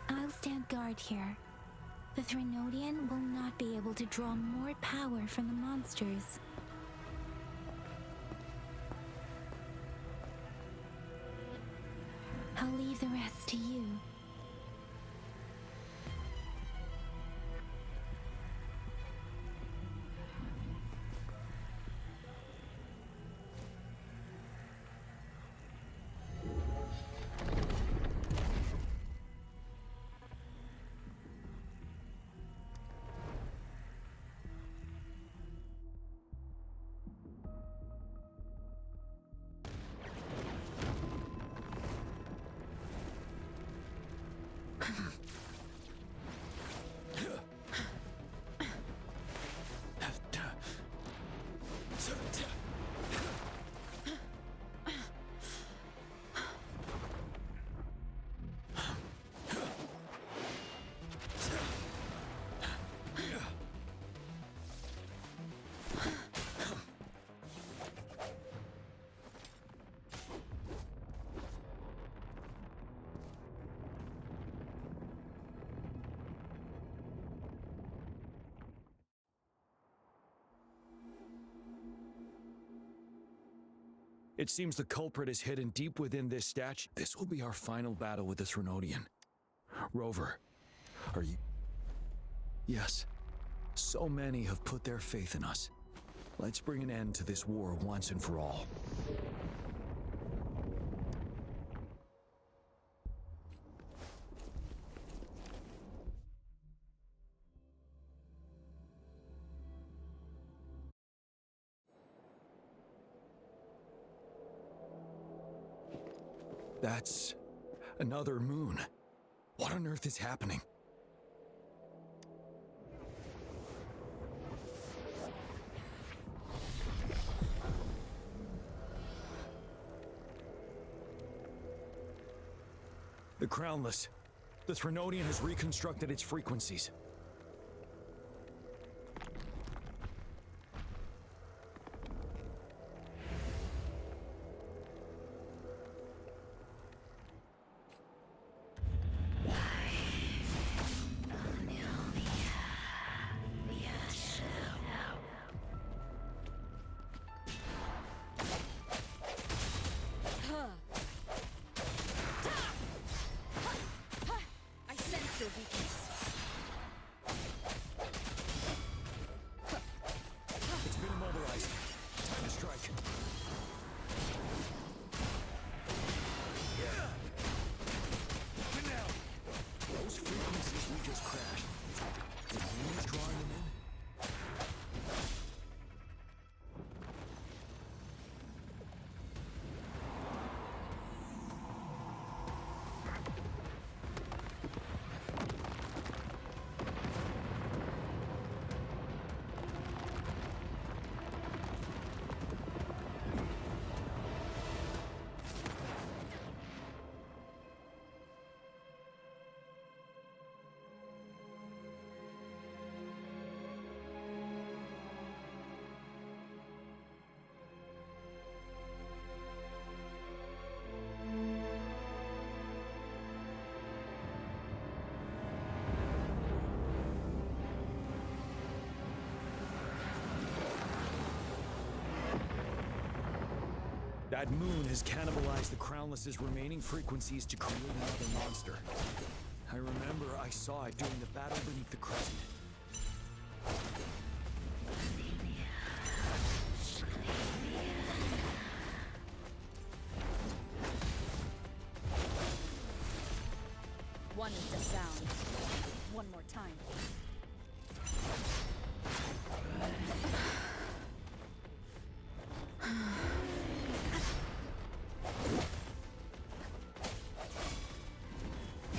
I'll stand guard here. The Threnodian will not be able to draw more power from the monsters. I'll leave the rest to you. It seems the culprit is hidden deep within this statue. This will be our final battle with the Threnodian. Rover, are you... Yes. So many have put their faith in us. Let's bring an end to this war once and for all. That's another moon. What on earth is happening? The Crownless. The Threnodian has reconstructed its frequencies. That moon has cannibalized the Crownless's remaining frequencies to create another monster. I remember I saw it during the battle beneath the crescent. One is the sound. One more time.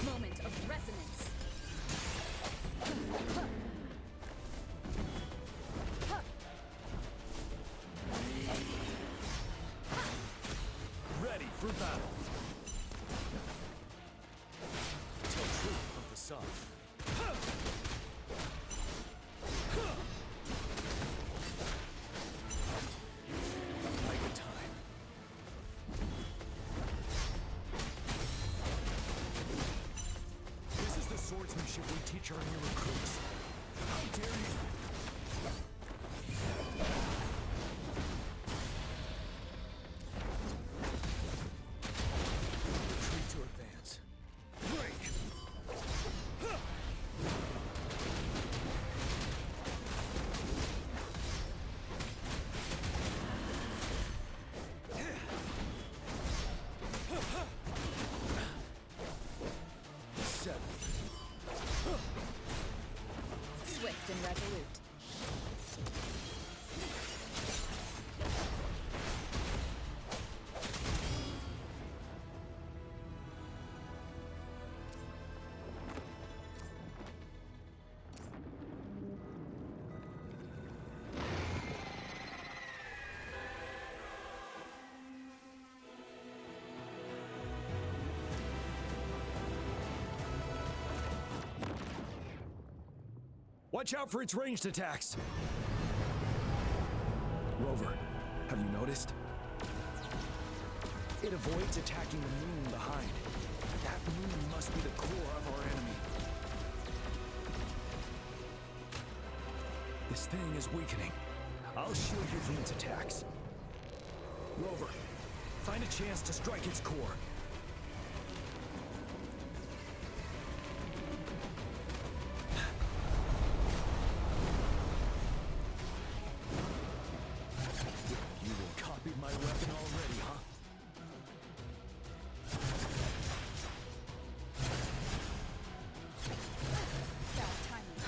Moment of resonance. Ready for battle. Till truth of the sun. Like the time. This is the swordsmanship we teach our new recruits. How dare you! Retreat to advance. Break! Seven. Swift and resolute. Watch out for its ranged attacks! Rover, have you noticed? It avoids attacking the moon behind. That moon must be the core of our enemy. This thing is weakening. I'll shield you from its attacks. Rover, find a chance to strike its core. You copied my weapon already, huh? Bad timing.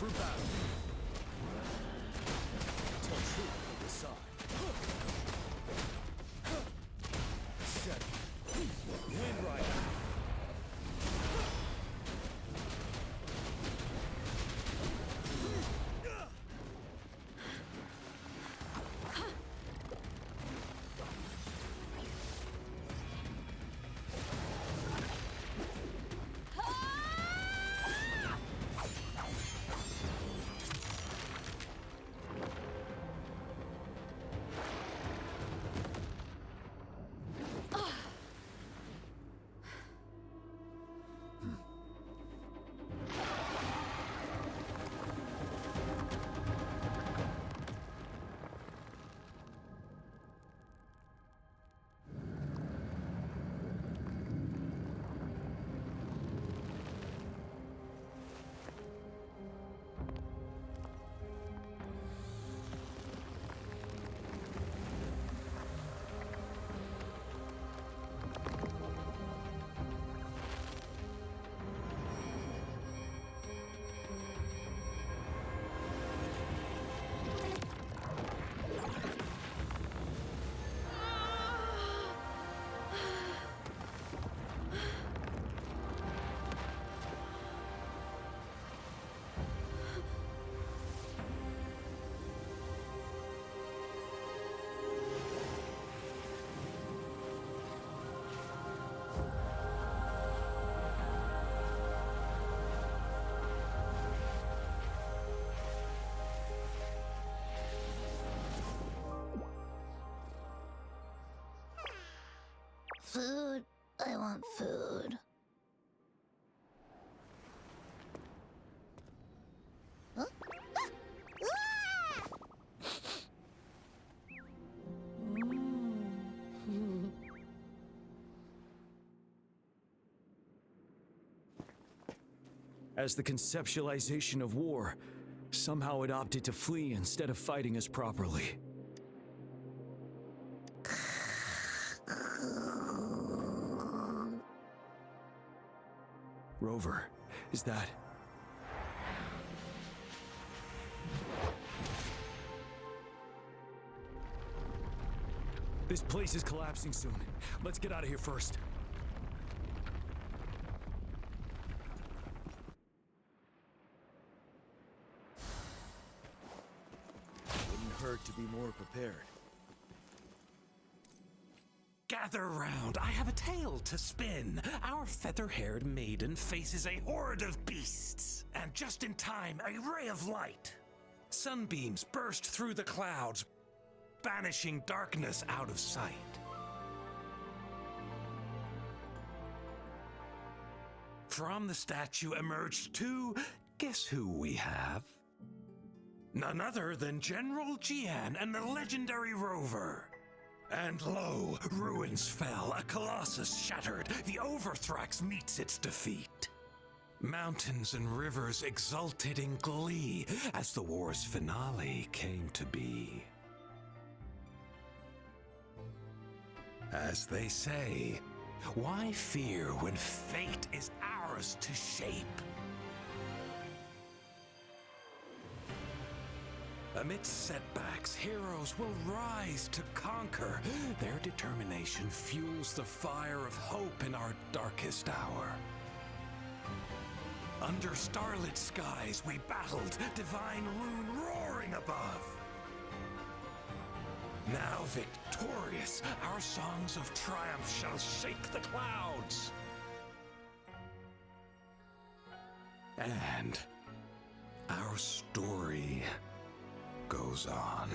for battle. Till truth will decide. Set. Wind Rider. Food. I want food. Huh? As the conceptualization of war, somehow it opted to flee instead of fighting us properly. Rover, is that... This place is collapsing soon. Let's get out of here first. Wouldn't hurt to be more prepared. Gather round, I have a tale to spin. Our feather-haired maiden faces a horde of beasts. And just in time, a ray of light. Sunbeams burst through the clouds, banishing darkness out of sight. From the statue emerged two, guess who we have? None other than General Jian and the legendary Rover. And lo, ruins fell, a colossus shattered, the Overthrax meets its defeat. Mountains and rivers exulted in glee as the war's finale came to be. As they say, why fear when fate is ours to shape? Amidst setbacks, heroes will rise to conquer. Their determination fuels the fire of hope in our darkest hour. Under starlit skies we battled, divine rune roaring above. Now victorious, our songs of triumph shall shake the clouds. And our story goes on.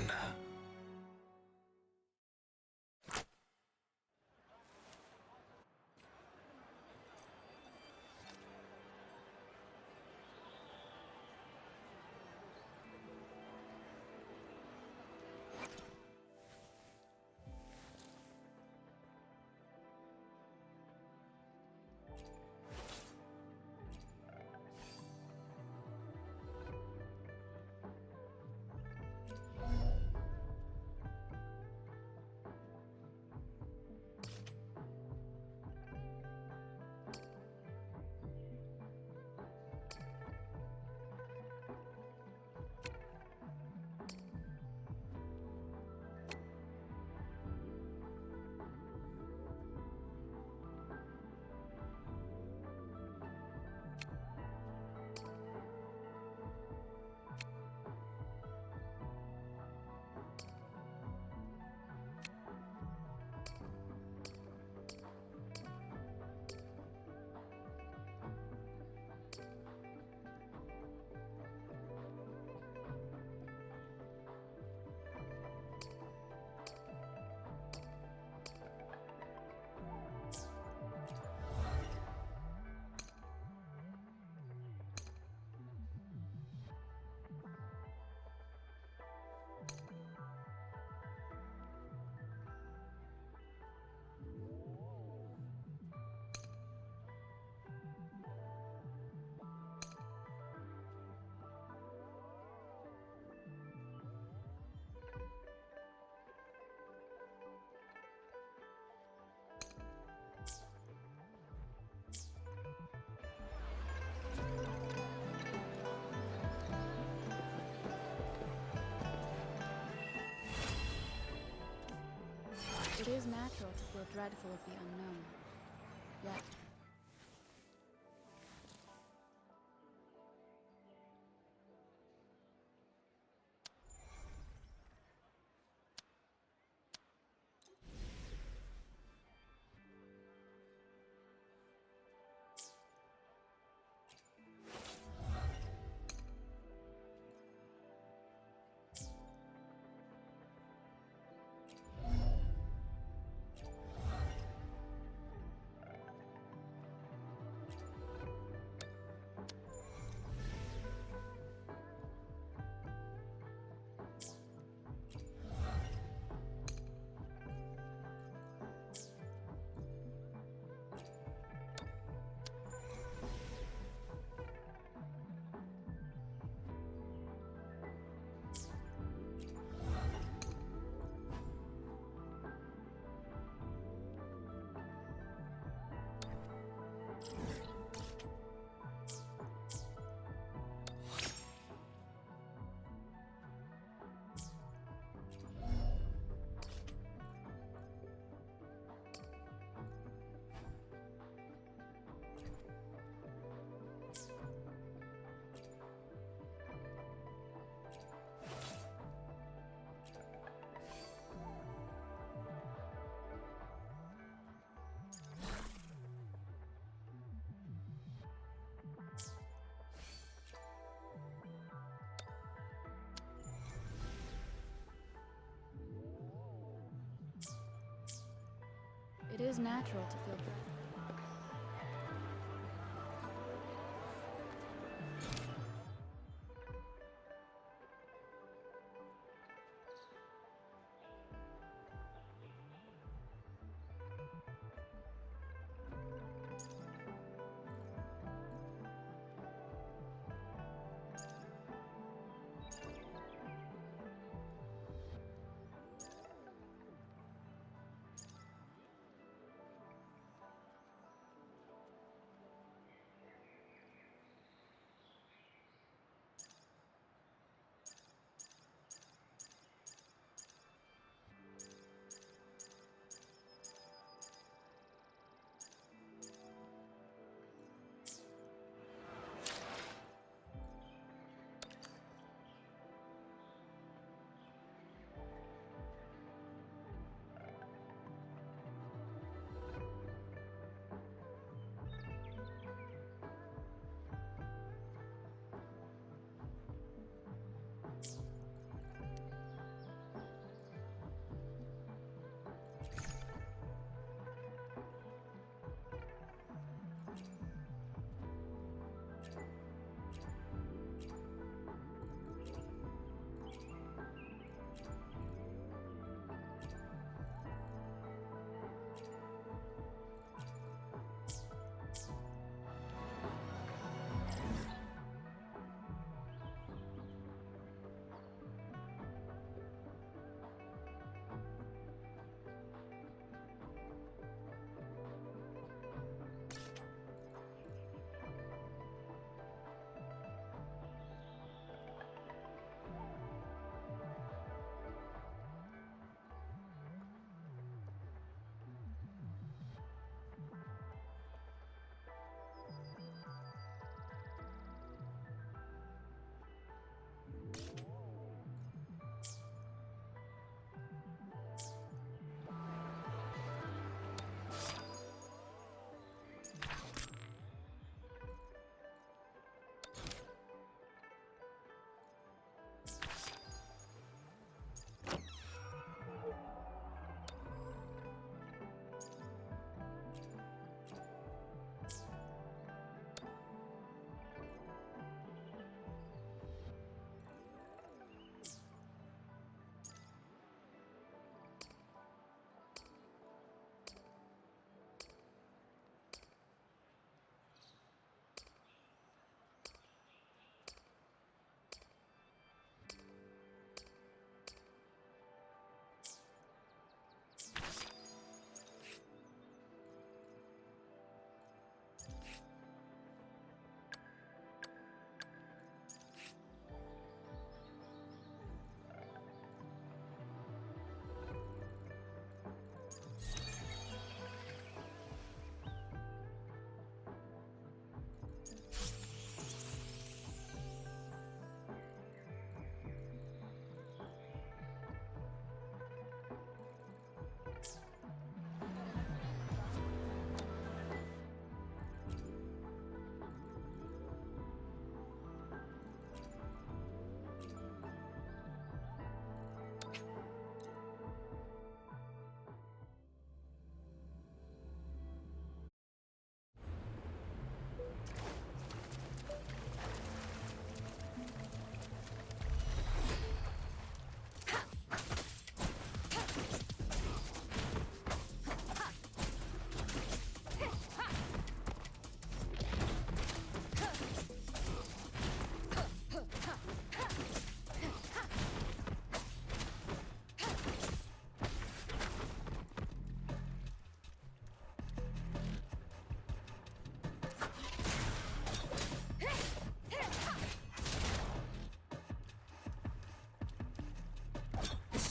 It is natural to feel dreadful of the unknown. Yet, it is natural to feel dread.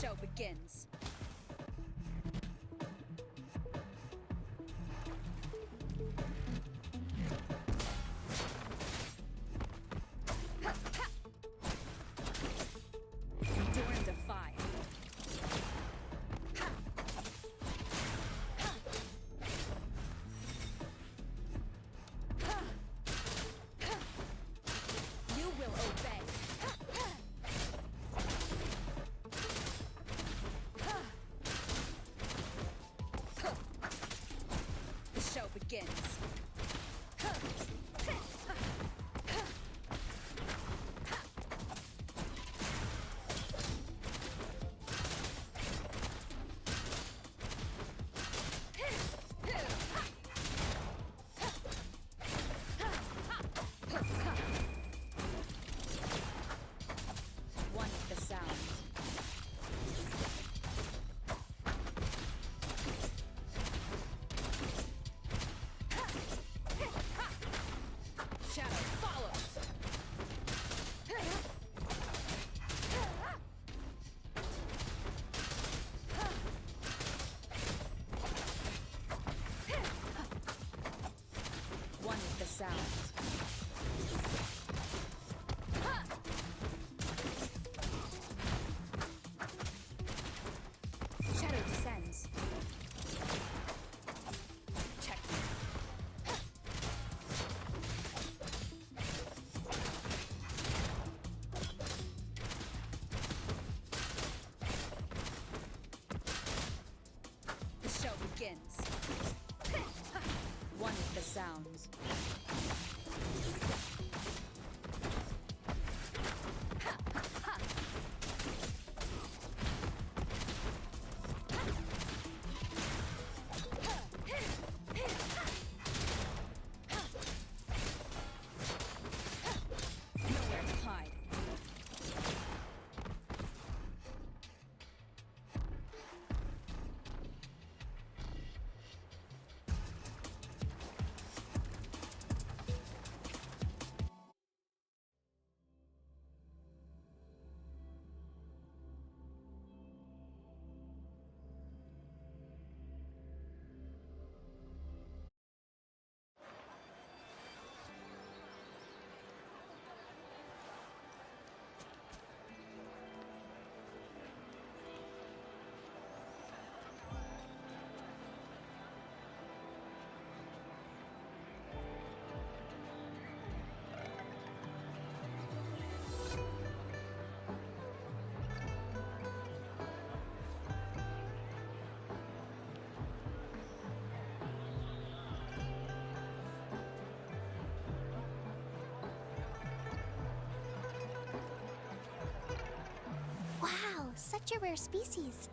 show begins. Endure and defy. You will obey. The show begins. One of the sounds. Shadow follows. One of the sounds. Shadow descends. Check. The show begins. One of the sounds. Nowhere to hide. Wow, such a rare species.